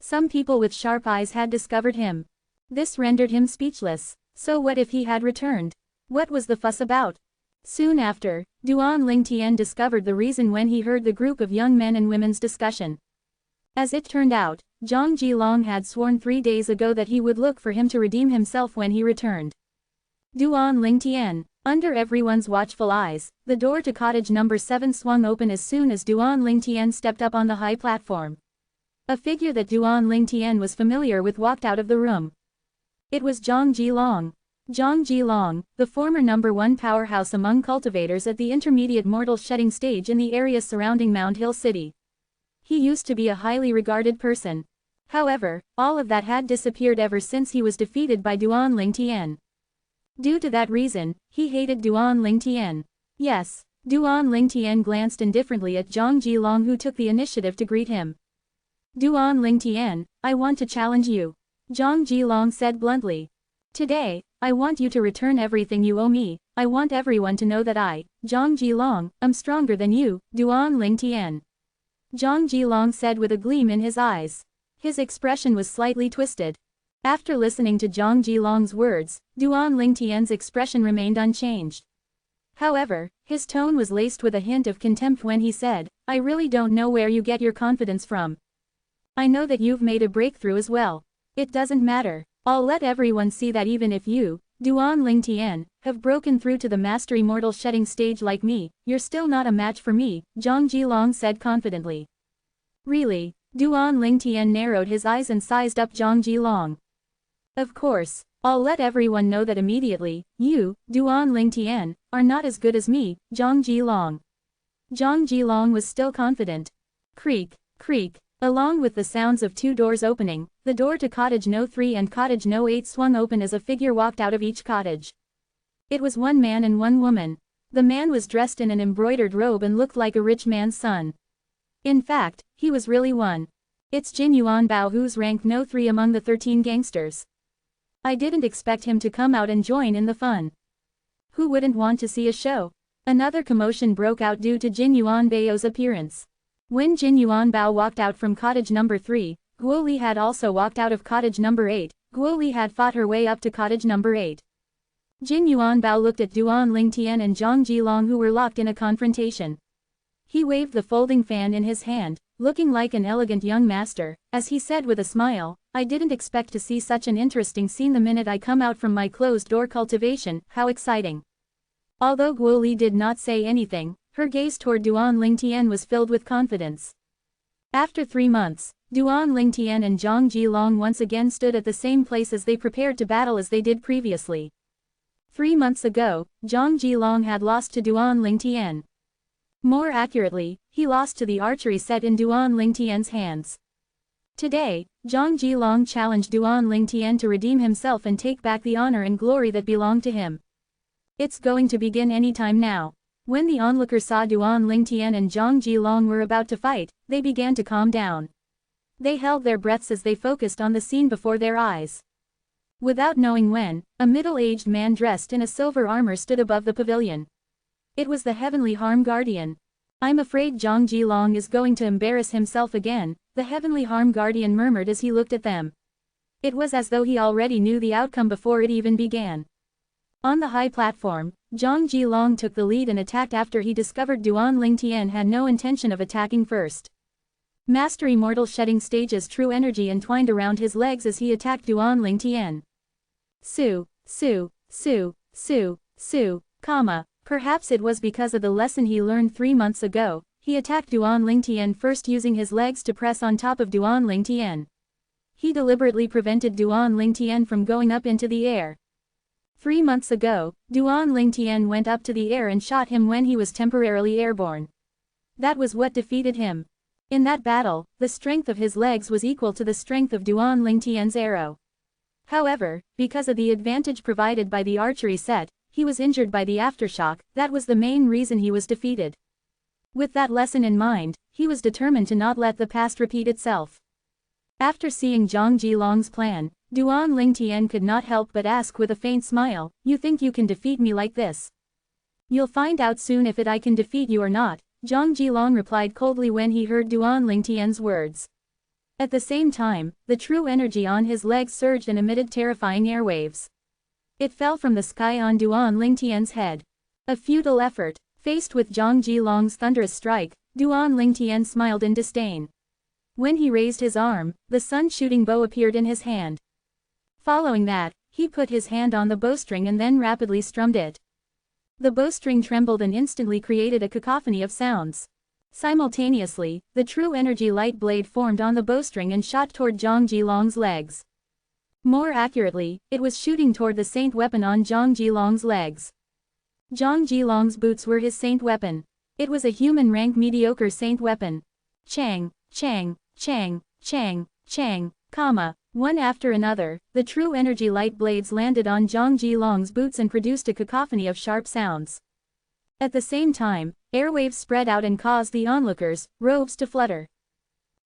Some people with sharp eyes had discovered him. This rendered him speechless. So what if he had returned? What was the fuss about? Soon after, Duan Lingtian discovered the reason when he heard the group of young men and women's discussion. As it turned out, Zhang Jilong had sworn 3 days ago that he would look for him to redeem himself when he returned. Duan Lingtian. Under everyone's watchful eyes, the door to cottage number 7 swung open as soon as Duan Lingtian stepped up on the high platform. A figure that Duan Lingtian was familiar with walked out of the room. It was Zhang Jilong. Zhang Jilong, the former number 1 powerhouse among cultivators at the intermediate mortal shedding stage in the area surrounding Mound Hill City. He used to be a highly regarded person. However, all of that had disappeared ever since he was defeated by Duan Lingtian. Due to that reason, he hated Duan Lingtian. Yes, Duan Lingtian glanced indifferently at Zhang Jilong, who took the initiative to greet him. "Duan Lingtian, I want to challenge you," Zhang Jilong said bluntly. "Today, I want you to return everything you owe me. I want everyone to know that I, Zhang Jilong, am stronger than you, Duan Lingtian." Zhang Jilong said with a gleam in his eyes. His expression was slightly twisted. After listening to Zhang Jilong's words, Duan Lingtian's expression remained unchanged. However, his tone was laced with a hint of contempt when he said, "I really don't know where you get your confidence from. I know that you've made a breakthrough as well. It doesn't matter. I'll let everyone see that even if you, Duan Lingtian, have broken through to the Master Immortal shedding stage like me, you're still not a match for me," Zhang Jilong said confidently. "Really?" Duan Lingtian narrowed his eyes and sized up Zhang Jilong. "Of course, I'll let everyone know that immediately. You, Duan Lingtian, are not as good as me, Zhang Jilong." Zhang Jilong was still confident. Creak, creak. Along with the sounds of 2 doors opening, the door to cottage No 3 and cottage No 8 swung open as a figure walked out of each cottage. It was 1 man and 1 woman. The man was dressed in an embroidered robe and looked like a rich man's son. In fact, he was really one. It's Jin Yuan Bao, who's ranked no 3 among the 13 gangsters. I didn't expect him to come out and join in the fun. Who wouldn't want to see a show? Another commotion broke out due to Jin Yuan Bao's appearance. When Jin Yuan Bao walked out from cottage number 3, Guo Li had also walked out of cottage number 8. Guo Li had fought her way up to cottage number 8. Jin Yuan Bao looked at Duan Lingtian and Zhang Jilong, who were locked in a confrontation. He waved the folding fan in his hand, looking like an elegant young master, as he said with a smile, "I didn't expect to see such an interesting scene the minute I come out from my closed-door cultivation, how exciting." Although Guo Li did not say anything, her gaze toward Duan Lingtian was filled with confidence. After 3 months, Duan Lingtian and Zhang Jilong once again stood at the same place as they prepared to battle as they did previously. 3 months ago, Zhang Jilong had lost to Duan Lingtian. More accurately, he lost to the archery set in Duan Lingtian's hands. Today, Zhang Jilong challenged Duan Lingtian to redeem himself and take back the honor and glory that belonged to him. It's going to begin anytime now. When the onlookers saw Duan Lingtian and Zhang Jilong were about to fight, they began to calm down. They held their breaths as they focused on the scene before their eyes. Without knowing when, a middle-aged man dressed in a silver armor stood above the pavilion. It was the Heavenly Harm Guardian. "I'm afraid Zhang Jilong is going to embarrass himself again," the Heavenly Harm Guardian murmured as he looked at them. It was as though he already knew the outcome before it even began. On the high platform, Zhang Jilong took the lead and attacked after he discovered Duan Lingtian had no intention of attacking first. Master Immortal shedding stage's true energy entwined around his legs as he attacked Duan Lingtian. Perhaps it was because of the lesson he learned 3 months ago, he attacked Duan Lingtian first using his legs to press on top of Duan Lingtian. He deliberately prevented Duan Lingtian from going up into the air. 3 months ago, Duan Lingtian went up to the air and shot him when he was temporarily airborne. That was what defeated him. In that battle, the strength of his legs was equal to the strength of Duan Lingtian's arrow. However, because of the advantage provided by the archery set, he was injured by the aftershock. That was the main reason he was defeated. With that lesson in mind, he was determined to not let the past repeat itself. After seeing Zhang Jilong's plan, Duan Lingtian could not help but ask with a faint smile, "You think you can defeat me like this?" "You'll find out soon if I can defeat you or not," Zhang Jilong replied coldly when he heard Duan Lingtian's words. At the same time, the true energy on his legs surged and emitted terrifying airwaves. It fell from the sky on Duan Lingtian's head. A futile effort. Faced with Zhang Jilong's thunderous strike, Duan Lingtian smiled in disdain. When he raised his arm, the sun-shooting bow appeared in his hand. Following that, he put his hand on the bowstring and then rapidly strummed it. The bowstring trembled and instantly created a cacophony of sounds. Simultaneously, the true energy light blade formed on the bowstring and shot toward Zhang Jilong's legs. More accurately, it was shooting toward the saint weapon on Zhang Jilong's legs. Zhang Jilong's boots were his saint weapon. It was a human rank mediocre saint weapon. Chang, chang, chang, chang, chang, one after another, the true energy light blades landed on Zhang Jilong's boots and produced a cacophony of sharp sounds. At the same time, airwaves spread out and caused the onlookers' robes to flutter.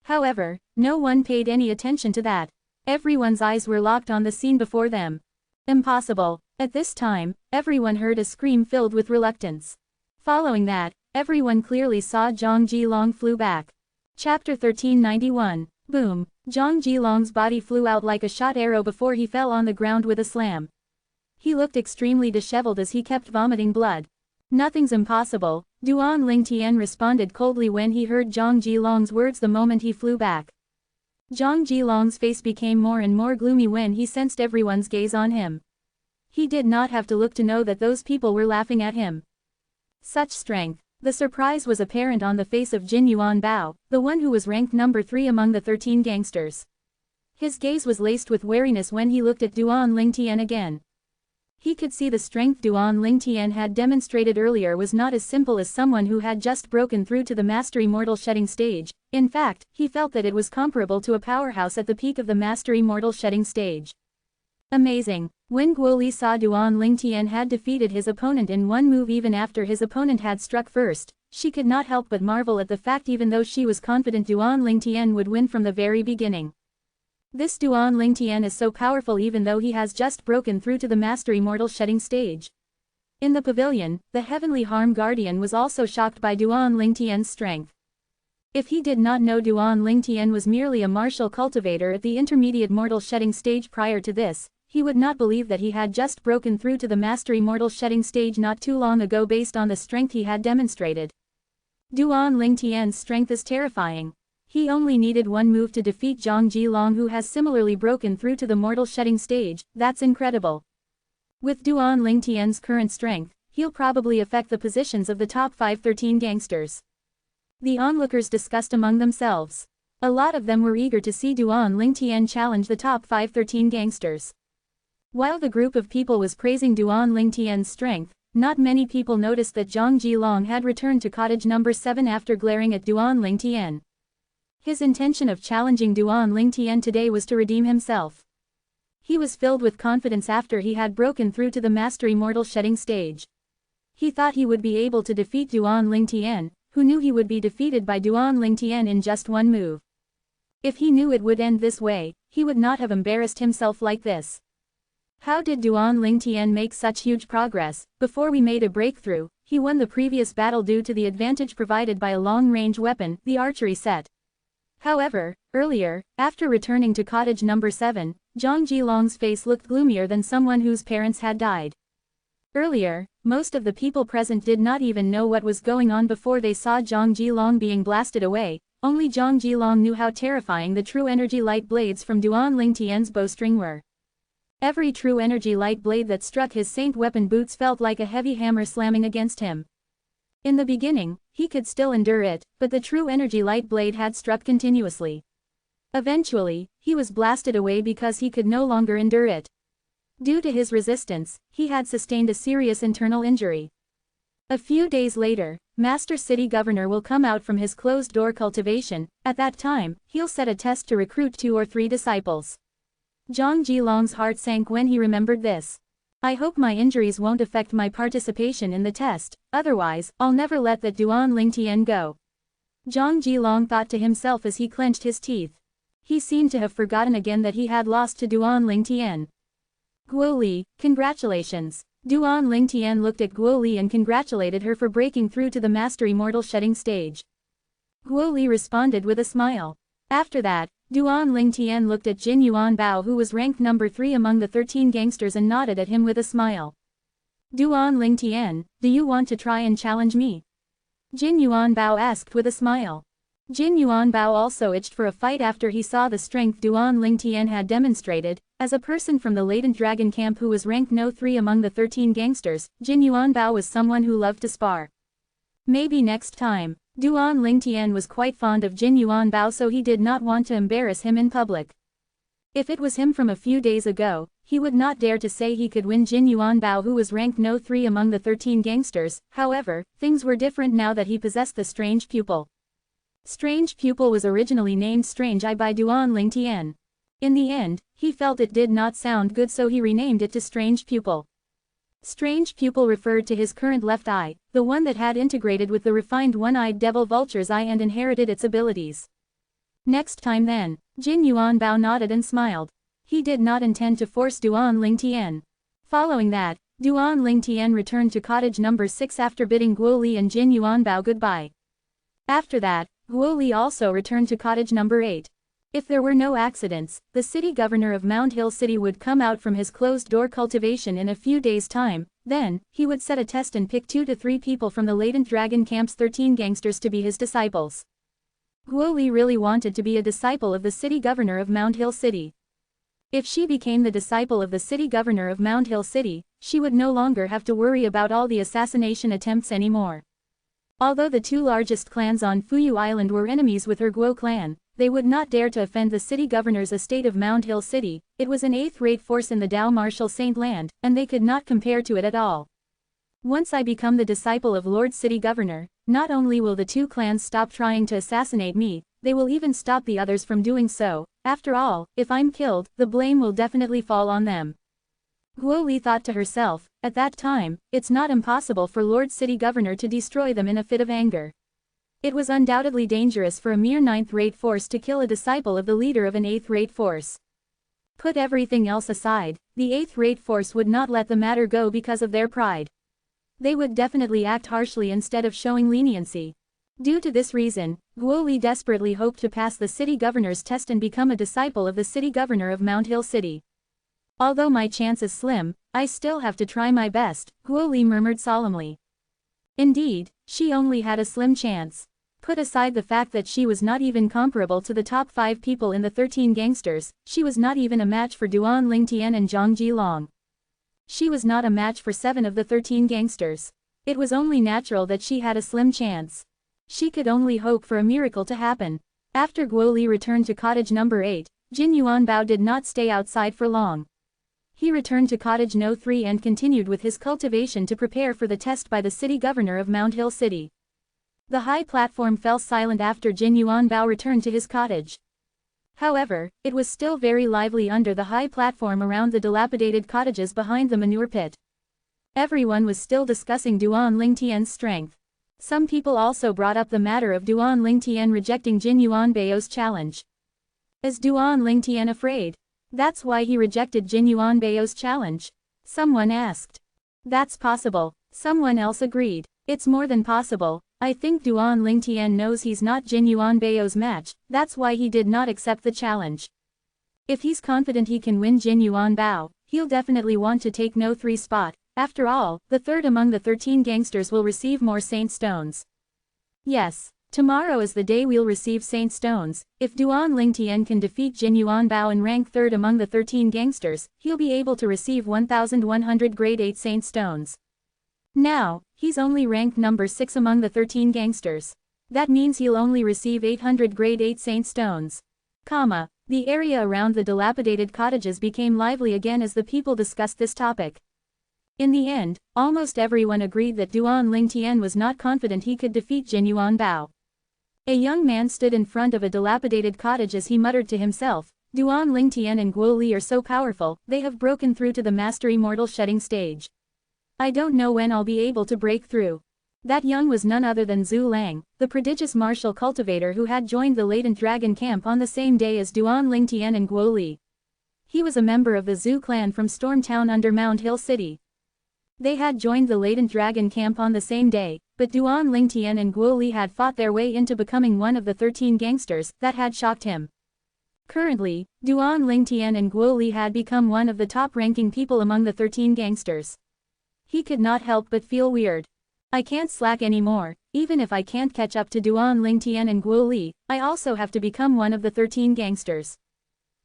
However, no one paid any attention to that. Everyone's eyes were locked on the scene before them. Impossible. At this time, everyone heard a scream filled with reluctance. Following that, everyone clearly saw Zhang Jilong flew back. Chapter 1391. Boom. Zhang Jilong's body flew out like a shot arrow before he fell on the ground with a slam. He looked extremely disheveled as he kept vomiting blood. "Nothing's impossible," Duan Lingtian responded coldly when he heard Zhang Jilong's words the moment he flew back. Zhang Jilong's face became more and more gloomy when he sensed everyone's gaze on him. He did not have to look to know that those people were laughing at him. Such strength. The surprise was apparent on the face of Jin Yuan Bao, the one who was ranked number 3 among the 13 gangsters. His gaze was laced with wariness when he looked at Duan Lingtian again. He could see the strength Duan Lingtian had demonstrated earlier was not as simple as someone who had just broken through to the Master Immortal shedding stage. In fact, he felt that it was comparable to a powerhouse at the peak of the Master Immortal shedding stage. Amazing. When Guo Li saw Duan Lingtian had defeated his opponent in one move even after his opponent had struck first, She could not help but marvel at the fact even though she was confident Duan Lingtian would win from the very beginning. This Duan Lingtian is so powerful even though he has just broken through to the Master Immortal shedding stage. In the pavilion, the Heavenly Harm Guardian was also shocked by Duan Lingtian's strength. If he did not know Duan Lingtian was merely a martial cultivator at the intermediate mortal shedding stage prior to this, he would not believe that he had just broken through to the Master Immortal shedding stage not too long ago based on the strength he had demonstrated. Duan Lingtian's strength is terrifying. He only needed one move to defeat Zhang Jilong, who has similarly broken through to the mortal shedding stage. That's incredible. With Duan Lingtian's current strength, he'll probably affect the positions of the top 513 gangsters. The onlookers discussed among themselves. A lot of them were eager to see Duan Lingtian challenge the top 513 gangsters. While the group of people was praising Duan Lingtian's strength, not many people noticed that Zhang Jilong had returned to cottage number 7 after glaring at Duan Lingtian. His intention of challenging Duan Lingtian today was to redeem himself. He was filled with confidence after he had broken through to the Master Immortal shedding stage. He thought he would be able to defeat Duan Lingtian, who knew he would be defeated by Duan Lingtian in just one move. If he knew it would end this way, he would not have embarrassed himself like this. How did Duan Lingtian make such huge progress? Before we made a breakthrough, he won the previous battle due to the advantage provided by a long-range weapon, the archery set. However, earlier, after returning to cottage number 7, Zhang Jilong's face looked gloomier than someone whose parents had died. Earlier, most of the people present did not even know what was going on before they saw Zhang Jilong being blasted away. Only Zhang Jilong knew how terrifying the true energy light blades from Duan Lingtian's bowstring were. Every true energy light blade that struck his saint weapon boots felt like a heavy hammer slamming against him. In the beginning, he could still endure it, but the true energy light blade had struck continuously. Eventually, he was blasted away because he could no longer endure it. Due to his resistance, he had sustained a serious internal injury. A few days later, Master City Governor will come out from his closed-door cultivation. At that time, he'll set a test to recruit 2 or 3 disciples. Zhang Jilong's heart sank when he remembered this. I hope my injuries won't affect my participation in the test, otherwise, I'll never let that Duan Lingtian go. Zhang Jilong thought to himself as he clenched his teeth. He seemed to have forgotten again that he had lost to Duan Lingtian. Guo Li, congratulations. Duan Lingtian looked at Guo Li and congratulated her for breaking through to the Master Immortal shedding stage. Guo Li responded with a smile. After that, Duan Lingtian looked at Jin Yuan Bao, who was ranked number 3 among the 13 gangsters, and nodded at him with a smile. Duan Lingtian, do you want to try and challenge me? Jin Yuan Bao asked with a smile. Jin Yuan Bao also itched for a fight after he saw the strength Duan Lingtian had demonstrated. As a person from the latent dragon camp who was ranked no 3 among the 13 gangsters, Jin Yuan Bao was someone who loved to spar. Maybe next time. Duan Lingtian was quite fond of Jin Yuan Bao, so he did not want to embarrass him in public. If it was him from a few days ago, he would not dare to say he could win Jin Yuan Bao, who was ranked no 3 among the 13 gangsters. However, things were different now that he possessed the Strange Pupil. Strange Pupil was originally named Strange Eye by Duan Lingtian. In the end, he felt it did not sound good, so he renamed it to Strange Pupil. Strange Pupil referred to his current left eye, the one that had integrated with the refined one-eyed devil vulture's eye and inherited its abilities. Next time then, Jin Yuan Bao nodded and smiled. He did not intend to force Duan Lingtian. Following that, Duan Lingtian returned to cottage number 6 after bidding Guo Li and Jin Yuan Bao goodbye. After that, Guo Li also returned to cottage number 8. If there were no accidents, the city governor of Mount Hill City would come out from his closed-door cultivation in a few days' time. Then, he would set a test and pick 2 to 3 people from the latent dragon camp's 13 gangsters to be his disciples. Guo Li really wanted to be a disciple of the city governor of Mount Hill City. If she became the disciple of the city governor of Mount Hill City, she would no longer have to worry about all the assassination attempts anymore. Although the 2 largest clans on Fuyu Island were enemies with her Guo clan, they would not dare to offend the city governor's estate of Mount Hill City. It was an 8th-rate force in the Dao Martial Saint Land, and they could not compare to it at all. Once I become the disciple of Lord City Governor, not only will the 2 clans stop trying to assassinate me, they will even stop the others from doing so. After all, if I'm killed, the blame will definitely fall on them. Guo Li thought to herself, at that time, it's not impossible for Lord City Governor to destroy them in a fit of anger. It was undoubtedly dangerous for a mere 9th-rate force to kill a disciple of the leader of an 8th-rate force. Put everything else aside, the 8th-rate force would not let the matter go because of their pride. They would definitely act harshly instead of showing leniency. Due to this reason, Guo Li desperately hoped to pass the city governor's test and become a disciple of the city governor of Mount Hill City. Although my chance is slim, I still have to try my best, Guo Li murmured solemnly. Indeed, she only had a slim chance. Put aside the fact that she was not even comparable to the top 5 people in the 13 gangsters, she was not even a match for Duan Lingtian and Zhang Jilong. She was not a match for 7 of the 13 gangsters. It was only natural that she had a slim chance. She could only hope for a miracle to happen. After Guo Li returned to cottage number 8, Jin Yuanbao did not stay outside for long. He returned to cottage No. 3 and continued with his cultivation to prepare for the test by the city governor of Mount Hill City. The high platform fell silent after Jin Yuanbao returned to his cottage. However, it was still very lively under the high platform around the dilapidated cottages behind the manure pit. Everyone was still discussing Duan Lingtian's strength. Some people also brought up the matter of Duan Lingtian rejecting Jin Yuanbao's challenge. Is Duan Lingtian afraid? That's why he rejected Jin Yuanbao's challenge? Someone asked. That's possible. Someone else agreed. It's more than possible. I think Duan Lingtian knows he's not Jin Yuanbao's match, that's why he did not accept the challenge. If he's confident he can win Jin Yuanbao, he'll definitely want to take No. 3 spot. After all, the third among the 13 gangsters will receive more Saint Stones. Yes, tomorrow is the day we'll receive Saint Stones. If Duan Lingtian can defeat Jin Yuanbao and rank third among the 13 gangsters, he'll be able to receive 1,100 grade 8 Saint Stones. Now, he's only ranked number 6 among the 13 gangsters. That means he'll only receive 800 grade 8 Saint Stones. The area around the dilapidated cottages became lively again as the people discussed this topic. In the end, almost everyone agreed that Duan Lingtian was not confident he could defeat Jin Yuanbao. A young man stood in front of a dilapidated cottage as he muttered to himself, Duan Lingtian and Guo Li are so powerful, they have broken through to the Master Immortal shedding stage. I don't know when I'll be able to break through. That young was none other than Zhu Lang, the prodigious martial cultivator who had joined the latent dragon camp on the same day as Duan Lingtian and Guo Li. He was a member of the Zhu clan from Storm Town under Mount Hill City. They had joined the latent dragon camp on the same day, but Duan Lingtian and Guo Li had fought their way into becoming one of the 13 gangsters. That had shocked him. Currently, Duan Lingtian and Guo Li had become one of the top-ranking people among the 13 gangsters. He could not help but feel weird. I can't slack anymore. Even if I can't catch up to Duan Lingtian and Guo Li, I also have to become one of the 13 gangsters.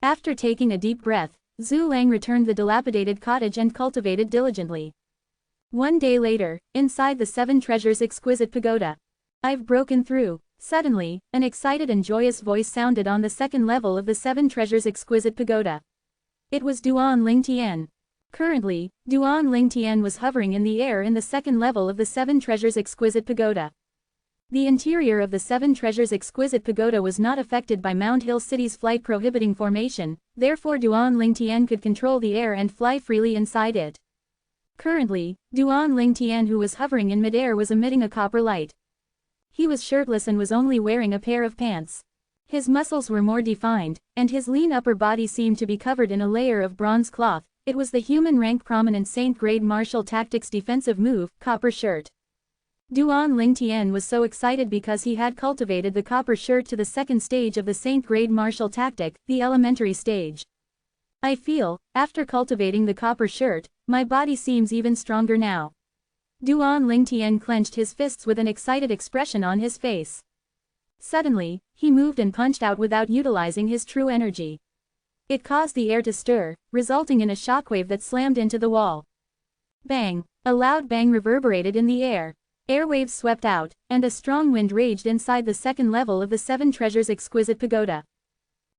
After taking a deep breath, Zhu Lang returned the dilapidated cottage and cultivated diligently. One day later, inside the 7 Treasures Exquisite Pagoda. I've broken through. Suddenly, an excited and joyous voice sounded on the 2nd level of the 7 Treasures Exquisite Pagoda. It was Duan Lingtian. Currently, Duan Lingtian was hovering in the air in the 2nd level of the 7 Treasures Exquisite Pagoda. The interior of the 7 Treasures Exquisite Pagoda was not affected by Mount Hill City's flight prohibiting formation, therefore Duan Lingtian could control the air and fly freely inside it. Currently, Duan Lingtian who was hovering in midair was emitting a copper light. He was shirtless and was only wearing a pair of pants. His muscles were more defined, and his lean upper body seemed to be covered in a layer of bronze cloth. It was the human rank prominent Saint-grade martial tactics defensive move, copper shirt. Duan Lingtian was so excited because he had cultivated the copper shirt to the 2nd stage of the Saint-grade martial tactic, the elementary stage. I feel, after cultivating the copper shirt, my body seems even stronger now. Duan Lingtian clenched his fists with an excited expression on his face. Suddenly, he moved and punched out without utilizing his true energy. It caused the air to stir, resulting in a shockwave that slammed into the wall. Bang! A loud bang reverberated in the air. Airwaves swept out, and a strong wind raged inside the 2nd level of the 7 Treasures Exquisite Pagoda.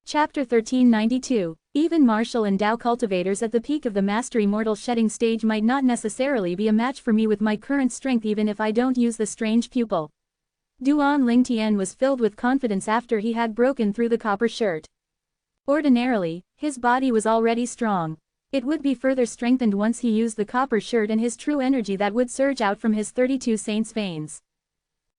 Chapter 1392. Even martial and Dao cultivators at the peak of the Master Immortal shedding stage might not necessarily be a match for me with my current strength even if I don't use the strange pupil. Duan Lingtian was filled with confidence after he had broken through the copper shirt. Ordinarily, his body was already strong. It would be further strengthened once he used the copper shirt and his true energy that would surge out from his 32 saints' veins.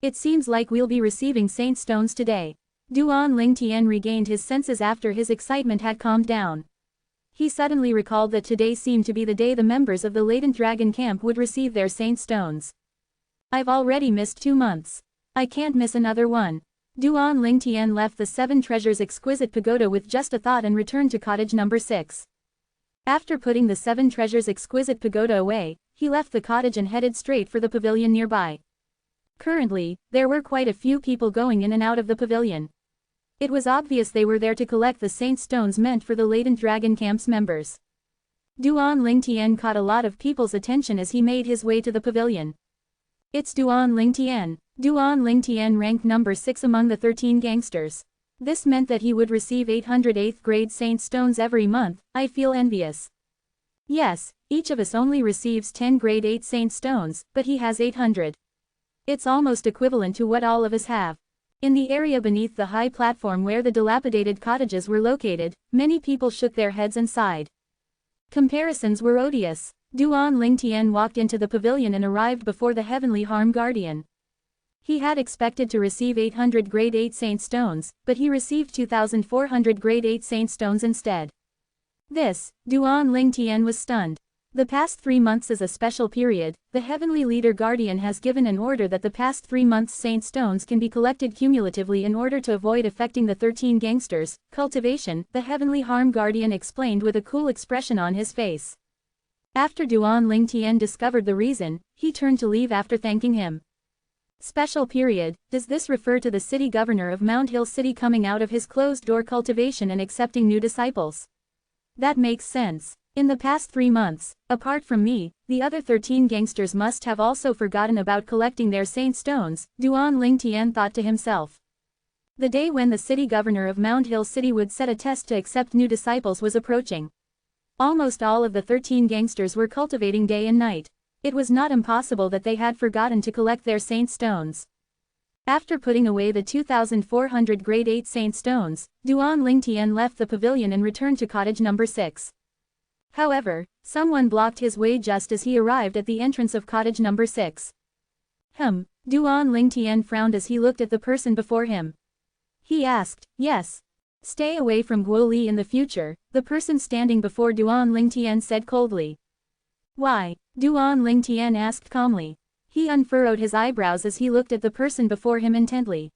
It seems like we'll be receiving saint stones today. Duan Lingtian regained his senses after his excitement had calmed down. He suddenly recalled that today seemed to be the day the members of the latent dragon camp would receive their saint stones. I've already missed 2 months. I can't miss another one. Duan Lingtian left the 7 Treasures exquisite pagoda with just a thought and returned to cottage number 6. After putting the 7 Treasures exquisite pagoda away, he left the cottage and headed straight for the pavilion nearby. Currently, there were quite a few people going in and out of the pavilion. It was obvious they were there to collect the saint stones meant for the latent dragon camp's members. Duan Lingtian caught a lot of people's attention as he made his way to the pavilion. It's Duan Lingtian. Duan Lingtian ranked number 6 among the 13 gangsters. This meant that he would receive 800 8th grade saint stones every month. I feel envious. Yes, each of us only receives 10 grade 8 saint stones, but he has 800. It's almost equivalent to what all of us have. In the area beneath the high platform where the dilapidated cottages were located, many people shook their heads and sighed. Comparisons were odious. Duan Lingtian walked into the pavilion and arrived before the heavenly harm guardian. He had expected to receive 800 grade 8 saint stones, but he received 2,400 grade 8 saint stones instead. Duan Lingtian was stunned. The past 3 months is a special period. The heavenly leader guardian has given an order that the past 3 months saint stones can be collected cumulatively in order to avoid affecting the 13 gangsters. Cultivation, the heavenly harm guardian explained with a cool expression on his face. After Duan Lingtian discovered the reason, he turned to leave after thanking him. Special period, does this refer to the city governor of Mount Hill City coming out of his closed-door cultivation and accepting new disciples? That makes sense. In the past 3 months, apart from me, the other 13 gangsters must have also forgotten about collecting their saint stones, Duan Lingtian thought to himself. The day when the city governor of Mount Hill City would set a test to accept new disciples was approaching. Almost all of the 13 gangsters were cultivating day and night. It was not impossible that they had forgotten to collect their saint stones. After putting away the 2,400 grade 8 saint stones, Duan Lingtian left the pavilion and returned to cottage number 6. However, someone blocked his way just as he arrived at the entrance of cottage number 6. Duan Lingtian frowned as he looked at the person before him. He asked, "Yes. Stay away from Guo Li in the future," the person standing before Duan Lingtian said coldly. "Why?" Duan Lingtian asked calmly. He unfurrowed his eyebrows as he looked at the person before him intently.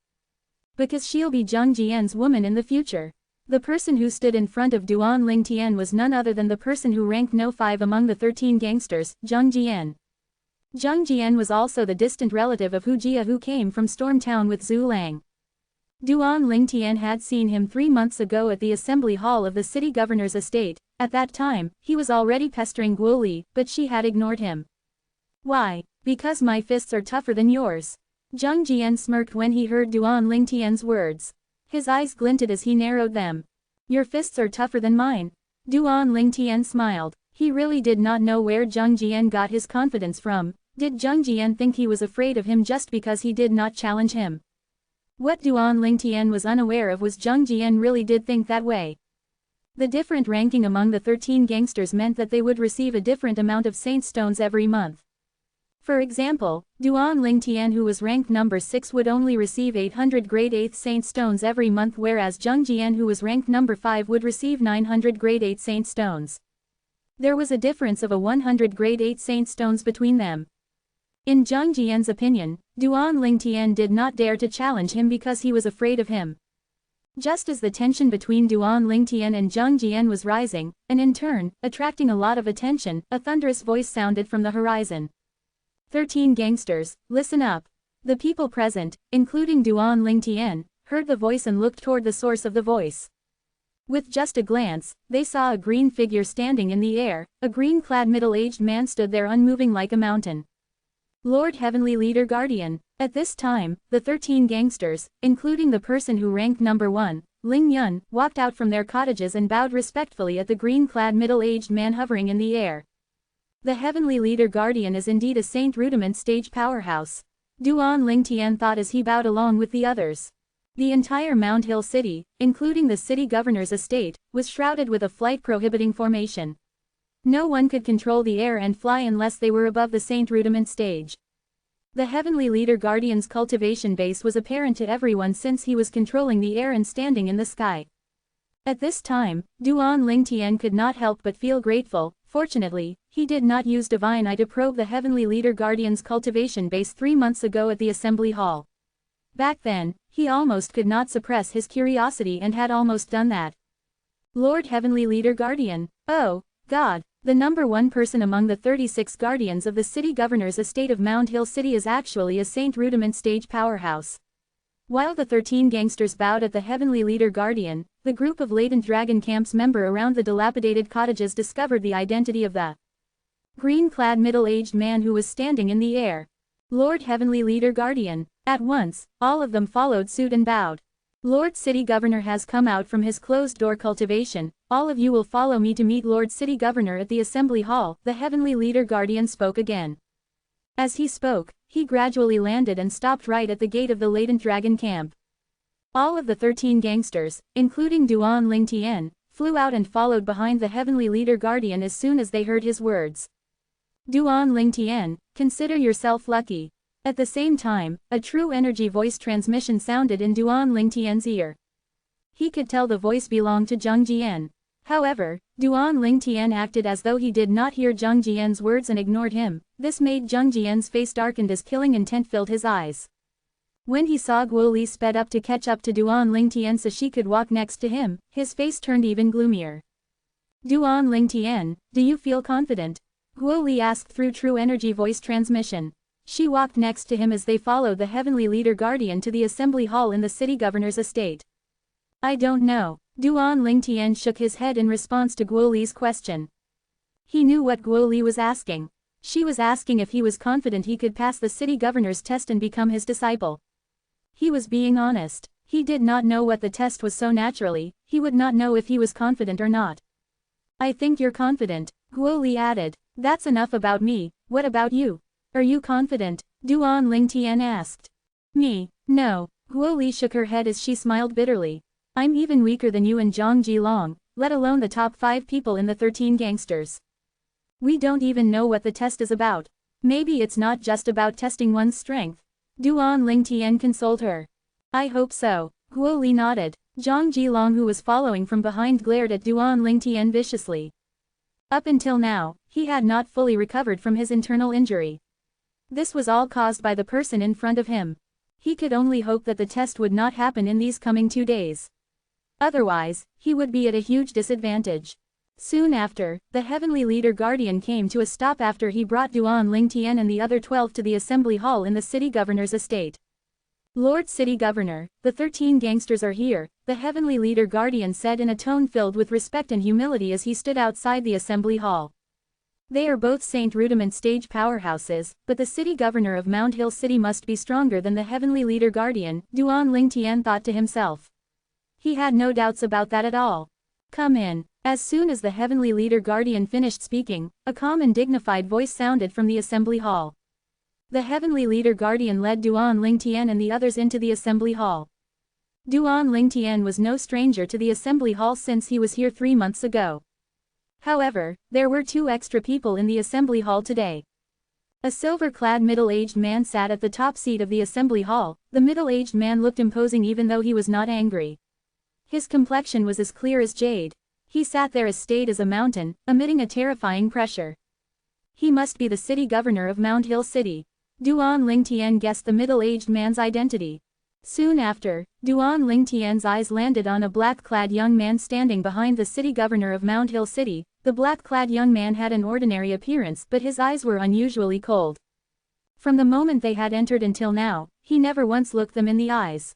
"Because she'll be Zhang Jian's woman in the future." The person who stood in front of Duan Lingtian was none other than the person who ranked no 5 among the 13 gangsters, Zhang Jian. Zhang Jian was also the distant relative of Hu Jia who came from Storm Town with Zhu Lang. Duan Lingtian had seen him 3 months ago at the assembly hall of the city governor's estate. At that time, he was already pestering Guo Li, but she had ignored him. "Why? Because my fists are tougher than yours." Zhang Jian smirked when he heard Duan Lingtian's words. His eyes glinted as he narrowed them. "Your fists are tougher than mine." Duan Lingtian smiled. He really did not know where Zhang Jian got his confidence from. Did Zhang Jian think he was afraid of him just because he did not challenge him? What Duan Lingtian was unaware of was Zhang Jian really did think that way. The different ranking among the 13 gangsters meant that they would receive a different amount of saint stones every month. For example, Duan Lingtian who was ranked number 6 would only receive 800 grade 8 saint stones every month whereas Zhang Jian who was ranked number 5 would receive 900 grade 8 saint stones. There was a difference of 100 grade 8 saint stones between them. In Zhang Jian's opinion, Duan Lingtian did not dare to challenge him because he was afraid of him. Just as the tension between Duan Lingtian and Zhang Jian was rising, and in turn, attracting a lot of attention, a thunderous voice sounded from the horizon. 13 gangsters, listen up. The people present, including Duan Lingtian, heard the voice and looked toward the source of the voice. With just a glance, they saw a green figure standing in the air. A green-clad middle-aged man stood there unmoving like a mountain. Lord Heavenly Leader Guardian. At this time, the 13 gangsters, including the person who ranked number 1, Ling Yun, walked out from their cottages and bowed respectfully at the green-clad middle-aged man hovering in the air. The Heavenly Leader Guardian is indeed a Saint Rudiment stage powerhouse. Duan Lingtian thought as he bowed along with the others. The entire Mount Hill City, including the city governor's estate, was shrouded with a flight-prohibiting formation. No one could control the air and fly unless they were above the Saint Rudiment stage. The Heavenly Leader Guardian's cultivation base was apparent to everyone since he was controlling the air and standing in the sky. At this time, Duan Lingtian could not help but feel grateful. Fortunately, he did not use Divine Eye to probe the Heavenly Leader Guardian's cultivation base 3 months ago at the Assembly Hall. Back then, he almost could not suppress his curiosity and had almost done that. Lord Heavenly Leader Guardian, oh, God, the number one person among the 36 guardians of the city governor's estate of Mount Hill City is actually a Saint Rudiment stage powerhouse. While the 13 gangsters bowed at the Heavenly Leader Guardian, the group of latent dragon camps member around the dilapidated cottages discovered the identity of the green-clad middle-aged man who was standing in the air. Lord Heavenly Leader Guardian. At once, all of them followed suit and bowed. Lord City Governor has come out from his closed-door cultivation. All of you will follow me to meet Lord City Governor at the Assembly Hall, the Heavenly Leader Guardian spoke again. As he spoke, he gradually landed and stopped right at the gate of the latent dragon camp. All of the 13 gangsters, including Duan Lingtian, flew out and followed behind the Heavenly Leader Guardian as soon as they heard his words. Duan Lingtian, consider yourself lucky. At the same time, a true energy voice transmission sounded in Duan Lingtian's ear. He could tell the voice belonged to Zheng Jian. However, Duan Lingtian acted as though he did not hear Zheng Jian's words and ignored him. This made Zheng Jian's face darkened as killing intent filled his eyes. When he saw Guo Li sped up to catch up to Duan Lingtian so she could walk next to him, his face turned even gloomier. Duan Lingtian, do you feel confident? Guo Li asked through true energy voice transmission. She walked next to him as they followed the Heavenly Leader Guardian to the Assembly Hall in the city governor's estate. I don't know. Duan Lingtian shook his head in response to Guo Li's question. He knew what Guo Li was asking. She was asking if he was confident he could pass the city governor's test and become his disciple. He was being honest. He did not know what the test was, so naturally, he would not know if he was confident or not. I think you're confident, Guo Li added. That's enough about me. What about you? Are you confident? Duan Lingtian asked. Me? No. Guo Li shook her head as she smiled bitterly. I'm even weaker than you and Zhang Jilong, let alone the top 5 people in the 13 gangsters. We don't even know what the test is about. Maybe it's not just about testing one's strength. Duan Lingtian consoled her. I hope so. Guo Li nodded. Zhang Jilong, who was following from behind, glared at Duan Lingtian viciously. Up until now, he had not fully recovered from his internal injury. This was all caused by the person in front of him. He could only hope that the test would not happen in these coming 2 days. Otherwise, he would be at a huge disadvantage. Soon after, the Heavenly Leader Guardian came to a stop after he brought Duan Lingtian and the other 12 to the Assembly Hall in the city governor's estate. Lord City Governor, the 13 gangsters are here, the Heavenly Leader Guardian said in a tone filled with respect and humility as he stood outside the Assembly Hall. They are both Saint Rudiment stage powerhouses, but the city governor of Mount Hill City must be stronger than the Heavenly Leader Guardian, Duan Lingtian thought to himself. He had no doubts about that at all. Come in. As soon as the Heavenly Leader Guardian finished speaking, a calm and dignified voice sounded from the Assembly Hall. The Heavenly Leader Guardian led Duan Lingtian and the others into the Assembly Hall. Duan Lingtian was no stranger to the Assembly Hall since he was here 3 months ago. However, there were 2 extra people in the Assembly Hall today. A silver-clad middle-aged man sat at the top seat of the Assembly Hall. The middle-aged man looked imposing even though he was not angry. His complexion was as clear as jade. He sat there as staid as a mountain, emitting a terrifying pressure. He must be the city governor of Mount Hill City. Duan Lingtian guessed the middle-aged man's identity. Soon after, Duan Lingtian's eyes landed on a black-clad young man standing behind the city governor of Mount Hill City. The black-clad young man had an ordinary appearance, but his eyes were unusually cold. From the moment they had entered until now, he never once looked them in the eyes.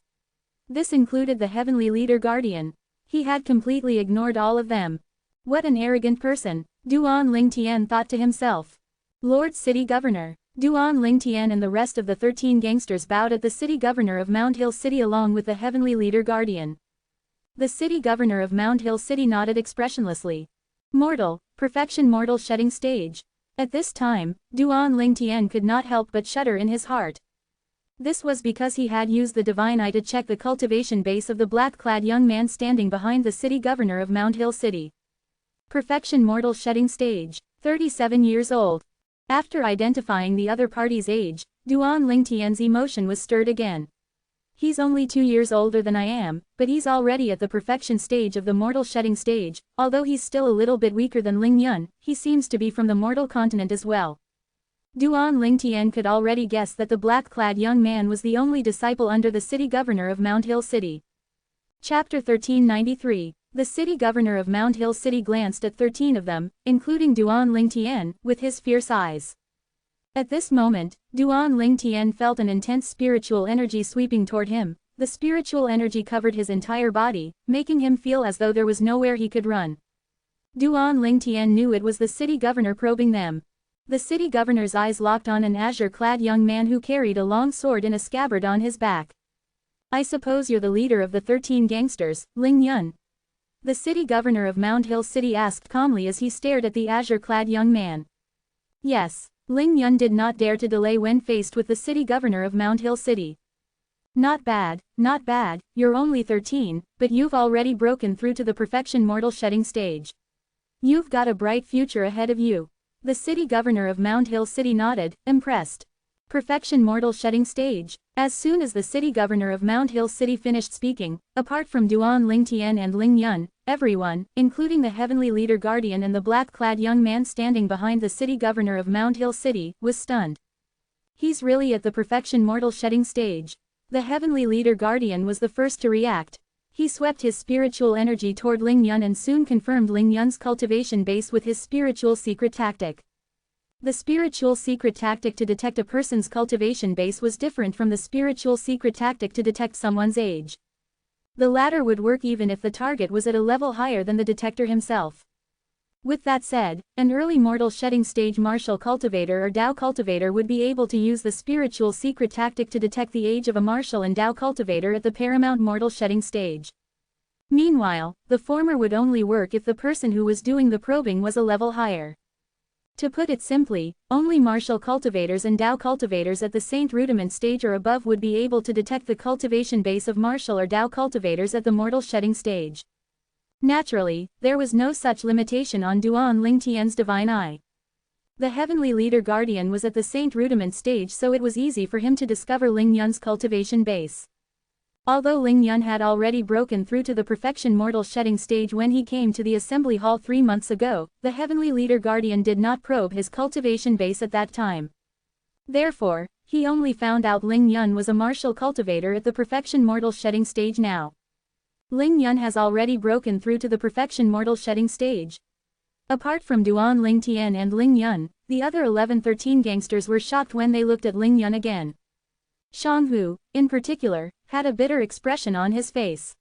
This included the Heavenly Leader Guardian. He had completely ignored all of them. What an arrogant person, Duan Lingtian thought to himself. Lord City Governor. Duan Lingtian and the rest of the 13 gangsters bowed at the city governor of Mount Hill City along with the Heavenly Leader Guardian. The city governor of Mount Hill City nodded expressionlessly. Mortal, perfection mortal shedding stage. At this time, Duan Lingtian could not help but shudder in his heart. This was because he had used the Divine Eye to check the cultivation base of the black-clad young man standing behind the city governor of Mount Hill City. Perfection mortal shedding stage. 37 years old. After identifying the other party's age, Duan Lingtian's emotion was stirred again. He's only 2 years older than I am, but he's already at the perfection stage of the mortal shedding stage. Although he's still a little bit weaker than Ling Yun, he seems to be from the mortal continent as well. Duan Lingtian could already guess that the black-clad young man was the only disciple under the city governor of Mount Hill City. Chapter 1393. The city governor of Mount Hill City glanced at 13 of them, including Duan Lingtian, with his fierce eyes. At this moment, Duan Lingtian felt an intense spiritual energy sweeping toward him. The spiritual energy covered his entire body, making him feel as though there was nowhere he could run. Duan Lingtian knew it was the city governor probing them. The city governor's eyes locked on an azure-clad young man who carried a long sword in a scabbard on his back. I suppose you're the leader of the 13 gangsters, Ling Yun. The city governor of Mount Hill City asked calmly as he stared at the azure-clad young man. Yes. Ling Yun did not dare to delay when faced with the city governor of Mount Hill City. Not bad, you're only 13, but you've already broken through to the perfection mortal shedding stage. You've got a bright future ahead of you. The city governor of Mount Hill City nodded, impressed. Perfection mortal shedding stage. As soon as the city governor of Mount Hill City finished speaking, apart from Duan Lingtian and Ling Yun, everyone, including the heavenly leader guardian and the black-clad young man standing behind the city governor of Mount Hill City, was stunned. He's really at the perfection mortal shedding stage. The heavenly leader guardian was the first to react. He swept his spiritual energy toward Ling Yun and soon confirmed Ling Yun's cultivation base with his spiritual secret tactic. The spiritual secret tactic to detect a person's cultivation base was different from the spiritual secret tactic to detect someone's age. The latter would work even if the target was at a level higher than the detector himself. With that said, an early mortal shedding stage martial cultivator or Dao cultivator would be able to use the spiritual secret tactic to detect the age of a martial and Dao cultivator at the paramount mortal shedding stage. Meanwhile, the former would only work if the person who was doing the probing was a level higher. To put it simply, only martial cultivators and Dao cultivators at the Saint Rudiment stage or above would be able to detect the cultivation base of martial or Dao cultivators at the mortal shedding stage. Naturally, there was no such limitation on Duan Lingtian's divine eye. The heavenly leader guardian was at the Saint Rudiment stage, so it was easy for him to discover Ling Yun's cultivation base. Although Ling Yun had already broken through to the perfection mortal shedding stage when he came to the assembly hall 3 months ago, the heavenly leader guardian did not probe his cultivation base at that time. Therefore, he only found out Ling Yun was a martial cultivator at the perfection mortal shedding stage now. Ling Yun has already broken through to the perfection mortal shedding stage. Apart from Duan Lingtian and Ling Yun, the other 13 gangsters were shocked when they looked at Ling Yun again. Shanghu, in particular, had a bitter expression on his face.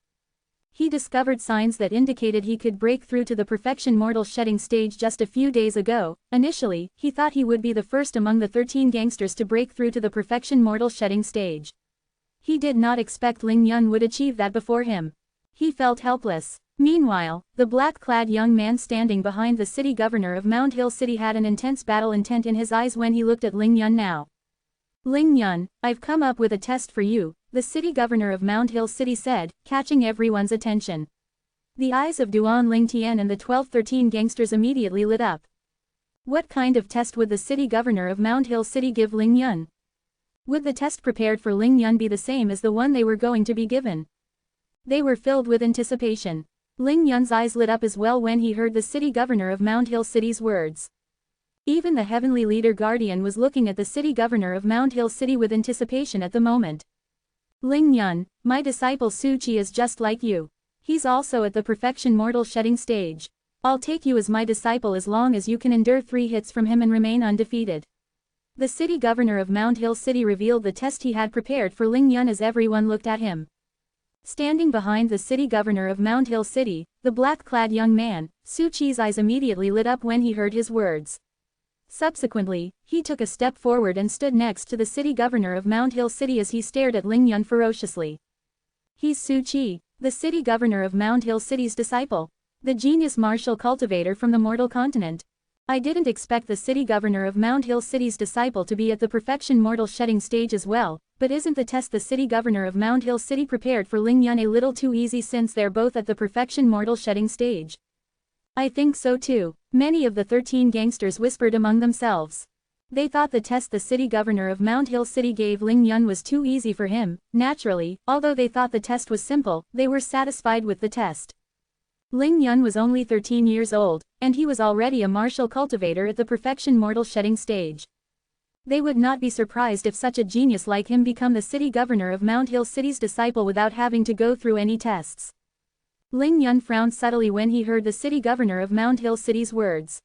He discovered signs that indicated he could break through to the perfection mortal shedding stage just a few days ago. Initially, he thought he would be the first among the 13 gangsters to break through to the perfection mortal shedding stage. He did not expect Ling Yun would achieve that before him. He felt helpless. Meanwhile, the black-clad young man standing behind the city governor of Mount Hill City had an intense battle intent in his eyes when he looked at Ling Yun now. Ling Yun, I've come up with a test for you, the city governor of Mount Hill City said, catching everyone's attention. The eyes of Duan Lingtian and the 13 gangsters immediately lit up. What kind of test would the city governor of Mount Hill City give Ling Yun? Would the test prepared for Ling Yun be the same as the one they were going to be given? They were filled with anticipation. Ling Yun's eyes lit up as well when he heard the city governor of Mount Hill City's words. Even the heavenly leader guardian was looking at the city governor of Mount Hill City with anticipation at the moment. Ling Yun, my disciple Su Qi is just like you. He's also at the perfection mortal shedding stage. I'll take you as my disciple as long as you can endure 3 hits from him and remain undefeated. The city governor of Mount Hill City revealed the test he had prepared for Ling Yun as everyone looked at him. Standing behind the city governor of Mount Hill City, the black-clad young man, Su Qi's eyes immediately lit up when he heard his words. Subsequently, he took a step forward and stood next to the city governor of Mount Hill City as he stared at Ling Yun ferociously. He's Su Qi, the city governor of Mount Hill City's disciple. The genius martial cultivator from the mortal continent. I didn't expect the city governor of Mount Hill City's disciple to be at the perfection mortal shedding stage as well, but isn't the test the city governor of Mount Hill City prepared for Ling Yun a little too easy since they're both at the perfection mortal shedding stage? I think so too, many of the 13 gangsters whispered among themselves. They thought the test the city governor of Mount Hill City gave Ling Yun was too easy for him. Naturally, although they thought the test was simple, they were satisfied with the test. Ling Yun was only 13 years old, and he was already a martial cultivator at the perfection mortal shedding stage. They would not be surprised if such a genius like him become the city governor of Mount Hill City's disciple without having to go through any tests. Ling Yun frowned subtly when he heard the city governor of Mount Hill City's words.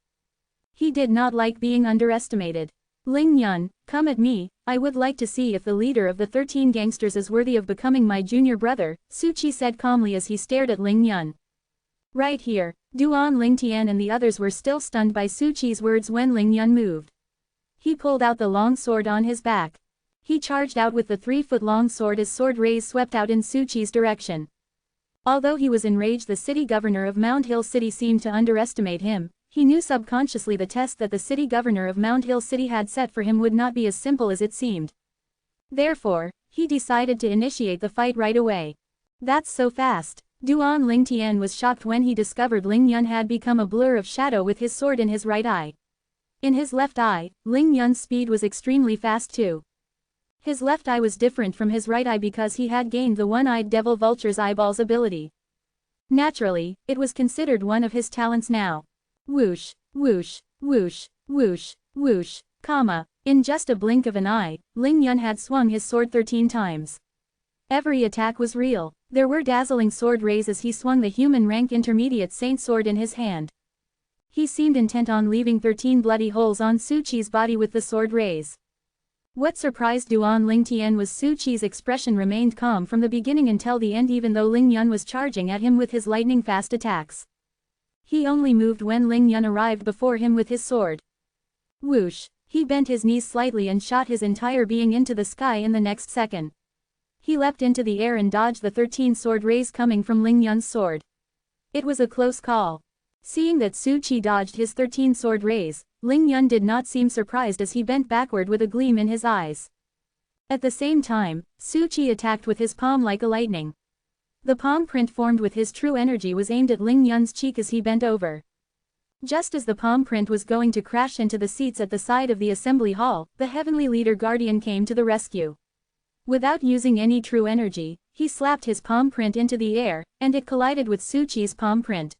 He did not like being underestimated. Ling Yun, come at me, I would like to see if the leader of the 13 gangsters is worthy of becoming my junior brother, Su Qi said calmly as he stared at Ling Yun. Right here, Duan Lingtian and the others were still stunned by Su Qi's words when Ling Yun moved. He pulled out the long sword on his back. He charged out with the 3-foot-long sword as sword rays swept out in Su Qi's direction. Although he was enraged the city governor of Mount Hill City seemed to underestimate him, he knew subconsciously the test that the city governor of Mount Hill City had set for him would not be as simple as it seemed. Therefore, he decided to initiate the fight right away. That's so fast. Duan Lingtian was shocked when he discovered Ling Yun had become a blur of shadow with his sword in his right eye. In his left eye, Ling Yun's speed was extremely fast too. His left eye was different from his right eye because he had gained the one-eyed devil vulture's eyeballs ability. Naturally, it was considered one of his talents now. Whoosh, whoosh, whoosh, whoosh, whoosh, in just a blink of an eye, Ling Yun had swung his sword 13 times. Every attack was real. There were dazzling sword rays as he swung the human rank intermediate saint sword in his hand. He seemed intent on leaving 13 bloody holes on Su Qi's body with the sword rays. What surprised Duan Lingtian was Su Qi's expression remained calm from the beginning until the end even though Ling Yun was charging at him with his lightning-fast attacks. He only moved when Ling Yun arrived before him with his sword. Whoosh! He bent his knees slightly and shot his entire being into the sky in the next second. He leapt into the air and dodged the 13 sword rays coming from Ling Yun's sword. It was a close call. Seeing that Su Qi dodged his 13 sword rays, Ling Yun did not seem surprised as he bent backward with a gleam in his eyes. At the same time, Su Qi attacked with his palm like a lightning. The palm print formed with his true energy was aimed at Ling Yun's cheek as he bent over. Just as the palm print was going to crash into the seats at the side of the assembly hall, the heavenly leader guardian came to the rescue. Without using any true energy, he slapped his palm print into the air, and it collided with Su Qi's palm print.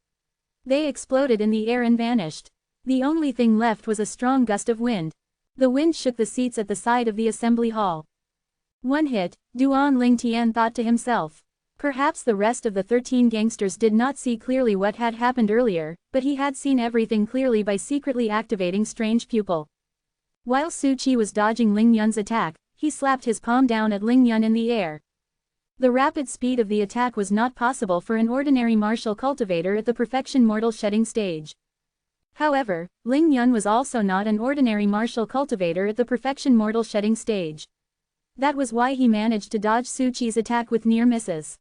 They exploded in the air and vanished. The only thing left was a strong gust of wind. The wind shook the seats at the side of the assembly hall. One hit, Duan Lingtian thought to himself. Perhaps the rest of the 13 gangsters did not see clearly what had happened earlier, but he had seen everything clearly by secretly activating strange pupil. While Su Qi was dodging Ling Yun's attack, he slapped his palm down at Ling Yun in the air. The rapid speed of the attack was not possible for an ordinary martial cultivator at the perfection mortal shedding stage. However, Ling Yun was also not an ordinary martial cultivator at the perfection mortal shedding stage. That was why he managed to dodge Su Qi's attack with near misses.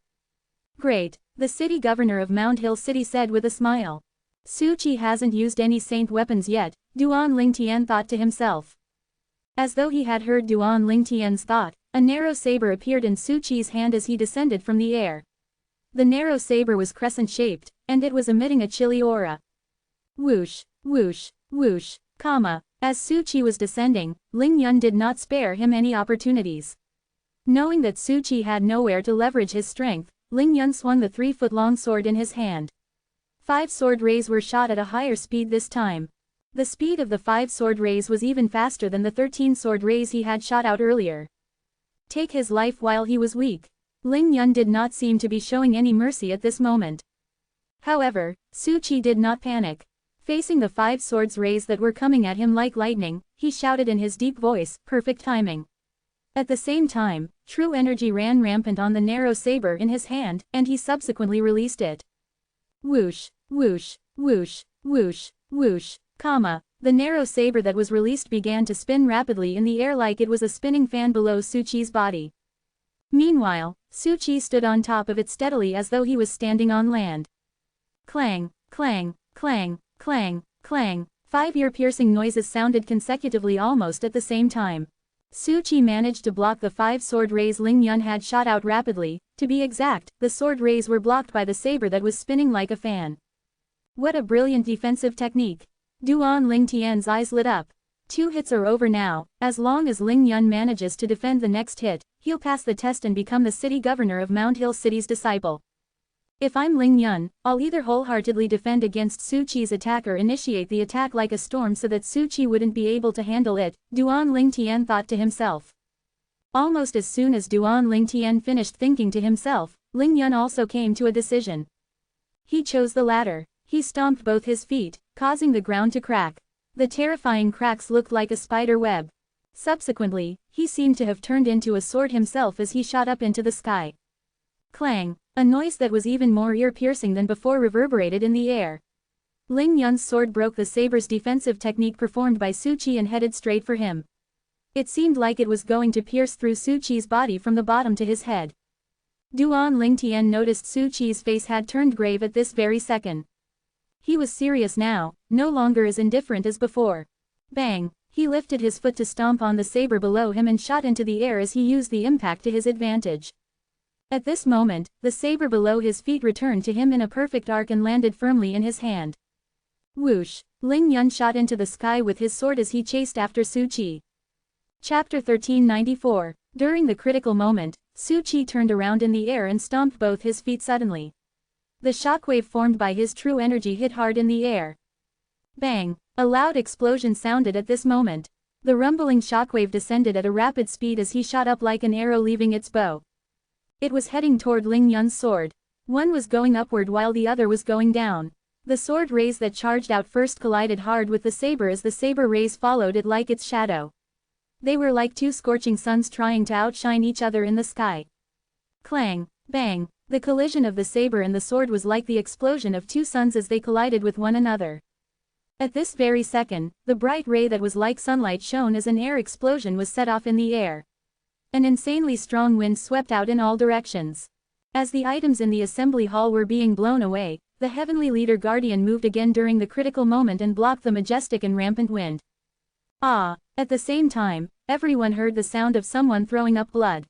Great, the city governor of Mount Hill City said with a smile. Su Qi hasn't used any saint weapons yet, Duan Lingtian thought to himself. As though he had heard Duan Lingtian's thought, a narrow saber appeared in Su Qi's hand as he descended from the air. The narrow saber was crescent-shaped, and it was emitting a chilly aura. Whoosh, whoosh, whoosh, as Su Qi was descending, Ling Yun did not spare him any opportunities. Knowing that Su Qi had nowhere to leverage his strength, Ling Yun swung the 3-foot-long sword in his hand. 5 sword rays were shot at a higher speed this time. The speed of the 5 sword rays was even faster than the 13 sword rays he had shot out earlier. Take his life while he was weak. Ling Yun did not seem to be showing any mercy at this moment. However, Su Qi did not panic. Facing the 5 swords rays that were coming at him like lightning, he shouted in his deep voice, perfect timing. At the same time, true energy ran rampant on the narrow saber in his hand, and he subsequently released it. Whoosh, whoosh, whoosh, whoosh, whoosh, the narrow saber that was released began to spin rapidly in the air like it was a spinning fan below Su Qi's body. Meanwhile, Su Qi stood on top of it steadily as though he was standing on land. Clang, clang, clang, clang, clang, 5 ear-piercing noises sounded consecutively almost at the same time. Su Qi managed to block the 5 sword rays Ling Yun had shot out rapidly. To be exact, the sword rays were blocked by the saber that was spinning like a fan. What a brilliant defensive technique. Duan Ling Tian's eyes lit up. 2 hits are over now. As long as Ling Yun manages to defend the next hit, he'll pass the test and become the city governor of Mount Hill City's disciple. If I'm Ling Yun, I'll either wholeheartedly defend against Su Qi's attack or initiate the attack like a storm so that Su Qi wouldn't be able to handle it, Duan Ling Tian thought to himself. Almost as soon as Duan Ling Tian finished thinking to himself, Ling Yun also came to a decision. He chose the latter. He stomped both his feet, causing the ground to crack. The terrifying cracks looked like a spider web. Subsequently, he seemed to have turned into a sword himself as he shot up into the sky. Clang! A noise that was even more ear-piercing than before reverberated in the air. Ling Yun's sword broke the saber's defensive technique performed by Su Qi and headed straight for him. It seemed like it was going to pierce through Su Qi's body from the bottom to his head. Duan Ling Tian noticed Su Qi's face had turned grave at this very second. He was serious now, no longer as indifferent as before. Bang! He lifted his foot to stomp on the saber below him and shot into the air as he used the impact to his advantage. At this moment, the saber below his feet returned to him in a perfect arc and landed firmly in his hand. Whoosh! Ling Yun shot into the sky with his sword as he chased after Su Qi. Chapter 1394. During the critical moment, Su Qi turned around in the air and stomped both his feet suddenly. The shockwave formed by his true energy hit hard in the air. Bang! A loud explosion sounded at this moment. The rumbling shockwave descended at a rapid speed as he shot up like an arrow leaving its bow. It was heading toward Ling Yun's sword. One was going upward while the other was going down. The sword rays that charged out first collided hard with the saber as the saber rays followed it like its shadow. They were like 2 scorching suns trying to outshine each other in the sky. Clang! Bang! The collision of the saber and the sword was like the explosion of 2 suns as they collided with one another. At this very second, the bright ray that was like sunlight shone as an air explosion was set off in the air. An insanely strong wind swept out in all directions. As the items in the assembly hall were being blown away, the heavenly leader guardian moved again during the critical moment and blocked the majestic and rampant wind. Ah! At the same time, everyone heard the sound of someone throwing up blood.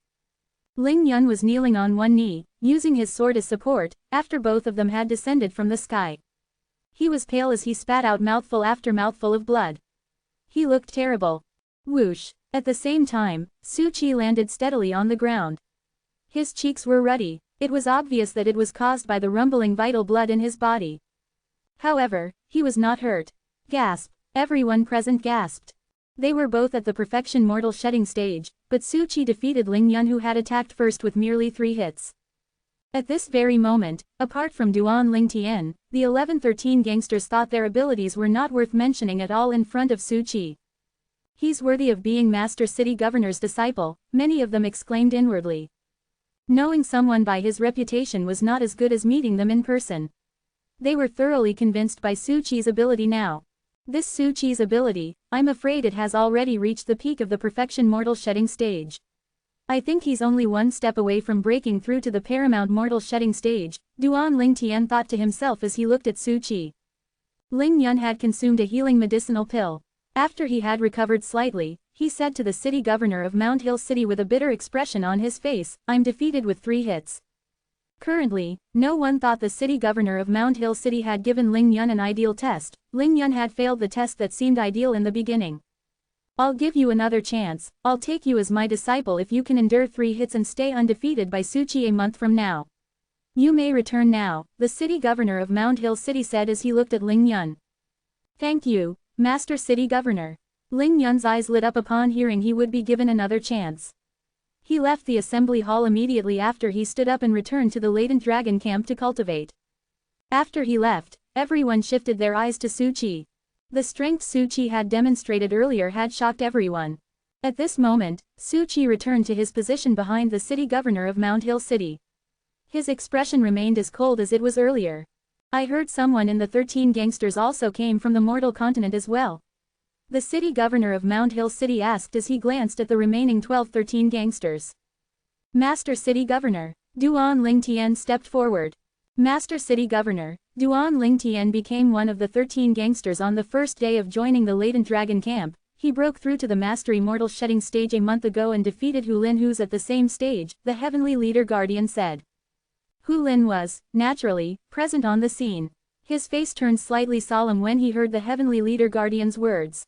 Ling Yun was kneeling on one knee, using his sword as support, after both of them had descended from the sky. He was pale as he spat out mouthful after mouthful of blood. He looked terrible. Whoosh! At the same time, Su Qi landed steadily on the ground. His cheeks were ruddy. It was obvious that it was caused by the rumbling vital blood in his body. However, he was not hurt. Gasp! Everyone present gasped. They were both at the perfection mortal shedding stage, but Su Qi defeated Ling Yun who had attacked first with merely 3 hits. At this very moment, apart from Duan Ling Tian, the 11-13 gangsters thought their abilities were not worth mentioning at all in front of Su Qi. He's worthy of being Master City Governor's disciple, many of them exclaimed inwardly. Knowing someone by his reputation was not as good as meeting them in person. They were thoroughly convinced by Su Qi's ability now. This Su Qi's ability, I'm afraid it has already reached the peak of the perfection mortal shedding stage. I think he's only one step away from breaking through to the paramount mortal shedding stage, Duan Ling Tian thought to himself as he looked at Su Qi. Ling Yun had consumed a healing medicinal pill. After he had recovered slightly, he said to the city governor of Mount Hill City with a bitter expression on his face, I'm defeated with 3 hits. Currently, no one thought the city governor of Mount Hill City had given Ling Yun an ideal test. Ling Yun had failed the test that seemed ideal in the beginning. I'll give you another chance. I'll take you as my disciple if you can endure 3 hits and stay undefeated by Su Qi a month from now. You may return now, the city governor of Mount Hill City said as he looked at Ling Yun. Thank you, Master City Governor. Ling Yun's eyes lit up upon hearing he would be given another chance. He left the assembly hall immediately after he stood up and returned to the latent dragon camp to cultivate. After he left, everyone shifted their eyes to Su Qi. The strength Su Qi had demonstrated earlier had shocked everyone. At this moment, Su Qi returned to his position behind the city governor of Mount Hill City. His expression remained as cold as it was earlier. I heard someone in the 13 gangsters also came from the mortal continent as well. The city governor of Mount Hill City asked as he glanced at the remaining 12-13 gangsters. Master City Governor, Duan Ling Tian stepped forward. Master City Governor, Duan Ling Tian became one of the 13 gangsters on the first day of joining the latent dragon camp. He broke through to the mastery mortal shedding stage a month ago and defeated Hu Lin, who's at the same stage, the heavenly leader guardian said. Hu Lin was, naturally, present on the scene. His face turned slightly solemn when he heard the Heavenly Leader Guardian's words.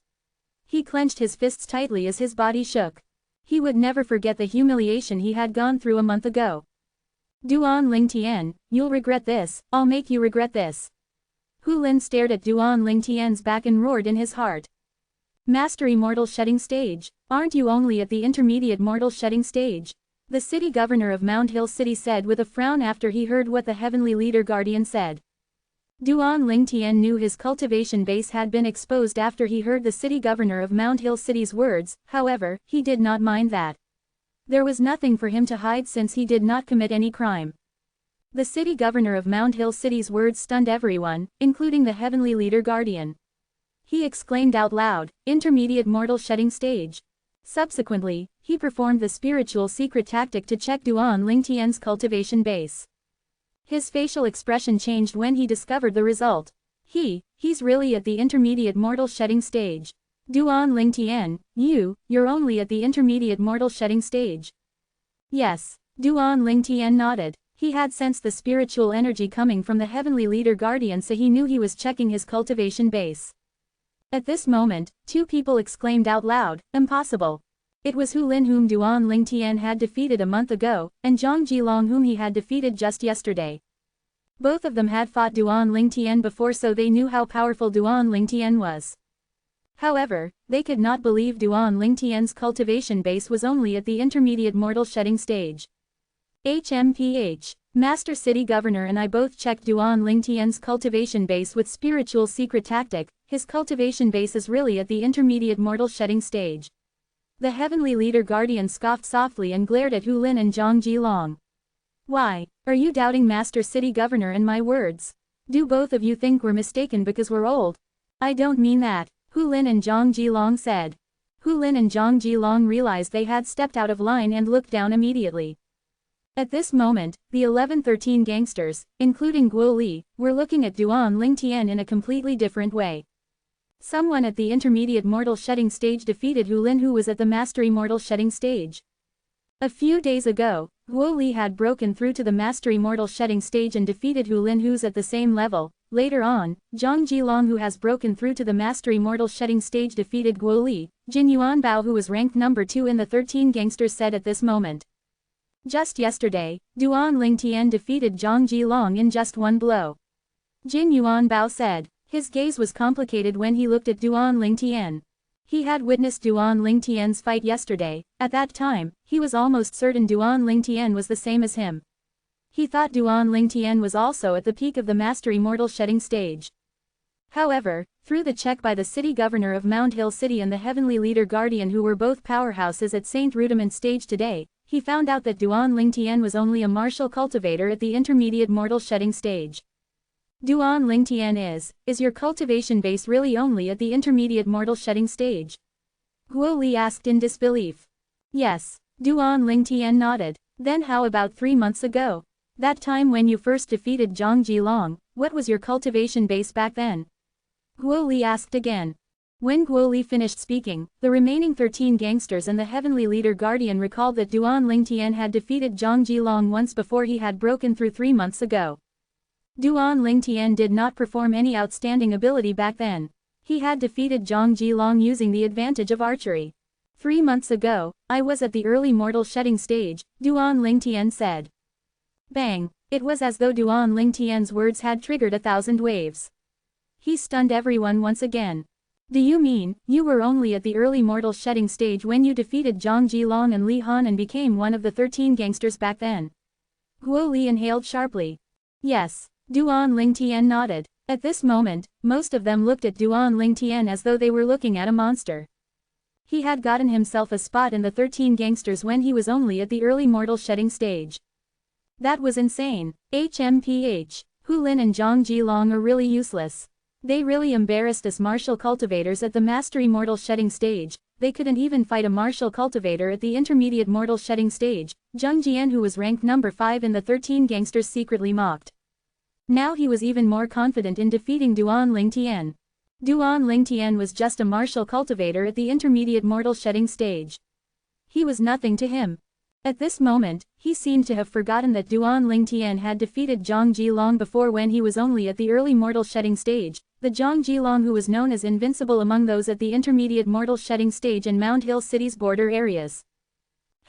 He clenched his fists tightly as his body shook. He would never forget the humiliation he had gone through a month ago. Duan Lingtian, you'll regret this, I'll make you regret this. Hu Lin stared at Duan Lingtian's back and roared in his heart. Mastery Mortal Shedding Stage, aren't you only at the intermediate mortal shedding stage? The city governor of Mount Hill City said with a frown after he heard what the Heavenly Leader Guardian said. Duan Lingtian knew his cultivation base had been exposed after he heard the city governor of Mount Hill City's words, however, he did not mind that. There was nothing for him to hide since he did not commit any crime. The city governor of Mount Hill City's words stunned everyone, including the Heavenly Leader Guardian. He exclaimed out loud, "Intermediate mortal shedding stage." Subsequently, he performed the spiritual secret tactic to check Duan Lingtian's cultivation base. His facial expression changed when he discovered the result. He's really at the intermediate mortal shedding stage. Duan Lingtian, you're only at the intermediate mortal shedding stage. Yes, Duan Lingtian nodded. He had sensed the spiritual energy coming from the Heavenly Leader Guardian, so he knew he was checking his cultivation base. At this moment, two people exclaimed out loud, "Impossible." It was Hu Lin whom Duan Lingtian had defeated a month ago, and Zhang Jilong whom he had defeated just yesterday. Both of them had fought Duan Lingtian before, so they knew how powerful Duan Lingtian was. However, they could not believe Duan Lingtian's cultivation base was only at the intermediate mortal shedding stage. HMPH, Master City Governor and I both checked Duan Lingtian's cultivation base with spiritual secret tactic. His cultivation base is really at the intermediate mortal shedding stage. The Heavenly Leader Guardian scoffed softly and glared at Hu Lin and Zhang Jilong. Why, are you doubting Master City Governor and my words? Do both of you think we're mistaken because we're old? I don't mean that, Hu Lin and Zhang Jilong said. Hu Lin and Zhang Jilong realized they had stepped out of line and looked down immediately. At this moment, the 11-13 gangsters, including Guo Li, were looking at Duan Lingtian in a completely different way. Someone at the intermediate mortal shedding stage defeated Hu Lin, who was at the mastery mortal shedding stage. A few days ago, Guo Li had broken through to the mastery mortal shedding stage and defeated Hu Lin, who's at the same level. Later on, Zhang Jilong, who has broken through to the mastery mortal shedding stage, defeated Guo Li. Jin Yuanbao, who was ranked number 2 in the 13 gangsters, said at this moment. Just yesterday, Duan Lingtian defeated Zhang Jilong in just one blow. Jin Yuanbao said. His gaze was complicated when he looked at Duan Lingtian. He had witnessed Duan Lingtian's fight yesterday. At that time, he was almost certain Duan Lingtian was the same as him. He thought Duan Lingtian was also at the peak of the mastery mortal shedding stage. However, through the check by the city governor of Mount Hill City and the Heavenly Leader Guardian, who were both powerhouses at Saint Rudiment stage today, he found out that Duan Lingtian was only a martial cultivator at the intermediate mortal shedding stage. Duan Lingtian, is your cultivation base really only at the intermediate mortal shedding stage? Guo Li asked in disbelief. Yes, Duan Lingtian nodded. Then how about 3 months ago? That time when you first defeated Zhang Jilong, what was your cultivation base back then? Guo Li asked again. When Guo Li finished speaking, the remaining 13 gangsters and the Heavenly Leader Guardian recalled that Duan Lingtian had defeated Zhang Jilong once before he had broken through 3 months ago. Duan Lingtian did not perform any outstanding ability back then. He had defeated Zhang Jilong using the advantage of archery. 3 months ago, I was at the early mortal shedding stage, Duan Lingtian said. Bang! It was as though Duan Lingtian's words had triggered 1,000 waves. He stunned everyone once again. Do you mean, you were only at the early mortal shedding stage when you defeated Zhang Jilong and Li Han and became one of the 13 gangsters back then? Guo Li inhaled sharply. Yes. Duan Lingtian nodded. At this moment, most of them looked at Duan Lingtian as though they were looking at a monster. He had gotten himself a spot in the 13 gangsters when he was only at the early mortal shedding stage. That was insane. HMPH, Hu Lin and Zhang Jilong are really useless. They really embarrassed us martial cultivators at the mastery mortal shedding stage. They couldn't even fight a martial cultivator at the intermediate mortal shedding stage. Zheng Jian, who was ranked number 5 in the 13 gangsters, secretly mocked. Now he was even more confident in defeating Duan Lingtian. Duan Lingtian was just a martial cultivator at the intermediate mortal shedding stage. He was nothing to him. At this moment, he seemed to have forgotten that Duan Lingtian had defeated Zhang Ji long before when he was only at the early mortal shedding stage, the Zhang Jilong who was known as invincible among those at the intermediate mortal shedding stage in Mount Hill City's border areas.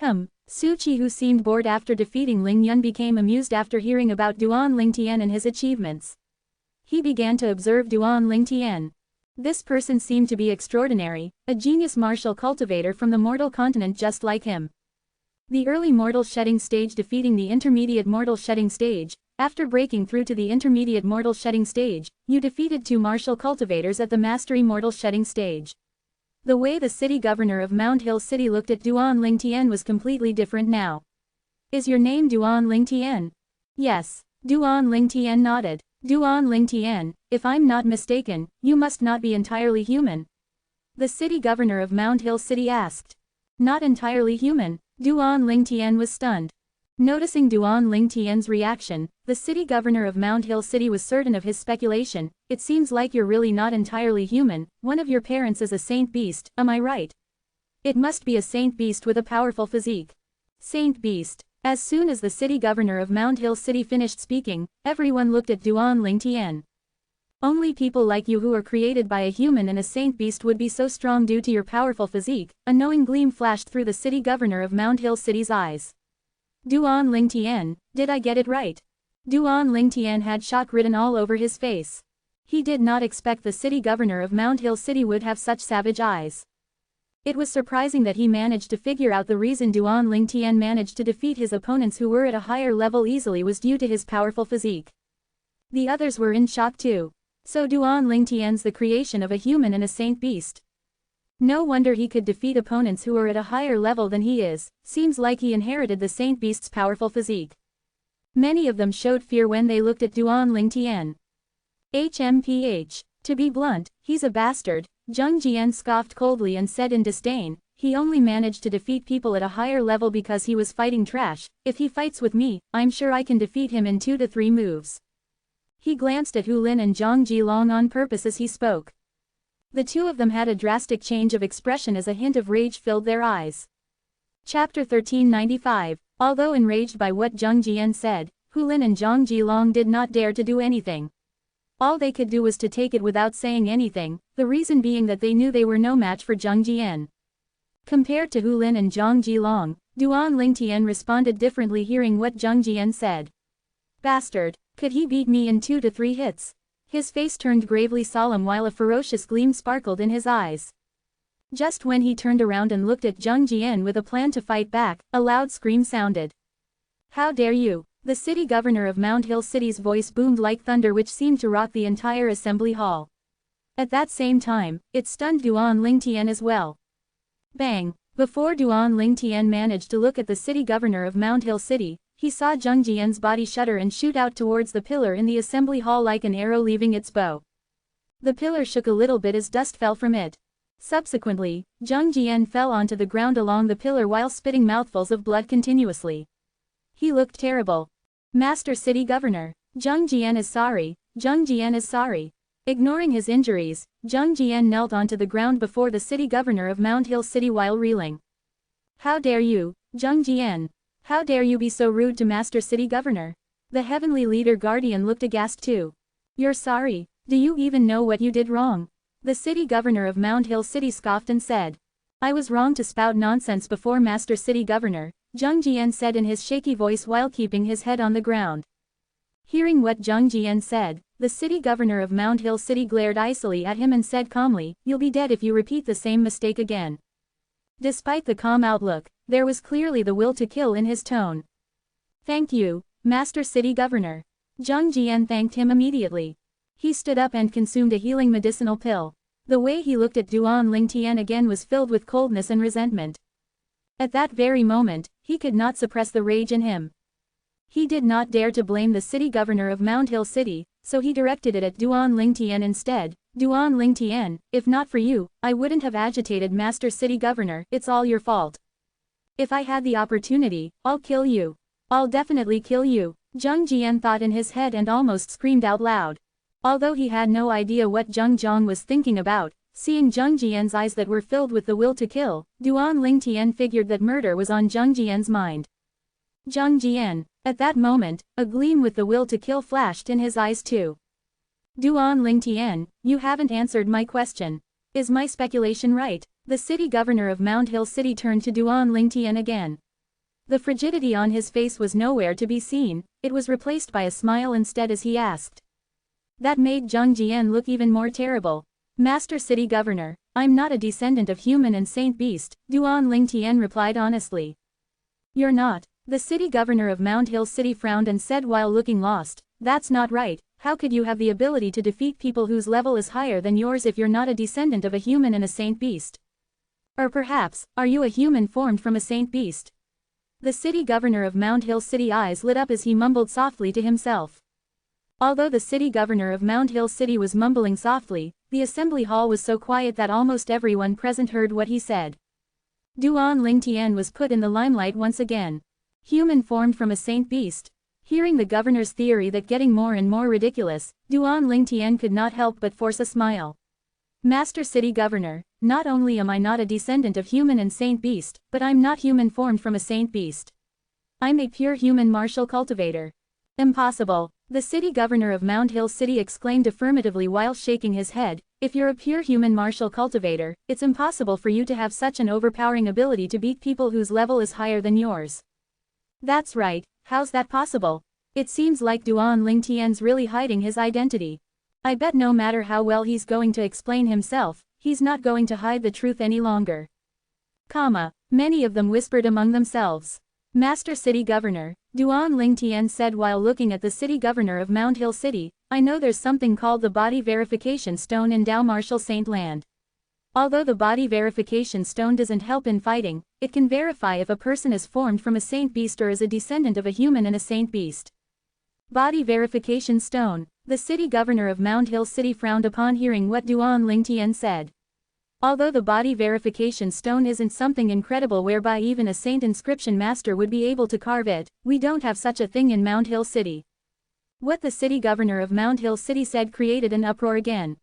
Su Qi, who seemed bored after defeating Ling Yun, became amused after hearing about Duan Lingtian and his achievements. He began to observe Duan Lingtian. This person seemed to be extraordinary, a genius martial cultivator from the mortal continent just like him. The early mortal shedding stage defeating the intermediate mortal shedding stage. After breaking through to the intermediate mortal shedding stage, you defeated 2 martial cultivators at the mastery mortal shedding stage. The way the city governor of Mount Hill City looked at Duan Lingtian was completely different now. Is your name Duan Lingtian? Yes. Duan Lingtian nodded. Duan Lingtian, if I'm not mistaken, you must not be entirely human. The city governor of Mount Hill City asked. Not entirely human. Duan Lingtian was stunned. Noticing Duan Lingtian's reaction, the city governor of Mount Hill City was certain of his speculation. It seems like you're really not entirely human, one of your parents is a saint beast, am I right? It must be a saint beast with a powerful physique. Saint beast. As soon as the city governor of Mount Hill City finished speaking, everyone looked at Duan Lingtian. Only people like you who are created by a human and a saint beast would be so strong due to your powerful physique. A knowing gleam flashed through the city governor of Mount Hill City's eyes. Duan Lingtian, did I get it right? Duan Lingtian had shock written all over his face. He did not expect the city governor of Mount Hill City would have such savage eyes. It was surprising that he managed to figure out the reason Duan Lingtian managed to defeat his opponents who were at a higher level easily was due to his powerful physique. The others were in shock too. So Duan Lingtian's the creation of a human and a saint beast. No wonder he could defeat opponents who are at a higher level than he is, seems like he inherited the saint beast's powerful physique. Many of them showed fear when they looked at Duan Lingtian. HMPH. To be blunt, he's a bastard, Zhang Jian scoffed coldly and said in disdain, he only managed to defeat people at a higher level because he was fighting trash. If he fights with me, I'm sure I can defeat him in 2 to 3 moves. He glanced at Hu Lin and Zhang Jilong on purpose as he spoke. The 2 of them had a drastic change of expression as a hint of rage filled their eyes. Chapter 1395. Although enraged by what Zhang Jian said, Hu Lin and Zhang Jilong did not dare to do anything. All they could do was to take it without saying anything, the reason being that they knew they were no match for Zhang Jian. Compared to Hu Lin and Zhang Jilong, Duan Lingtian responded differently hearing what Zhang Jian said. Bastard, could he beat me in 2 to 3 hits? His face turned gravely solemn while a ferocious gleam sparkled in his eyes. Just when he turned around and looked at Zhang Jian with a plan to fight back, a loud scream sounded. How dare you! The city governor of Mount Hill City's voice boomed like thunder which seemed to rock the entire assembly hall. At that same time, it stunned Duan Lingtian as well. Bang! Before Duan Lingtian managed to look at the city governor of Mount Hill City, he saw Zhang Jian's body shudder and shoot out towards the pillar in the assembly hall like an arrow leaving its bow. The pillar shook a little bit as dust fell from it. Subsequently, Zhang Jian fell onto the ground along the pillar while spitting mouthfuls of blood continuously. He looked terrible. Master City Governor, Zhang Jian is sorry, Zhang Jian is sorry. Ignoring his injuries, Zhang Jian knelt onto the ground before the city governor of Mount Hill City while reeling. How dare you, Zhang Jian? How dare you be so rude to Master City Governor? The heavenly leader guardian looked aghast too. You're sorry? Do you even know what you did wrong? The city governor of Mount Hill City scoffed and said. I was wrong to spout nonsense before Master City Governor, Zhang Jian said in his shaky voice while keeping his head on the ground. Hearing what Zhang Jian said, the city governor of Mount Hill City glared icily at him and said calmly, you'll be dead if you repeat the same mistake again. Despite the calm outlook, there was clearly the will to kill in his tone. Thank you, Master City Governor. Zhang Jian thanked him immediately. He stood up and consumed a healing medicinal pill. The way he looked at Duan Lingtian again was filled with coldness and resentment. At that very moment, he could not suppress the rage in him. He did not dare to blame the city governor of Mount Hill City, so he directed it at Duan Lingtian instead. Duan Lingtian, if not for you, I wouldn't have agitated Master City Governor, it's all your fault. If I had the opportunity, I'll kill you. I'll definitely kill you, Zhang Jian thought in his head and almost screamed out loud. Although he had no idea what Zhang Jiang was thinking about, Seeing Zheng Jian's eyes that were filled with the will to kill, Duan Lingtian figured that murder was on Zheng Jian's mind. Zheng Jian. At that moment, a gleam with the will to kill flashed in his eyes too. Duan Lingtian, you haven't answered my question. Is my speculation right? The city governor of Mount Hill City turned to Duan Lingtian again. The frigidity on his face was nowhere to be seen, it was replaced by a smile instead as he asked. That made Zheng Jian look even more terrible. Master City Governor, I'm not a descendant of human and saint beast, Duan Lingtian replied honestly. You're not. The city governor of Mount Hill City frowned and said while looking lost, that's not right. How could you have the ability to defeat people whose level is higher than yours if you're not a descendant of a human and a saint beast? Or perhaps, are you a human formed from a saint beast? The city governor of Mount Hill City eyes lit up as he mumbled softly to himself. Although the city governor of Mount Hill City was mumbling softly, the assembly hall was so quiet that almost everyone present heard what he said. Duan Lingtian was put in the limelight once again. Human formed from a saint beast. Hearing the governor's theory that getting more and more ridiculous, Duan Lingtian could not help but force a smile. Master City Governor, not only am I not a descendant of human and saint beast, but I'm not human formed from a saint beast. I'm a pure human martial cultivator. Impossible. The city governor of Mount Hill City exclaimed affirmatively while shaking his head, if you're a pure human martial cultivator, it's impossible for you to have such an overpowering ability to beat people whose level is higher than yours. That's right, how's that possible? It seems like Duan Lingtian's really hiding his identity. I bet no matter how well he's going to explain himself, he's not going to hide the truth any longer. Many of them whispered among themselves. Master City Governor, Duan Lingtian said while looking at the city governor of Mount Hill City, I know there's something called the body verification stone in Dao Martial Saint Land. Although the body verification stone doesn't help in fighting, it can verify if a person is formed from a saint beast or is a descendant of a human and a saint beast. Body verification stone. The city governor of Mount Hill City frowned upon hearing what Duan Lingtian said. Although the body verification stone isn't something incredible whereby even a saint inscription master would be able to carve it, we don't have such a thing in Mount Hill City. What the city governor of Mount Hill City said created an uproar again.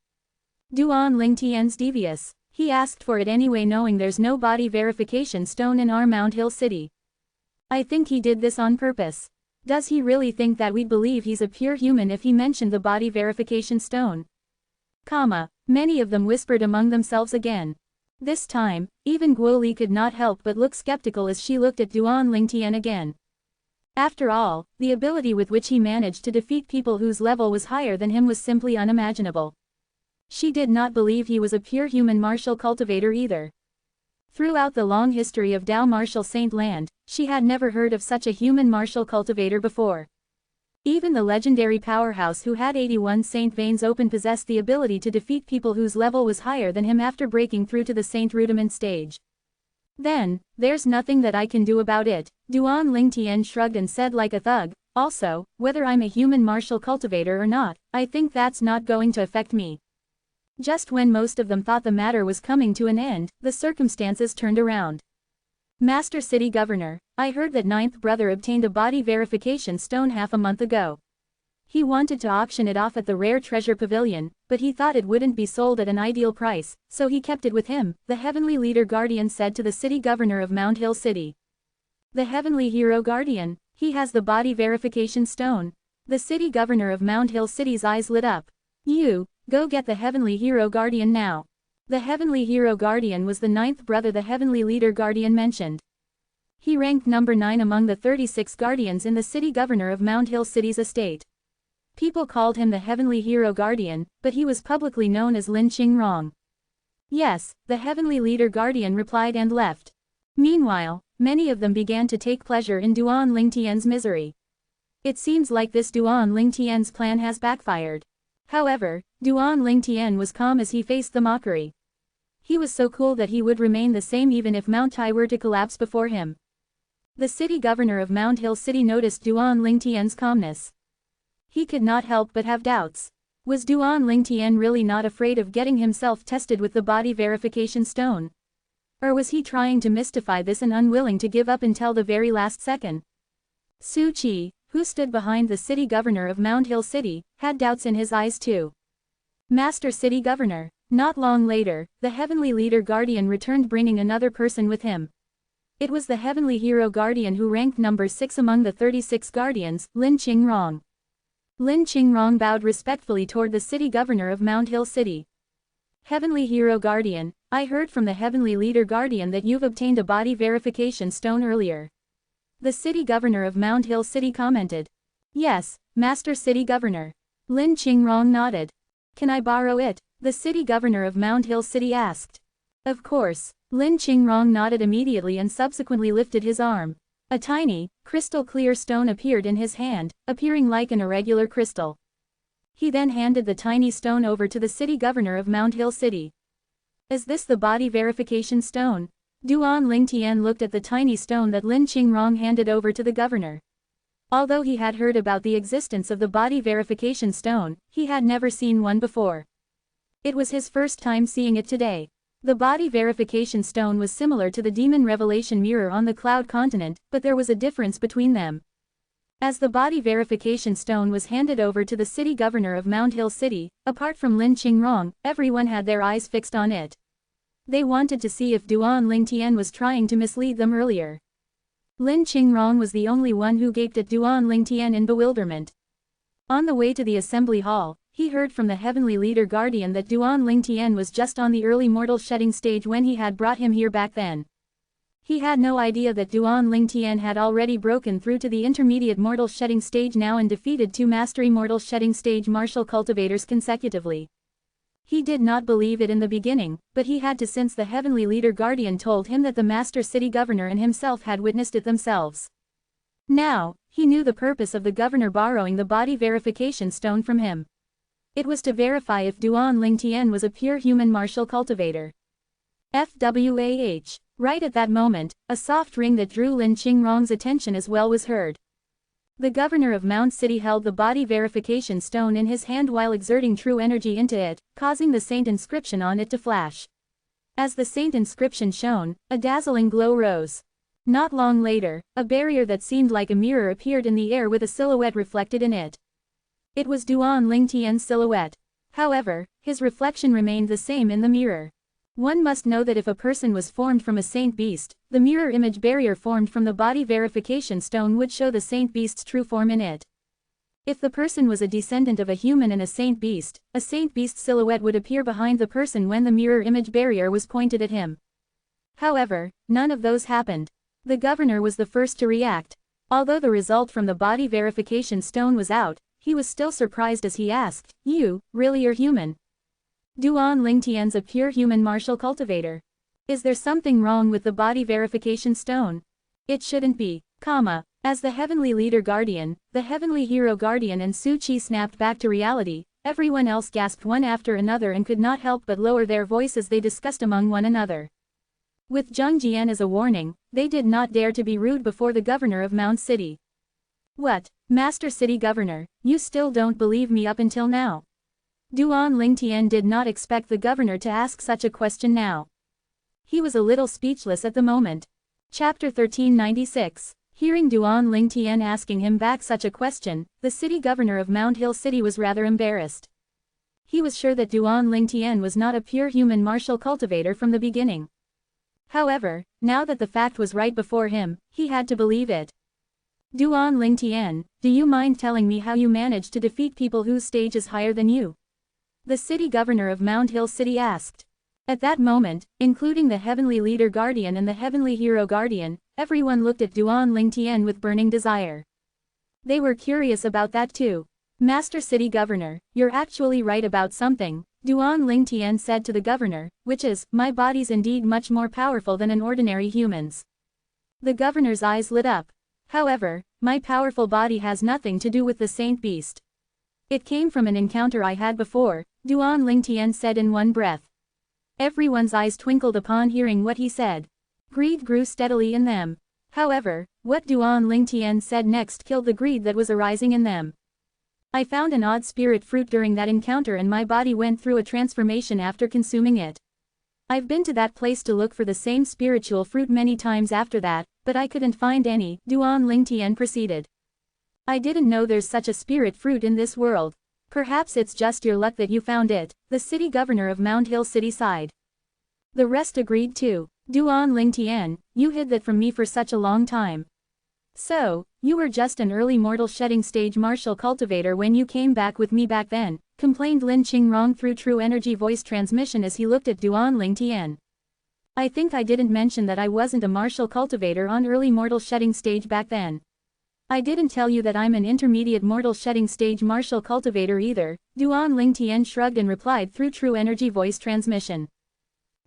Duan Lingtian's devious. He asked for it anyway knowing there's no body verification stone in our Mount Hill City. I think he did this on purpose. Does he really think that we'd believe he's a pure human if he mentioned the body verification stone? Many of them whispered among themselves again. This time, even Guo Li could not help but look skeptical as she looked at Duan Lingtian again. After all, the ability with which he managed to defeat people whose level was higher than him was simply unimaginable. She did not believe he was a pure human martial cultivator either. Throughout the long history of Dao Martial Saint Land, she had never heard of such a human martial cultivator before. Even the legendary powerhouse who had 81 Saint Veins open possessed the ability to defeat people whose level was higher than him after breaking through to the Saint Rudiment stage. Then, there's nothing that I can do about it, Duan Lingtian shrugged and said like a thug, also, whether I'm a human martial cultivator or not, I think that's not going to affect me. Just when most of them thought the matter was coming to an end, the circumstances turned around. Master City Governor, I heard that ninth brother obtained a body verification stone half a month ago. He wanted to auction it off at the Rare Treasure Pavilion, but he thought it wouldn't be sold at an ideal price, so he kept it with him, the Heavenly Leader Guardian said to the city governor of Mount Hill City. The Heavenly Hero Guardian, he has the body verification stone. The city governor of Mount Hill City's eyes lit up. You, go get the Heavenly Hero Guardian now. The Heavenly Hero Guardian was the ninth brother the Heavenly Leader Guardian mentioned. He ranked number 9 among the 36 guardians in the city governor of Mount Hill City's estate. People called him the Heavenly Hero Guardian, but he was publicly known as Lin Qingrong. Yes, the Heavenly Leader Guardian replied and left. Meanwhile, many of them began to take pleasure in Duan Lingtian's misery. It seems like this Duan Lingtian's plan has backfired. However, Duan Lingtian was calm as he faced the mockery. He was so cool that he would remain the same even if Mount Tai were to collapse before him. The city governor of Mount Hill City noticed Duan Lingtian's calmness. He could not help but have doubts. Was Duan Lingtian really not afraid of getting himself tested with the body verification stone? Or was he trying to mystify this and unwilling to give up until the very last second? Su Qi, who stood behind the city governor of Mount Hill City, had doubts in his eyes too. Master City Governor, Not long later, the heavenly leader guardian returned bringing another person with him. It was the heavenly hero guardian who ranked number 6 among the 36 guardians, Lin Qingrong. Lin Qingrong bowed respectfully toward the city governor of Mount Hill City. Heavenly hero guardian, I heard from the heavenly leader guardian that you've obtained a body verification stone earlier. The city governor of Mount Hill City commented. Yes, Master City Governor. Lin Qingrong nodded. Can I borrow it? The city governor of Mount Hill City asked. Of course. Lin Qingrong nodded immediately and subsequently lifted his arm. A tiny, crystal-clear stone appeared in his hand, appearing like an irregular crystal. He then handed the tiny stone over to the city governor of Mount Hill City. Is this the body verification stone? Duan Lingtian looked at the tiny stone that Lin Qingrong handed over to the governor. Although he had heard about the existence of the body verification stone, he had never seen one before. It was his first time seeing it today. The body verification stone was similar to the demon revelation mirror on the Cloud Continent, but there was a difference between them. As the body verification stone was handed over to the city governor of Mount Hill City, apart from Lin Qingrong, everyone had their eyes fixed on it. They wanted to see if Duan Lingtian was trying to mislead them earlier. Lin Qingrong was the only one who gaped at Duan Lingtian in bewilderment. On the way to the assembly hall, he heard from the heavenly leader guardian that Duan Lingtian was just on the early mortal shedding stage when he had brought him here back then. He had no idea that Duan Lingtian had already broken through to the intermediate mortal shedding stage now and defeated 2 mastery mortal shedding stage martial cultivators consecutively. He did not believe it in the beginning, but he had to since the heavenly leader guardian told him that the master city governor and himself had witnessed it themselves. Now, he knew the purpose of the governor borrowing the body verification stone from him. It was to verify if Duan Lingtian was a pure human martial cultivator. FWAH. Right at that moment, a soft ring that drew Lin Qingrong's attention as well was heard. The governor of Mount City held the body verification stone in his hand while exerting true energy into it, causing the saint inscription on it to flash. As the saint inscription shone, a dazzling glow rose. Not long later, a barrier that seemed like a mirror appeared in the air with a silhouette reflected in it. It was Duan Lingtian's silhouette. However, his reflection remained the same in the mirror. One must know that if a person was formed from a saint beast, the mirror image barrier formed from the body verification stone would show the saint beast's true form in it. If the person was a descendant of a human and a saint beast silhouette would appear behind the person when the mirror image barrier was pointed at him. However, none of those happened. The governor was the first to react. Although the result from the body verification stone was out, he was still surprised as he asked, "You, really are human?" Duan Lingtian's a pure human martial cultivator. Is there something wrong with the body verification stone? It shouldn't be, As the heavenly leader guardian, the heavenly hero guardian and Su Qi snapped back to reality, everyone else gasped one after another and could not help but lower their voice as they discussed among one another. With Zheng Jian as a warning, they did not dare to be rude before the governor of Mount City. What, Master City Governor, you still don't believe me up until now? Duan Lingtian did not expect the governor to ask such a question now. He was a little speechless at the moment. Chapter 1396. Hearing Duan Lingtian asking him back such a question, the city governor of Mount Hill City was rather embarrassed. He was sure that Duan Lingtian was not a pure human martial cultivator from the beginning. However, now that the fact was right before him, he had to believe it. Duan Lingtian, do you mind telling me how you managed to defeat people whose stage is higher than you? The city governor of Mount Hill City asked. At that moment, including the heavenly leader guardian and the heavenly hero guardian, everyone looked at Duan Lingtian with burning desire. They were curious about that too. Master City Governor, you're actually right about something, Duan Lingtian said to the governor, which is, my body's indeed much more powerful than an ordinary human's. The governor's eyes lit up. However, my powerful body has nothing to do with the saint beast. It came from an encounter I had before, Duan Lingtian said in one breath. Everyone's eyes twinkled upon hearing what he said. Greed grew steadily in them. However, what Duan Lingtian said next killed the greed that was arising in them. I found an odd spirit fruit during that encounter and my body went through a transformation after consuming it. I've been to that place to look for the same spiritual fruit many times after that, but I couldn't find any, Duan Lingtian proceeded. I didn't know there's such a spirit fruit in this world. Perhaps it's just your luck that you found it, the city governor of Mount Hill City sighed. The rest agreed too. Duan Lingtian, you hid that from me for such a long time. So, you were just an early mortal shedding stage martial cultivator when you came back with me back then, complained Lin Qingrong through true energy voice transmission as he looked at Duan Lingtian. I think I didn't mention that I wasn't a martial cultivator on early mortal shedding stage back then. I didn't tell you that I'm an intermediate mortal shedding stage martial cultivator either, Duan Lingtian shrugged and replied through true energy voice transmission.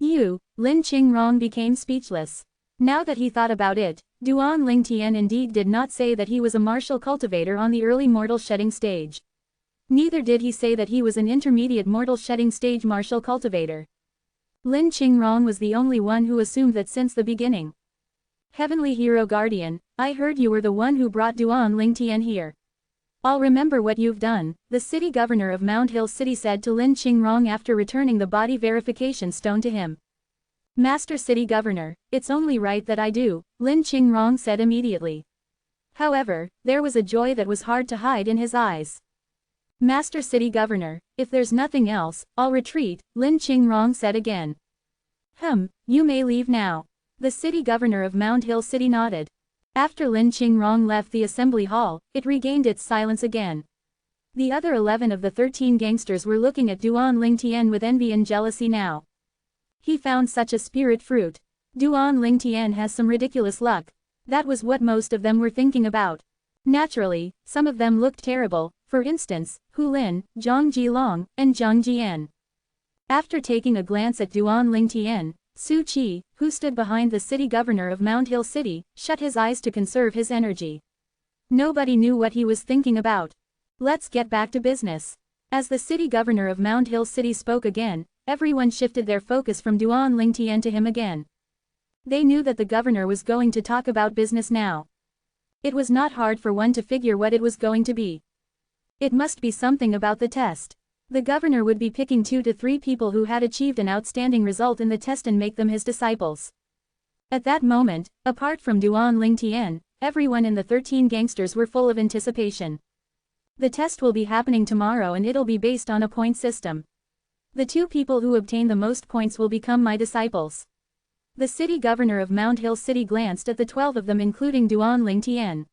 Lin Qingrong became speechless. Now that he thought about it, Duan Lingtian indeed did not say that he was a martial cultivator on the early mortal shedding stage. Neither did he say that he was an intermediate mortal shedding stage martial cultivator. Lin Qingrong was the only one who assumed that since the beginning. Heavenly Hero Guardian, I heard you were the one who brought Duan Lingtian here. I'll remember what you've done, the city governor of Mount Hill City said to Lin Qingrong after returning the body verification stone to him. Master City Governor, it's only right that I do, Lin Qingrong said immediately. However, there was a joy that was hard to hide in his eyes. Master City Governor, if there's nothing else, I'll retreat, Lin Qingrong said again. You may leave now. The city governor of Mount Hill City nodded. After Lin Qingrong left the assembly hall, it regained its silence again. The other 11 of the 13 gangsters were looking at Duan Lingtian with envy and jealousy now. He found such a spirit fruit. Duan Lingtian has some ridiculous luck. That was what most of them were thinking about. Naturally, some of them looked terrible, for instance, Hu Lin, Zhang Jilong, and Zhang Jian. After taking a glance at Duan Lingtian, Su Qi, who stood behind the city governor of Mount Hill City, shut his eyes to conserve his energy. Nobody knew what he was thinking about. Let's get back to business. As the city governor of Mount Hill City spoke again, everyone shifted their focus from Duan Lingtian to him again. They knew that the governor was going to talk about business now. It was not hard for one to figure what it was going to be. It must be something about the test. The governor would be picking 2 to 3 people who had achieved an outstanding result in the test and make them his disciples. At that moment, apart from Duan Lingtian, everyone in the 13 gangsters were full of anticipation. The test will be happening tomorrow and it'll be based on a point system. The 2 people who obtain the most points will become my disciples. The city governor of Mount Hill City glanced at the 12 of them including Duan Lingtian.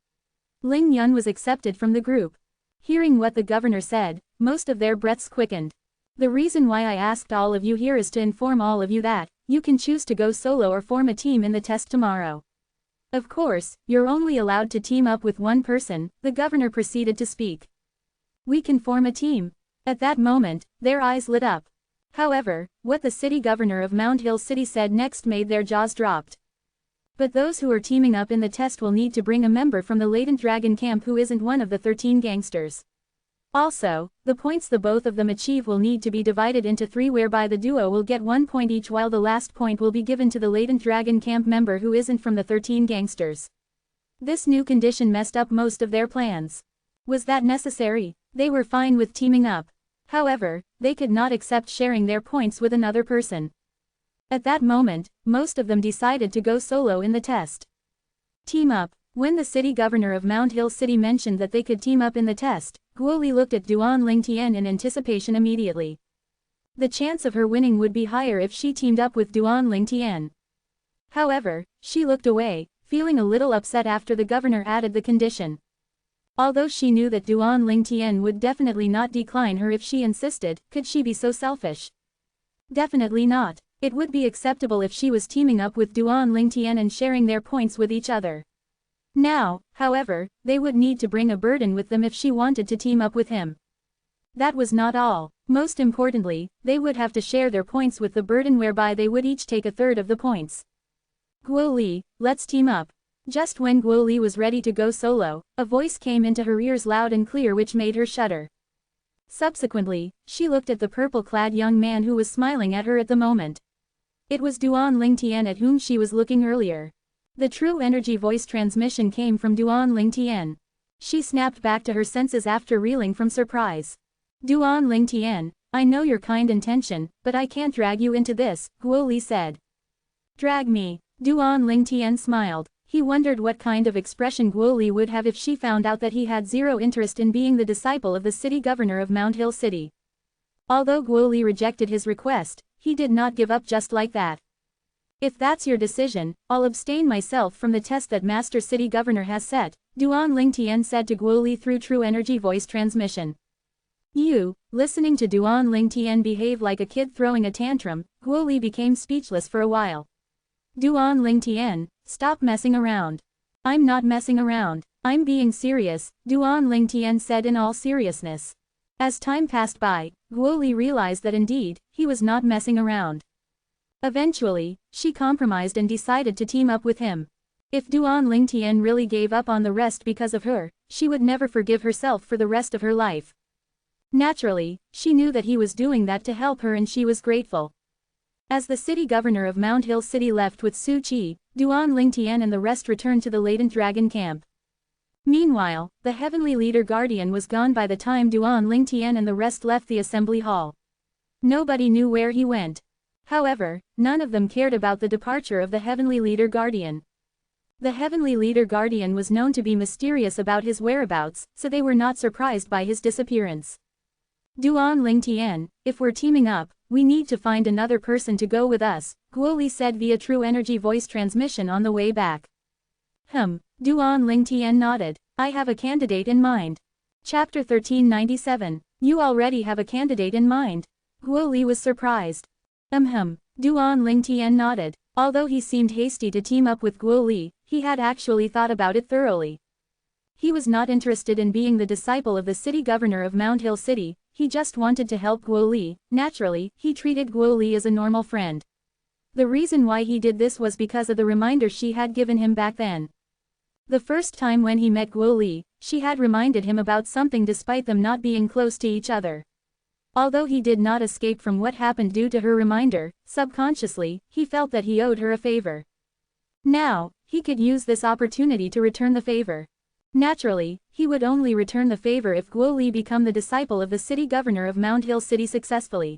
Ling Yun was accepted from the group. Hearing what the governor said, most of their breaths quickened. The reason why I asked all of you here is to inform all of you that, you can choose to go solo or form a team in the test tomorrow. Of course, you're only allowed to team up with one person, the governor proceeded to speak. We can form a team. At that moment, their eyes lit up. However, what the city governor of Mount Hill City said next made their jaws dropped. But those who are teaming up in the test will need to bring a member from the Latent Dragon camp who isn't one of the 13 gangsters. Also, the points the both of them achieve will need to be divided into 3 whereby the duo will get 1 point each while the last point will be given to the Latent Dragon camp member who isn't from the 13 gangsters. This new condition messed up most of their plans. Was that necessary? They were fine with teaming up. However, they could not accept sharing their points with another person. At that moment, most of them decided to go solo in the test. Team up. When the city governor of Mount Hill City mentioned that they could team up in the test, Guoli looked at Duan Lingtian in anticipation immediately. The chance of her winning would be higher if she teamed up with Duan Lingtian. However, she looked away, feeling a little upset after the governor added the condition. Although she knew that Duan Lingtian would definitely not decline her if she insisted, could she be so selfish? Definitely not. It would be acceptable if she was teaming up with Duan Lingtian and sharing their points with each other. Now, however, they would need to bring a burden with them if she wanted to team up with him. That was not all. Most importantly, they would have to share their points with the burden whereby they would each take 1/3 of the points. Guo Li, let's team up. Just when Guo Li was ready to go solo, a voice came into her ears loud and clear which made her shudder. Subsequently, she looked at the purple-clad young man who was smiling at her at the moment. It was Duan Lingtian at whom she was looking earlier. The true energy voice transmission came from Duan Lingtian. She snapped back to her senses after reeling from surprise. Duan Lingtian, I know your kind intention, but I can't drag you into this, Guo Li said. Drag me. Duan Lingtian smiled. He wondered what kind of expression Guo Li would have if she found out that he had zero interest in being the disciple of the city governor of Mount Hill City. Although Guo Li rejected his request, he did not give up just like that. If that's your decision, I'll abstain myself from the test that Master City Governor has set, Duan Lingtian said to Guo Li through True Energy voice transmission. Listening to Duan Lingtian behave like a kid throwing a tantrum, Guo Li became speechless for a while. Duan Lingtian, stop messing around. I'm not messing around. I'm being serious, Duan Lingtian said in all seriousness. As time passed by, Guo Li realized that indeed, he was not messing around. Eventually, she compromised and decided to team up with him. If Duan Lingtian really gave up on the rest because of her, she would never forgive herself for the rest of her life. Naturally, she knew that he was doing that to help her and she was grateful. As the city governor of Mount Hill City left with Su Qi, Duan Lingtian and the rest returned to the latent dragon camp. Meanwhile, the heavenly leader guardian was gone by the time Duan Lingtian and the rest left the assembly hall. Nobody knew where he went. However, none of them cared about the departure of the heavenly leader guardian. The heavenly leader guardian was known to be mysterious about his whereabouts, so they were not surprised by his disappearance. Duan Lingtian, if we're teaming up, we need to find another person to go with us, Guo Li said via True Energy voice transmission on the way back. Duan Lingtian nodded. I have a candidate in mind. Chapter 1397. You already have a candidate in mind. Guo Li was surprised. Duan Lingtian nodded. Although he seemed hasty to team up with Guo Li, he had actually thought about it thoroughly. He was not interested in being the disciple of the city governor of Mount Hill City, he just wanted to help Guo Li. Naturally, he treated Guo Li as a normal friend. The reason why he did this was because of the reminder she had given him back then. The first time when he met Guo Li, she had reminded him about something despite them not being close to each other. Although he did not escape from what happened due to her reminder, subconsciously, he felt that he owed her a favor. Now, he could use this opportunity to return the favor. Naturally, he would only return the favor if Guo Li become the disciple of the city governor of Mount Hill City successfully.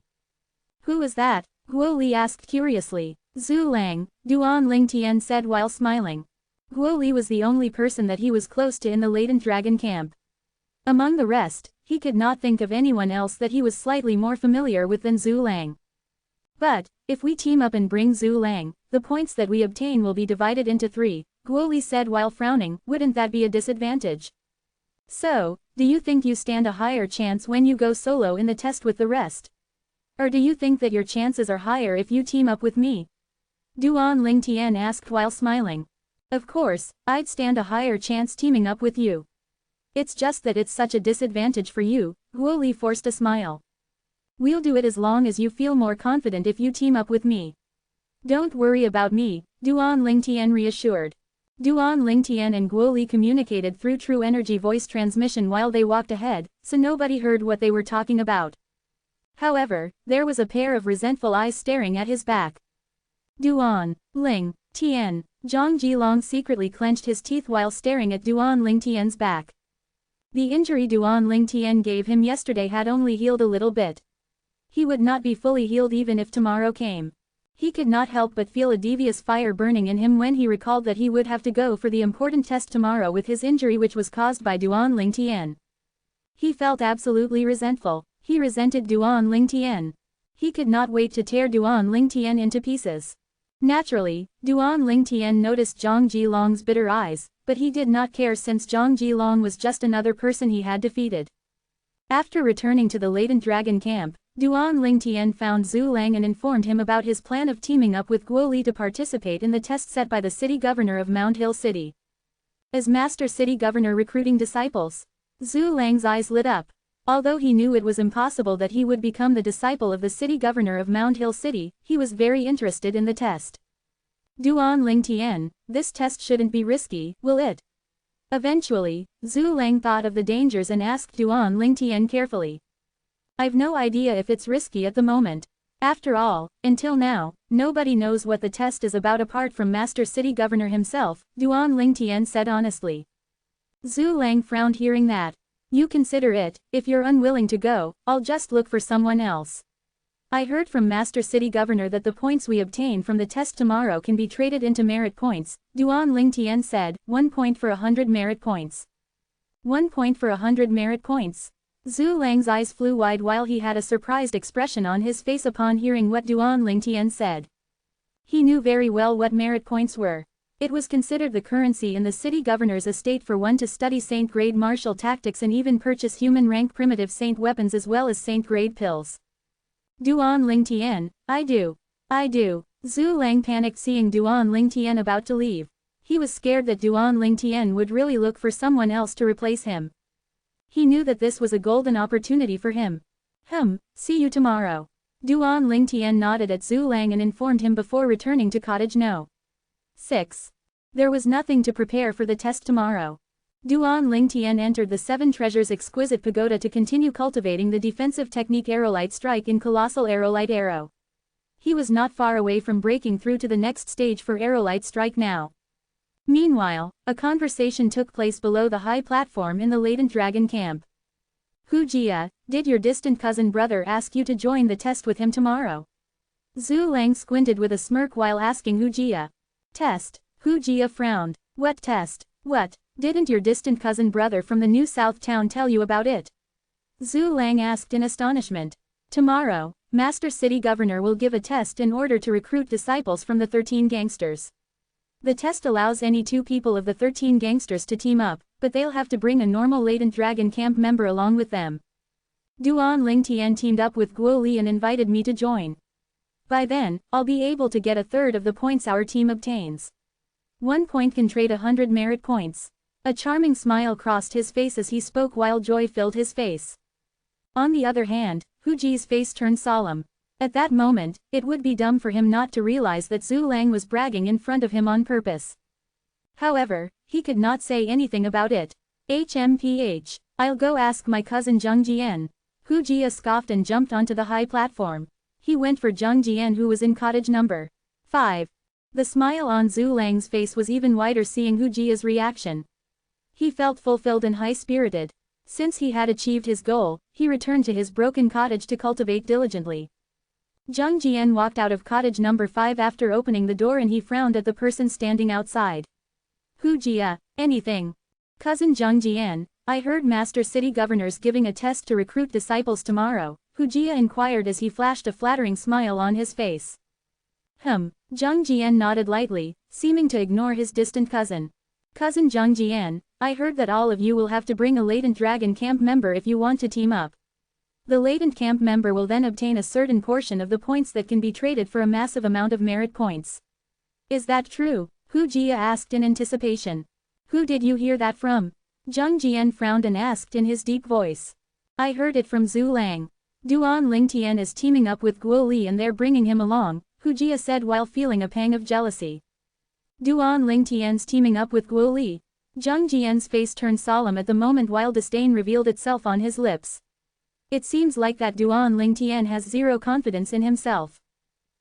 Who is that? Guo Li asked curiously. Zhu Lang, Duan Lingtian said while smiling. Guo Li was the only person that he was close to in the latent dragon camp. Among the rest, he could not think of anyone else that he was slightly more familiar with than Zhu Lang. But, if we team up and bring Zhu Lang, the points that we obtain will be divided into 3, Guo Li said while frowning. Wouldn't that be a disadvantage? So, do you think you stand a higher chance when you go solo in the test with the rest? Or do you think that your chances are higher if you team up with me? Duan Lingtian asked while smiling. Of course, I'd stand a higher chance teaming up with you. It's just that it's such a disadvantage for you, Guo Li forced a smile. We'll do it as long as you feel more confident if you team up with me. Don't worry about me, Duan Lingtian reassured. Duan Lingtian and Guo Li communicated through True Energy voice transmission while they walked ahead, so nobody heard what they were talking about. However, there was a pair of resentful eyes staring at his back. Duan Lingtian. Zhang Jilong secretly clenched his teeth while staring at Duan Lingtian's back. The injury Duan Lingtian gave him yesterday had only healed a little bit. He would not be fully healed even if tomorrow came. He could not help but feel a devious fire burning in him when he recalled that he would have to go for the important test tomorrow with his injury which was caused by Duan Lingtian. He felt absolutely resentful. He resented Duan Lingtian. He could not wait to tear Duan Lingtian into pieces. Naturally, Duan Lingtian noticed Zhang Jilong's bitter eyes, but he did not care since Zhang Jilong was just another person he had defeated. After returning to the latent dragon camp, Duan Lingtian found Zhu Lang and informed him about his plan of teaming up with Guo Li to participate in the test set by the city governor of Mount Hill City. As Master City Governor recruiting disciples, Zhu Lang's eyes lit up. Although he knew it was impossible that he would become the disciple of the city governor of Mount Hill City, he was very interested in the test. Duan Lingtian, this test shouldn't be risky, will it? Eventually, Zhu Lang thought of the dangers and asked Duan Lingtian carefully. I've no idea if it's risky at the moment. After all, until now, nobody knows what the test is about apart from Master City Governor himself, Duan Lingtian said honestly. Zhu Lang frowned hearing that. You consider it, if you're unwilling to go, I'll just look for someone else. I heard from Master City Governor that the points we obtain from the test tomorrow can be traded into merit points, Duan Lingtian said, 1 point for 100 merit points. 1 point for 100 merit points. Zhu Lang's eyes flew wide while he had a surprised expression on his face upon hearing what Duan Lingtian said. He knew very well what merit points were. It was considered the currency in the city governor's estate for one to study saint-grade martial tactics and even purchase human-rank primitive saint weapons as well as saint-grade pills. Duan Lingtian, I do. Zhu Lang panicked seeing Duan Lingtian about to leave. He was scared that Duan Lingtian would really look for someone else to replace him. He knew that this was a golden opportunity for him. See you tomorrow. Duan Lingtian nodded at Zhu Lang and informed him before returning to cottage No. 6. There was nothing to prepare for the test tomorrow. Duan Lingtian entered the Seven Treasures Exquisite Pagoda to continue cultivating the defensive technique Aerolite Strike in Colossal Aerolite Arrow. He was not far away from breaking through to the next stage for Aerolite Strike now. Meanwhile, a conversation took place below the high platform in the latent dragon camp. Hu Jia, did your distant cousin brother ask you to join the test with him tomorrow? Zhu Lang squinted with a smirk while asking Hu Jia. Test? Hu Jia frowned. What test? What? Didn't your distant cousin brother from the New South town tell you about it? Zhu Lang asked in astonishment. Tomorrow, Master City Governor will give a test in order to recruit disciples from the 13 gangsters. The test allows any 2 people of the 13 gangsters to team up, but they'll have to bring a normal latent dragon camp member along with them. Duan Lingtian teamed up with Guo Li and invited me to join. By then, I'll be able to get a third of the points our team obtains. 1 point can trade 100 merit points. A charming smile crossed his face as he spoke while joy filled his face. On the other hand, Hu Ji's face turned solemn. At that moment, it would be dumb for him not to realize that Zhu Lang was bragging in front of him on purpose. However, he could not say anything about it. I'll go ask my cousin Zheng Jian. Hu Jia scoffed and jumped onto the high platform. He went for Zheng Jian who was in cottage number 5. The smile on Zhu Lang's face was even wider seeing Hu Jia's reaction. He felt fulfilled and high-spirited. Since he had achieved his goal, he returned to his broken cottage to cultivate diligently. Zheng Jian walked out of cottage number 5 after opening the door and he frowned at the person standing outside. Hu Jia, anything. Cousin Zheng Jian, I heard Master City Governor's giving a test to recruit disciples tomorrow, Hu Jia inquired as he flashed a flattering smile on his face. Zheng Jian nodded lightly, seeming to ignore his distant cousin. Cousin Zheng Jian, I heard that all of you will have to bring a latent dragon camp member if you want to team up. The latent camp member will then obtain a certain portion of the points that can be traded for a massive amount of merit points. Is that true? Hu Jia asked in anticipation. Who did you hear that from? Zheng Jian frowned and asked in his deep voice. I heard it from Zhu Lang. Duan Lingtian is teaming up with Guo Li and they're bringing him along, Hu Jia said while feeling a pang of jealousy. Duan Lingtian's teaming up with Guo Li. Zheng Jian's face turned solemn at the moment while disdain revealed itself on his lips. It seems like that Duan Lingtian has zero confidence in himself.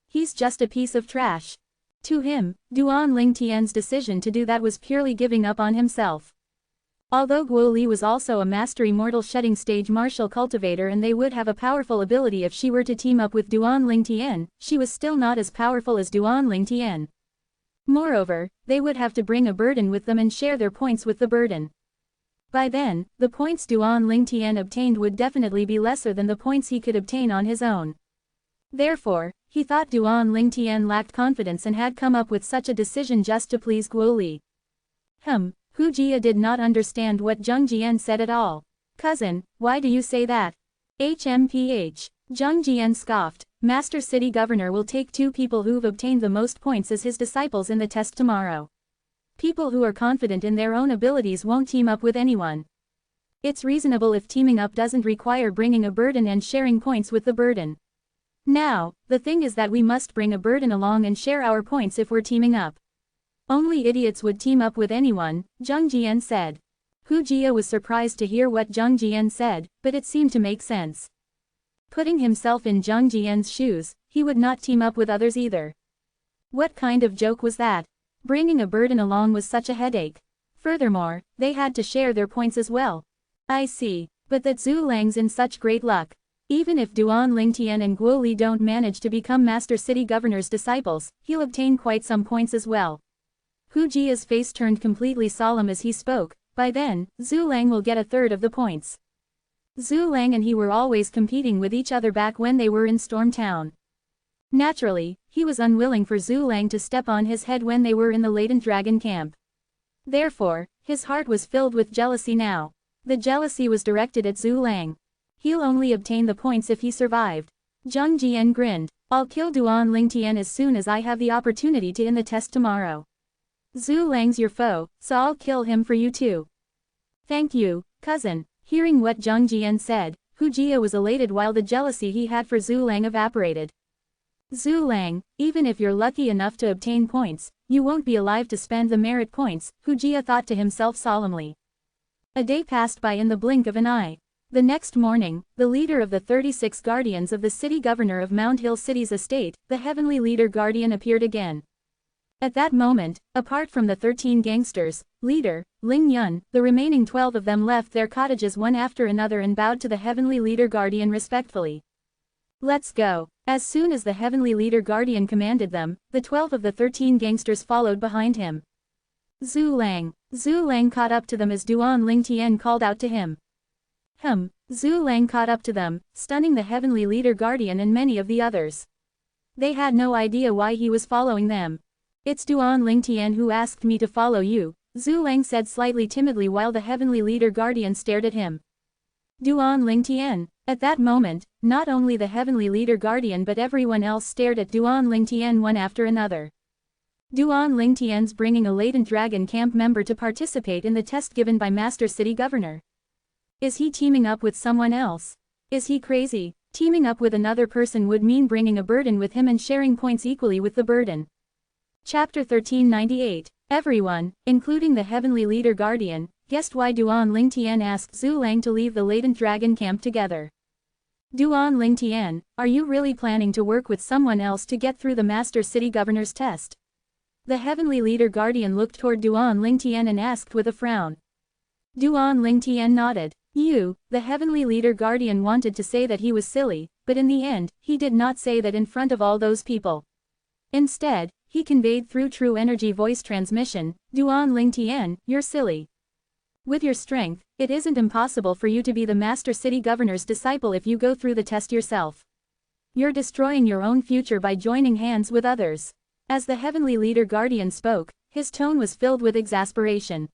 He's just a piece of trash. To him, Duan Lingtian's decision to do that was purely giving up on himself. Although Guo Li was also a master Immortal shedding stage martial cultivator and they would have a powerful ability if she were to team up with Duan Lingtian, she was still not as powerful as Duan Lingtian. Moreover, they would have to bring a burden with them and share their points with the burden. By then, the points Duan Lingtian obtained would definitely be lesser than the points he could obtain on his own. Therefore, he thought Duan Lingtian lacked confidence and had come up with such a decision just to please Guo Li. Hu Jia did not understand what Zheng Jian said at all. Cousin, why do you say that? Zheng Jian scoffed. Master City Governor will take 2 people who've obtained the most points as his disciples in the test tomorrow. People who are confident in their own abilities won't team up with anyone. It's reasonable if teaming up doesn't require bringing a burden and sharing points with the burden. Now, the thing is that we must bring a burden along and share our points if we're teaming up. Only idiots would team up with anyone, Zheng Jian said. Hu Jia was surprised to hear what Zheng Jian said, but it seemed to make sense. Putting himself in Zheng Jian's shoes, he would not team up with others either. What kind of joke was that? Bringing a burden along was such a headache. Furthermore, they had to share their points as well. I see, but that Zhu Lang's in such great luck. Even if Duan Lingtian and Guo Li don't manage to become Master City Governor's disciples, he'll obtain quite some points as well. Hu Jia's face turned completely solemn as he spoke. By then, Zhu Lang will get a third of the points. Zhu Lang and he were always competing with each other back when they were in Storm Town. Naturally, he was unwilling for Zhu Lang to step on his head when they were in the latent dragon camp. Therefore, his heart was filled with jealousy now. The jealousy was directed at Zhu Lang. He'll only obtain the points if he survived. Zhang Jian grinned. I'll kill Duan Lingtian as soon as I have the opportunity to end the test tomorrow. Zhu Lang's your foe, so I'll kill him for you too. Thank you, cousin. Hearing what Zhang Jian said, Hu Jia was elated while the jealousy he had for Zhu Lang evaporated. Zhu Lang, even if you're lucky enough to obtain points, you won't be alive to spend the merit points, Hu Jia thought to himself solemnly. A day passed by in the blink of an eye. The next morning, the leader of the 36 guardians of the city governor of Mount Hill City's estate, the heavenly leader guardian appeared again. At that moment, apart from the 13 gangsters, leader, Ling Yun, the remaining 12 of them left their cottages one after another and bowed to the heavenly leader guardian respectfully. Let's go. As soon as the heavenly leader guardian commanded them, the 12 of the 13 gangsters followed behind him. Zhu Lang caught up to them as Duan Lingtian called out to him. Zhu Lang caught up to them, stunning the heavenly leader guardian and many of the others. They had no idea why he was following them. It's Duan Lingtian who asked me to follow you, Zhu Lang said slightly timidly while the heavenly leader guardian stared at him. Duan Lingtian. At that moment, not only the heavenly leader guardian but everyone else stared at Duan Lingtian one after another. Duan Lingtian's bringing a latent dragon camp member to participate in the test given by Master City Governor. Is he teaming up with someone else? Is he crazy? Teaming up with another person would mean bringing a burden with him and sharing points equally with the burden. Chapter 1398. Everyone, including the heavenly leader guardian, guessed why Duan Lingtian asked Zhu Lang to leave the latent dragon camp together. Duan Lingtian, are you really planning to work with someone else to get through the Master City Governor's test? The heavenly leader guardian looked toward Duan Lingtian and asked with a frown. Duan Lingtian nodded. The heavenly leader guardian wanted to say that he was silly, but in the end, he did not say that in front of all those people. Instead, he conveyed through true energy voice transmission, Duan Lingtian, you're silly. With your strength, it isn't impossible for you to be the Master City Governor's disciple if you go through the test yourself. You're destroying your own future by joining hands with others. As the heavenly leader guardian spoke, his tone was filled with exasperation.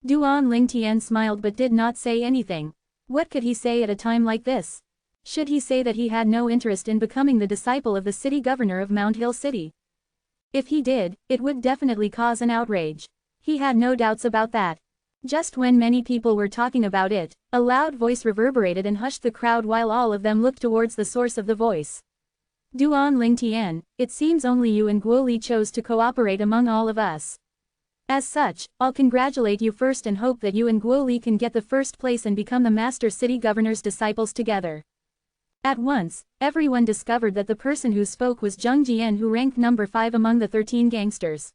Duan Lingtian smiled but did not say anything. What could he say at a time like this? Should he say that he had no interest in becoming the disciple of the city governor of Mount Hill City? If he did, it would definitely cause an outrage. He had no doubts about that. Just when many people were talking about it, a loud voice reverberated and hushed the crowd while all of them looked towards the source of the voice. Duan Lingtian, it seems only you and Guo Li chose to cooperate among all of us. As such, I'll congratulate you first and hope that you and Guo Li can get the first place and become the Master City Governor's disciples together. At once, everyone discovered that the person who spoke was Zhang Jian, who ranked number 5 among the 13 gangsters.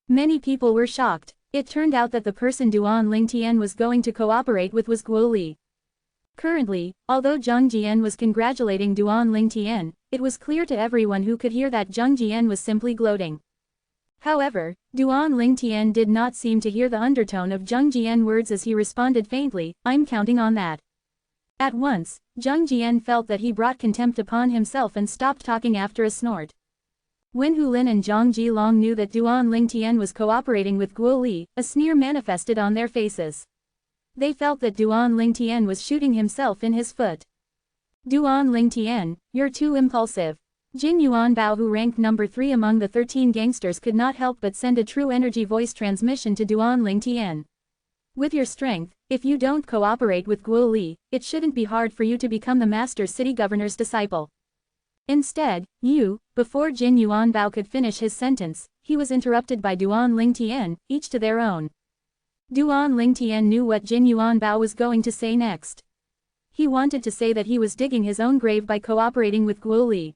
Many people were shocked. It turned out that the person Duan Lingtian was going to cooperate with was Guo Li. Currently, although Zhang Jian was congratulating Duan Lingtian, it was clear to everyone who could hear that Zhang Jian was simply gloating. However, Duan Lingtian did not seem to hear the undertone of Zhang Jian's words as he responded faintly, I'm counting on that. At once, Zhang Jian felt that he brought contempt upon himself and stopped talking after a snort. When Hu Lin and Zhang Jilong knew that Duan Lingtian was cooperating with Guo Li, a sneer manifested on their faces. They felt that Duan Lingtian was shooting himself in his foot. Duan Lingtian, you're too impulsive. Jin Yuanbao, who ranked number 3 among the 13 gangsters, could not help but send a true energy voice transmission to Duan Lingtian. With your strength, if you don't cooperate with Guo Li, it shouldn't be hard for you to become the Master City Governor's disciple. Instead, before Jin Yuanbao could finish his sentence, he was interrupted by Duan Lingtian, each to their own. Duan Lingtian knew what Jin Yuanbao was going to say next. He wanted to say that he was digging his own grave by cooperating with Guo Li.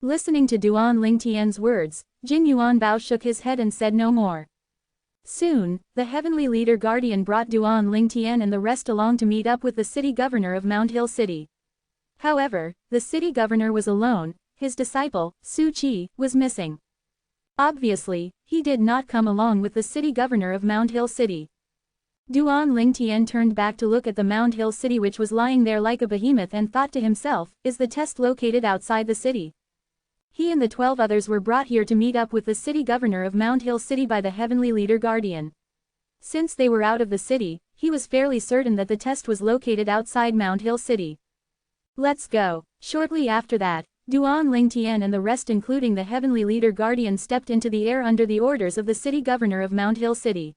Listening to Duan Lingtian's words, Jin Yuanbao shook his head and said no more. Soon, the heavenly leader guardian brought Duan Lingtian and the rest along to meet up with the city governor of Mount Hill City. However, the city governor was alone, his disciple, Su Qi, was missing. Obviously, he did not come along with the city governor of Mount Hill City. Duan Lingtian turned back to look at the Mount Hill City, which was lying there like a behemoth, and thought to himself, is the test located outside the city? He and the 12 others were brought here to meet up with the city governor of Mount Hill City by the heavenly leader guardian. Since they were out of the city, he was fairly certain that the test was located outside Mount Hill City. Let's go. Shortly after that, Duan Lingtian and the rest, including the heavenly leader guardian, stepped into the air under the orders of the city governor of Mount Hill City.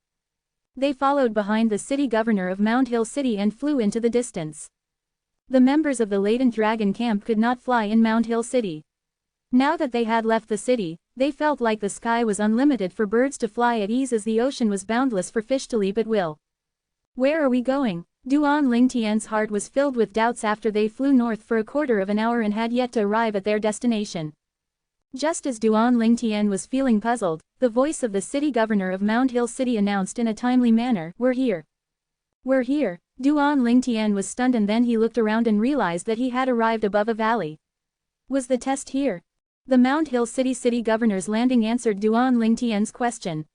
They followed behind the city governor of Mount Hill City and flew into the distance. The members of the latent dragon camp could not fly in Mount Hill City. Now that they had left the city, they felt like the sky was unlimited for birds to fly at ease, as the ocean was boundless for fish to leap at will. Where are we going? Duan Lingtian's heart was filled with doubts after they flew north for a quarter of an hour and had yet to arrive at their destination. Just as Duan Lingtian was feeling puzzled, the voice of the city governor of Mount Hill City announced in a timely manner, "We're here. We're here." Duan Lingtian was stunned, and then he looked around and realized that he had arrived above a valley. Was the test here? The Mount Hill City governor's landing answered Duan Lingtian's question.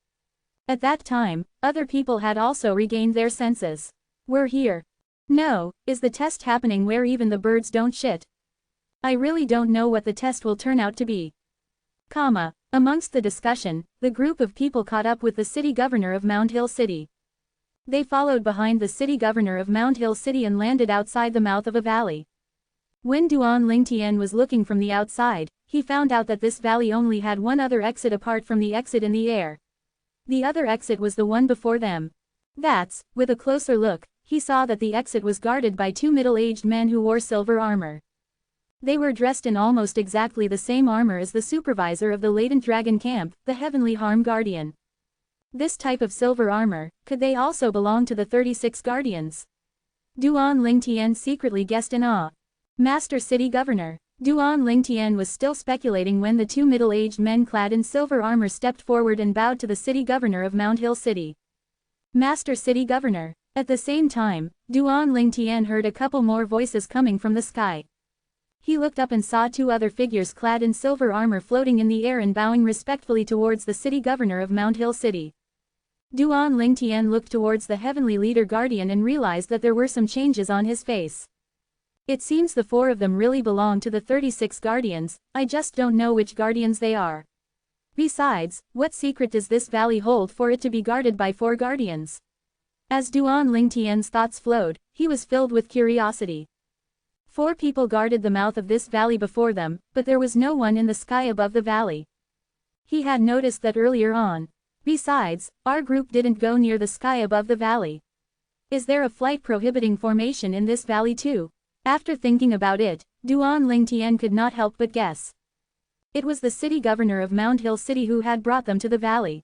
At that time, other people had also regained their senses. We're here. No, is the test happening where even the birds don't shit? I really don't know what the test will turn out to be. Amongst the discussion, the group of people caught up with the city governor of Mount Hill City. They followed behind the city governor of Mount Hill City and landed outside the mouth of a valley. When Duan Lingtian was looking from the outside, he found out that this valley only had one other exit apart from the exit in the air. The other exit was the one before them. With a closer look, he saw that the exit was guarded by 2 middle-aged men who wore silver armor. They were dressed in almost exactly the same armor as the supervisor of the latent dragon camp, the heavenly harm guardian. This type of silver armor, could they also belong to the 36 guardians? Duan Lingtian secretly guessed in awe. Master City Governor. Duan Lingtian was still speculating when the 2 middle-aged men clad in silver armor stepped forward and bowed to the city governor of Mount Hill City. Master City Governor. At the same time, Duan Lingtian heard a couple more voices coming from the sky. He looked up and saw 2 other figures clad in silver armor floating in the air and bowing respectfully towards the city governor of Mount Hill City. Duan Lingtian looked towards the heavenly leader guardian and realized that there were some changes on his face. It seems the 4 of them really belong to the 36 guardians, I just don't know which guardians they are. Besides, what secret does this valley hold for it to be guarded by 4 guardians? As Duan Lingtian's thoughts flowed, he was filled with curiosity. 4 people guarded the mouth of this valley before them, but there was no one in the sky above the valley. He had noticed that earlier on. Besides, our group didn't go near the sky above the valley. Is there a flight prohibiting formation in this valley too? After thinking about it, Duan Lingtian could not help but guess. It was the city governor of Mount Hill City who had brought them to the valley.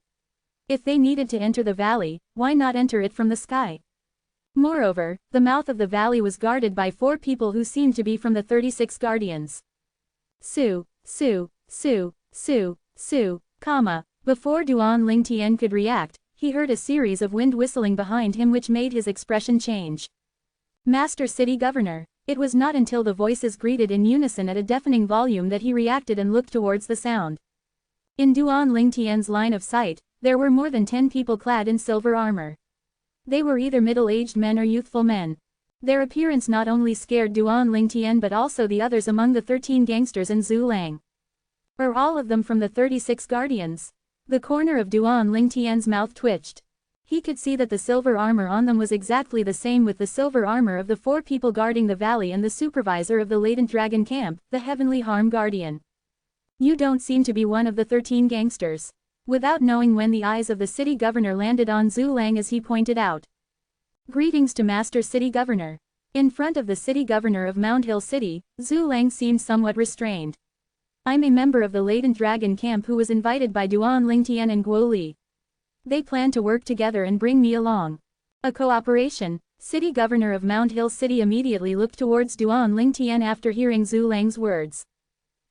If they needed to enter the valley, why not enter it from the sky? Moreover, the mouth of the valley was guarded by 4 people who seemed to be from the 36 guardians. Before Duan Lingtian could react, he heard a series of wind whistling behind him which made his expression change. Master City Governor. It was not until the voices greeted in unison at a deafening volume that he reacted and looked towards the sound. In Duan Lingtian's line of sight, there were more than 10 people clad in silver armor. They were either middle-aged men or youthful men. Their appearance not only scared Duan Lingtian but also the others among the 13 gangsters and Zhu Lang. Are all of them from the 36 guardians? The corner of Duan Lingtian's mouth twitched. He could see that the silver armor on them was exactly the same with the silver armor of the 4 people guarding the valley and the supervisor of the latent dragon camp, the heavenly harm guardian. You don't seem to be one of the 13 gangsters. Without knowing when, the eyes of the city governor landed on Zhu Lang as he pointed out. Greetings to Master City Governor. In front of the city governor of Mount Hill City, Zhu Lang seemed somewhat restrained. I'm a member of the latent dragon camp who was invited by Duan Lingtian and Guo Li. They plan to work together and bring me along. A cooperation. City governor of Mount Hill City immediately looked towards Duan Lingtian after hearing Zhu Lang's words.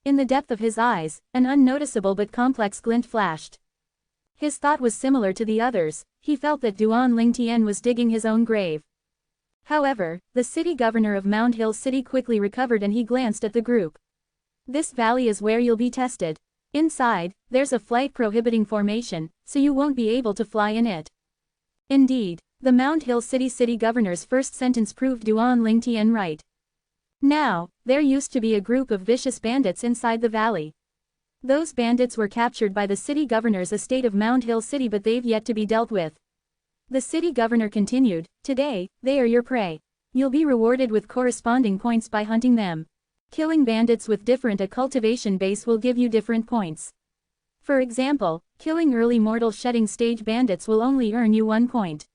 In the depth of his eyes, an unnoticeable but complex glint flashed. His thought was similar to the others. He felt that Duan Lingtian was digging his own grave. However, the city governor of Mount Hill City quickly recovered and he glanced at the group. This valley is where you'll be tested. Inside, there's a flight prohibiting formation, so you won't be able to fly in it. Indeed, the Mount Hill City governor's first sentence proved Duan Lingtian right. Now, there used to be a group of vicious bandits inside the valley. Those bandits were captured by the city governor's estate of Mount Hill City, but they've yet to be dealt with. The city governor continued, "Today, they are your prey. You'll be rewarded with corresponding points by hunting them. Killing bandits with different a cultivation base will give you different points. For example, killing early mortal shedding stage bandits will only earn you 1 point.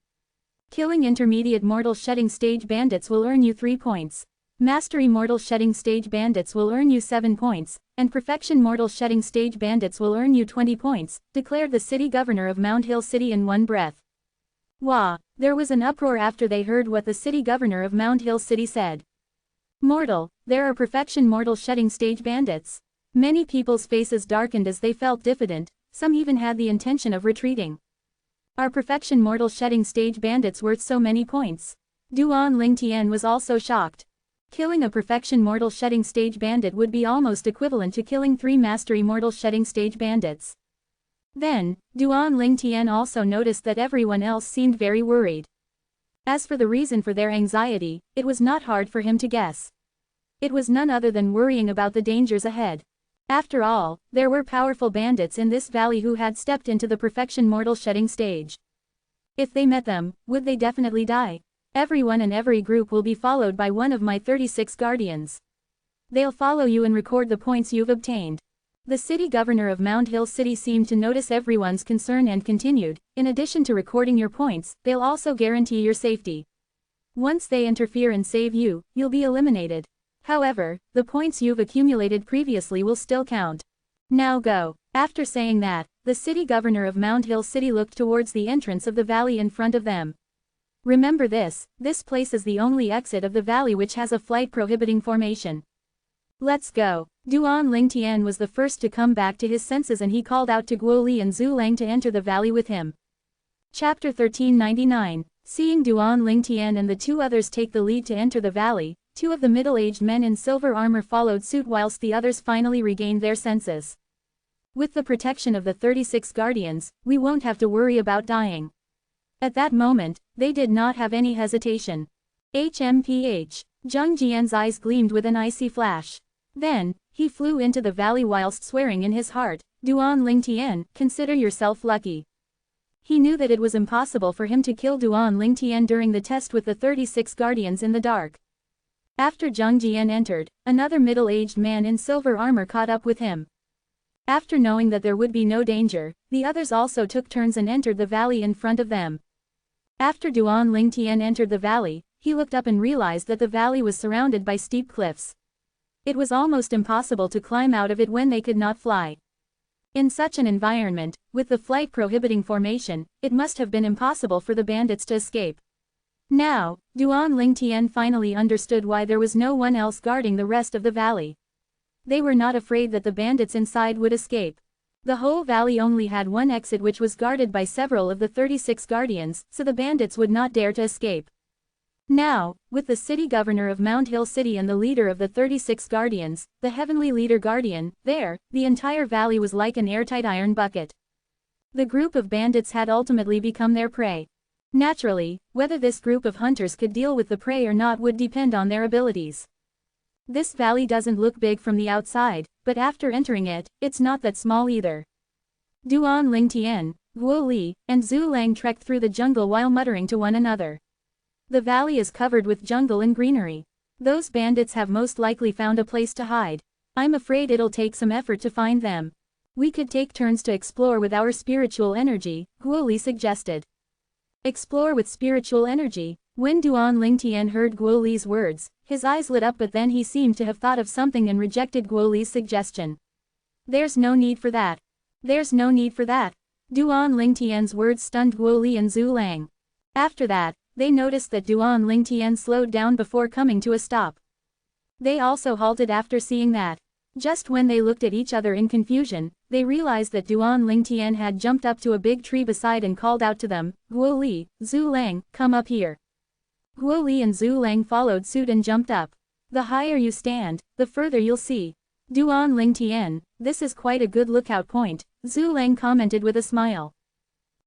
Killing intermediate mortal shedding stage bandits will earn you 3 points. Mastery mortal shedding stage bandits will earn you 7 points, and perfection mortal shedding stage bandits will earn you 20 points, declared the city governor of Mount Hill City in one breath. Wah! There was an uproar after they heard what the city governor of Mount Hill City said. Mortal, there are perfection mortal shedding stage bandits. Many people's faces darkened as they felt diffident, some even had the intention of retreating. Are perfection mortal shedding stage bandits worth so many points? Duan Lingtian was also shocked. Killing a perfection mortal shedding stage bandit would be almost equivalent to killing 3 mastery mortal shedding stage bandits. Then, Duan Lingtian also noticed that everyone else seemed very worried. As for the reason for their anxiety, it was not hard for him to guess. It was none other than worrying about the dangers ahead. After all, there were powerful bandits in this valley who had stepped into the perfection mortal shedding stage. If they met them, would they definitely die? Everyone and every group will be followed by one of my 36 guardians. They'll follow you and record the points you've obtained. The city governor of Mount Hill City seemed to notice everyone's concern and continued, in addition to recording your points, they'll also guarantee your safety. Once they interfere and save you, you'll be eliminated. However, the points you've accumulated previously will still count. Now go. After saying that, the city governor of Mount Hill City looked towards the entrance of the valley in front of them. Remember this place is the only exit of the valley which has a flight prohibiting formation. Let's go. Duan Lingtian was the first to come back to his senses and he called out to Guo Li and Zhu Lang to enter the valley with him. Chapter 1399. Seeing Duan Lingtian and the 2 others take the lead to enter the valley, 2 of the middle-aged men in silver armor followed suit whilst the others finally regained their senses. With the protection of the 36 guardians, we won't have to worry about dying. At that moment, they did not have any hesitation. HMPH. Zheng Jian's eyes gleamed with an icy flash. Then, he flew into the valley whilst swearing in his heart, "Duan Lingtian, consider yourself lucky." He knew that it was impossible for him to kill Duan Lingtian during the test with the 36 guardians in the dark. After Zheng Jian entered, another middle-aged man in silver armor caught up with him. After knowing that there would be no danger, the others also took turns and entered the valley in front of them. After Duan Lingtian entered the valley, he looked up and realized that the valley was surrounded by steep cliffs. It was almost impossible to climb out of it when they could not fly. In such an environment, with the flight prohibiting formation, it must have been impossible for the bandits to escape. Now, Duan Lingtian finally understood why there was no one else guarding the rest of the valley. They were not afraid that the bandits inside would escape. The whole valley only had one exit which was guarded by several of the 36 guardians, so the bandits would not dare to escape. Now, with the city governor of Mount Hill City and the leader of the 36 guardians, the heavenly leader guardian, there, the entire valley was like an airtight iron bucket. The group of bandits had ultimately become their prey. Naturally, whether this group of hunters could deal with the prey or not would depend on their abilities. This valley doesn't look big from the outside, but after entering it, it's not that small either. Duan Lingtian, Guo Li, and Zhu Lang trekked through the jungle while muttering to one another. The valley is covered with jungle and greenery. Those bandits have most likely found a place to hide. I'm afraid it'll take some effort to find them. We could take turns to explore with our spiritual energy, Guo Li suggested. Explore with spiritual energy. When Duan Lingtian heard Guo Li's words, his eyes lit up, but then he seemed to have thought of something and rejected Guo Li's suggestion. There's no need for that. There's no need for that. Duan Lingtian's words stunned Guo Li and Zhu Lang. After that, they noticed that Duan Lingtian slowed down before coming to a stop. They also halted after seeing that. Just when they looked at each other in confusion, they realized that Duan Lingtian had jumped up to a big tree beside and called out to them, "Guo Li, Zhu Lang, come up here." Guo Li and Zhu Lang followed suit and jumped up. The higher you stand, the further you'll see. Duan Lingtian, this is quite a good lookout point, Zhu Lang commented with a smile.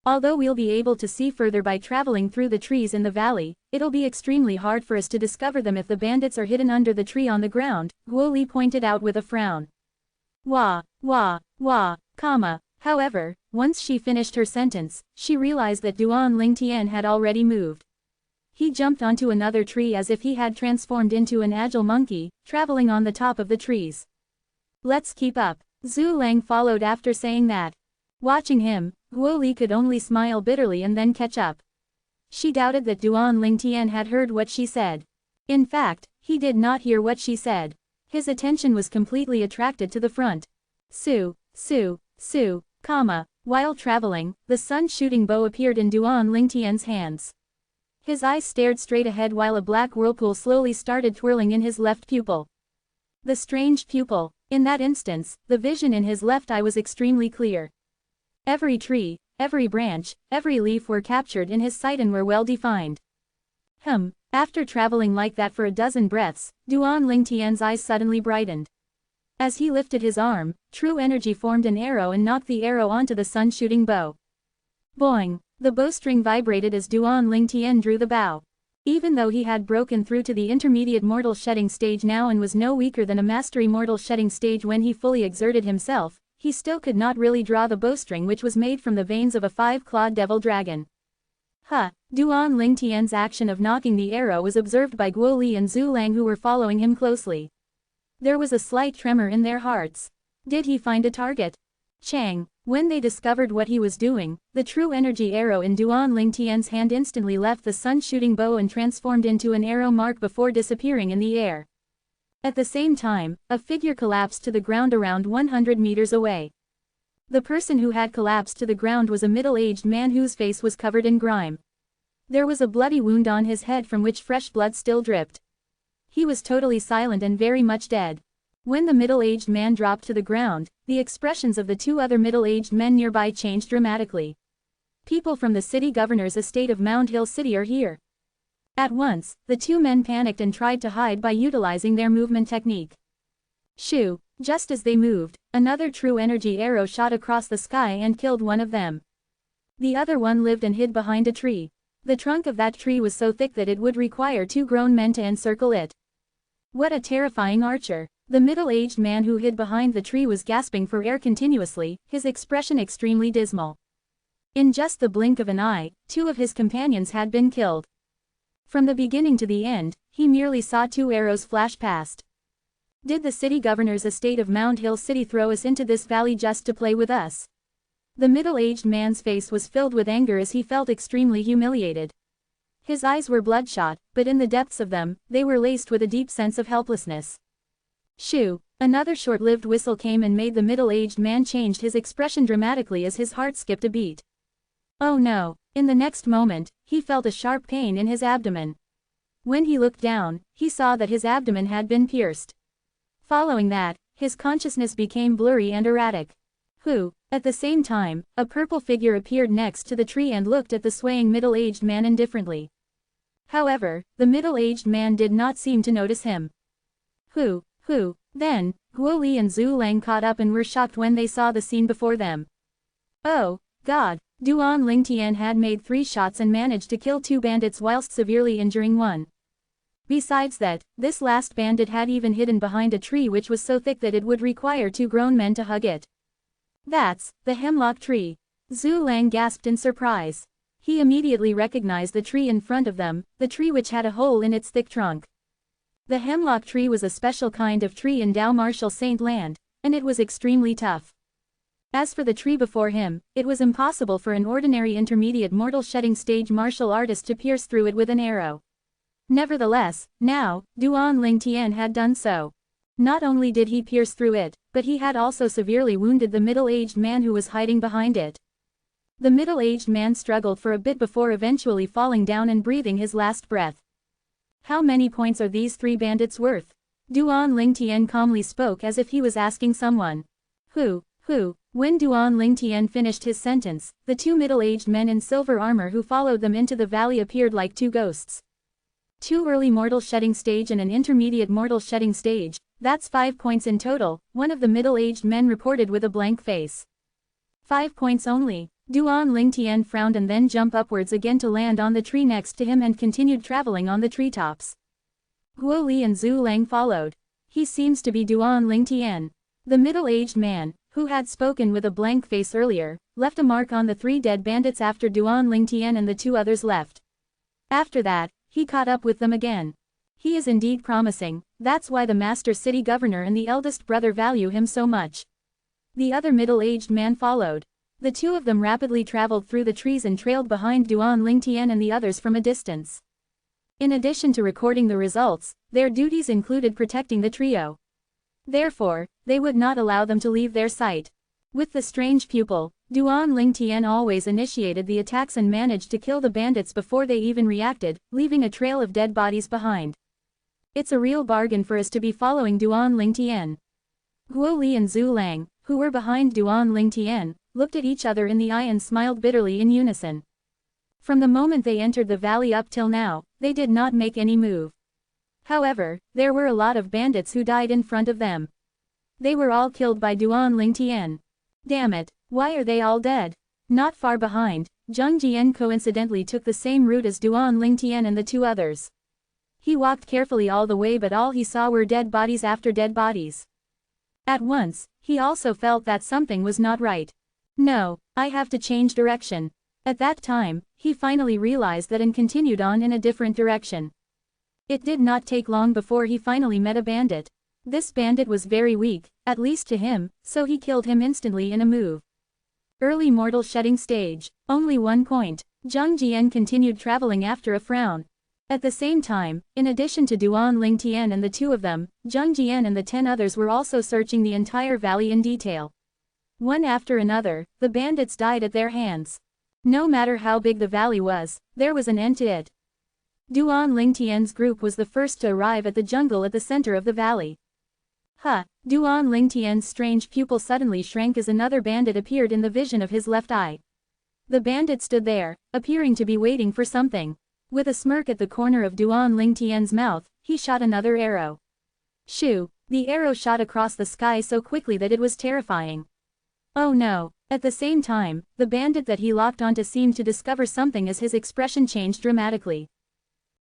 Although we'll be able to see further by traveling through the trees in the valley, it'll be extremely hard for us to discover them if the bandits are hidden under the tree on the ground, Guo Li pointed out with a frown. Wah, comma. However, once she finished her sentence, she realized that Duan Lingtian had already moved. He jumped onto another tree as if he had transformed into an agile monkey, traveling on the top of the trees. Let's keep up. Zhu Lang followed after saying that. Watching him, Guo Li could only smile bitterly and then catch up. She doubted that Duan Lingtian had heard what she said. In fact, he did not hear what she said. His attention was completely attracted to the front. Comma. While traveling, the sun-shooting bow appeared in Duan Lingtian's hands. His eyes stared straight ahead while a black whirlpool slowly started twirling in his left pupil. The strange pupil. In that instance, the vision in his left eye was extremely clear. Every tree, every branch, every leaf were captured in his sight and were well defined. After traveling like that for a dozen breaths, Duan Lingtian's eyes suddenly brightened. As he lifted his arm, true energy formed an arrow and knocked the arrow onto the sun-shooting bow. Boing! The bowstring vibrated as Duan Lingtian drew the bow. Even though he had broken through to the intermediate mortal shedding stage now and was no weaker than a mastery mortal shedding stage when he fully exerted himself, he still could not really draw the bowstring which was made from the veins of a five-clawed devil dragon. Duan Lingtian's action of knocking the arrow was observed by Guo Li and Zhu Lang who were following him closely. There was a slight tremor in their hearts. Did he find a target? Chang. When they discovered what he was doing, the true energy arrow in Duan Lingtian's hand instantly left the sun-shooting bow and transformed into an arrow mark before disappearing in the air. At the same time, a figure collapsed to the ground around 100 meters away. The person who had collapsed to the ground was a middle-aged man whose face was covered in grime. There was a bloody wound on his head from which fresh blood still dripped. He was totally silent and very much dead. When the middle-aged man dropped to the ground, the expressions of the two other middle-aged men nearby changed dramatically. People from the city governor's estate of Mount Hill City are here. At once, the two men panicked and tried to hide by utilizing their movement technique. Shoo! Just as they moved, another true energy arrow shot across the sky and killed one of them. The other one lived and hid behind a tree. The trunk of that tree was so thick that it would require two grown men to encircle it. What a terrifying archer! The middle-aged man who hid behind the tree was gasping for air continuously, his expression extremely dismal. In just the blink of an eye, two of his companions had been killed. From the beginning to the end, he merely saw two arrows flash past. Did the city governor's estate of Mount Hill City throw us into this valley just to play with us? The middle-aged man's face was filled with anger as he felt extremely humiliated. His eyes were bloodshot, but in the depths of them, they were laced with a deep sense of helplessness. Shoo! Another short-lived whistle came and made the middle-aged man change his expression dramatically as his heart skipped a beat. Oh no! In the next moment, he felt a sharp pain in his abdomen. When he looked down, he saw that his abdomen had been pierced. Following that, his consciousness became blurry and erratic. At the same time, a purple figure appeared next to the tree and looked at the swaying middle-aged man indifferently. However, the middle-aged man did not seem to notice him. Then, Guo Li and Zhu Lang caught up and were shocked when they saw the scene before them. Oh, God! Duan Lingtian had made 3 shots and managed to kill 2 bandits whilst severely injuring one. Besides that, this last bandit had even hidden behind a tree which was so thick that it would require 2 grown men to hug it. That's the hemlock tree. Zhu Lang gasped in surprise. He immediately recognized the tree in front of them, the tree which had a hole in its thick trunk. The hemlock tree was a special kind of tree in Dao Martial Saint Land, and it was extremely tough. As for the tree before him, it was impossible for an ordinary intermediate mortal shedding stage martial artist to pierce through it with an arrow. Nevertheless, now, Duan Lingtian had done so. Not only did he pierce through it, but he had also severely wounded the middle-aged man who was hiding behind it. The middle-aged man struggled for a bit before eventually falling down and breathing his last breath. How many points are these 3 bandits worth? Duan Lingtian calmly spoke as if he was asking someone. When Duan Lingtian finished his sentence, the 2 middle-aged men in silver armor who followed them into the valley appeared like 2 ghosts. 2 early mortal shedding stage and an intermediate mortal shedding stage, that's 5 points in total, one of the middle-aged men reported with a blank face. 5 points only. Duan Lingtian frowned and then jumped upwards again to land on the tree next to him and continued traveling on the treetops. Guo Li and Zhu Lang followed. He seems to be Duan Lingtian. The middle-aged man, who had spoken with a blank face earlier, left a mark on the 3 dead bandits after Duan Lingtian and the 2 others left. After that, he caught up with them again. He is indeed promising, that's why the master city governor and the eldest brother value him so much. The other middle-aged man followed. The 2 of them rapidly traveled through the trees and trailed behind Duan Lingtian and the others from a distance. In addition to recording the results, their duties included protecting the trio. Therefore, they would not allow them to leave their sight. With the strange pupil, Duan Lingtian always initiated the attacks and managed to kill the bandits before they even reacted, leaving a trail of dead bodies behind. It's a real bargain for us to be following Duan Lingtian. Guo Li and Zhu Lang, who were behind Duan Lingtian, looked at each other in the eye and smiled bitterly in unison. From the moment they entered the valley up till now, they did not make any move. However, there were a lot of bandits who died in front of them. They were all killed by Duan Lingtian. Damn it, why are they all dead? Not far behind, Zhang Jian coincidentally took the same route as Duan Lingtian and the 2 others. He walked carefully all the way but all he saw were dead bodies after dead bodies. At once, he also felt that something was not right. No, I have to change direction. At that time, he finally realized that and continued on in a different direction. It did not take long before he finally met a bandit. This bandit was very weak, at least to him, so he killed him instantly in a move. Early mortal shedding stage, only 1 point. Zhang Jian continued traveling after a frown. At the same time, in addition to Duan Lingtian and the 2 of them, Zhang Jian and the 10 others were also searching the entire valley in detail. One after another, the bandits died at their hands. No matter how big the valley was, there was an end to it. Duan Lingtian's group was the first to arrive at the jungle at the center of the valley. Duan Lingtian's strange pupil suddenly shrank as another bandit appeared in the vision of his left eye. The bandit stood there, appearing to be waiting for something. With a smirk at the corner of Duan Lingtian's mouth, he shot another arrow. Shoo! The arrow shot across the sky so quickly that it was terrifying. Oh no! At the same time, the bandit that he locked onto seemed to discover something as his expression changed dramatically.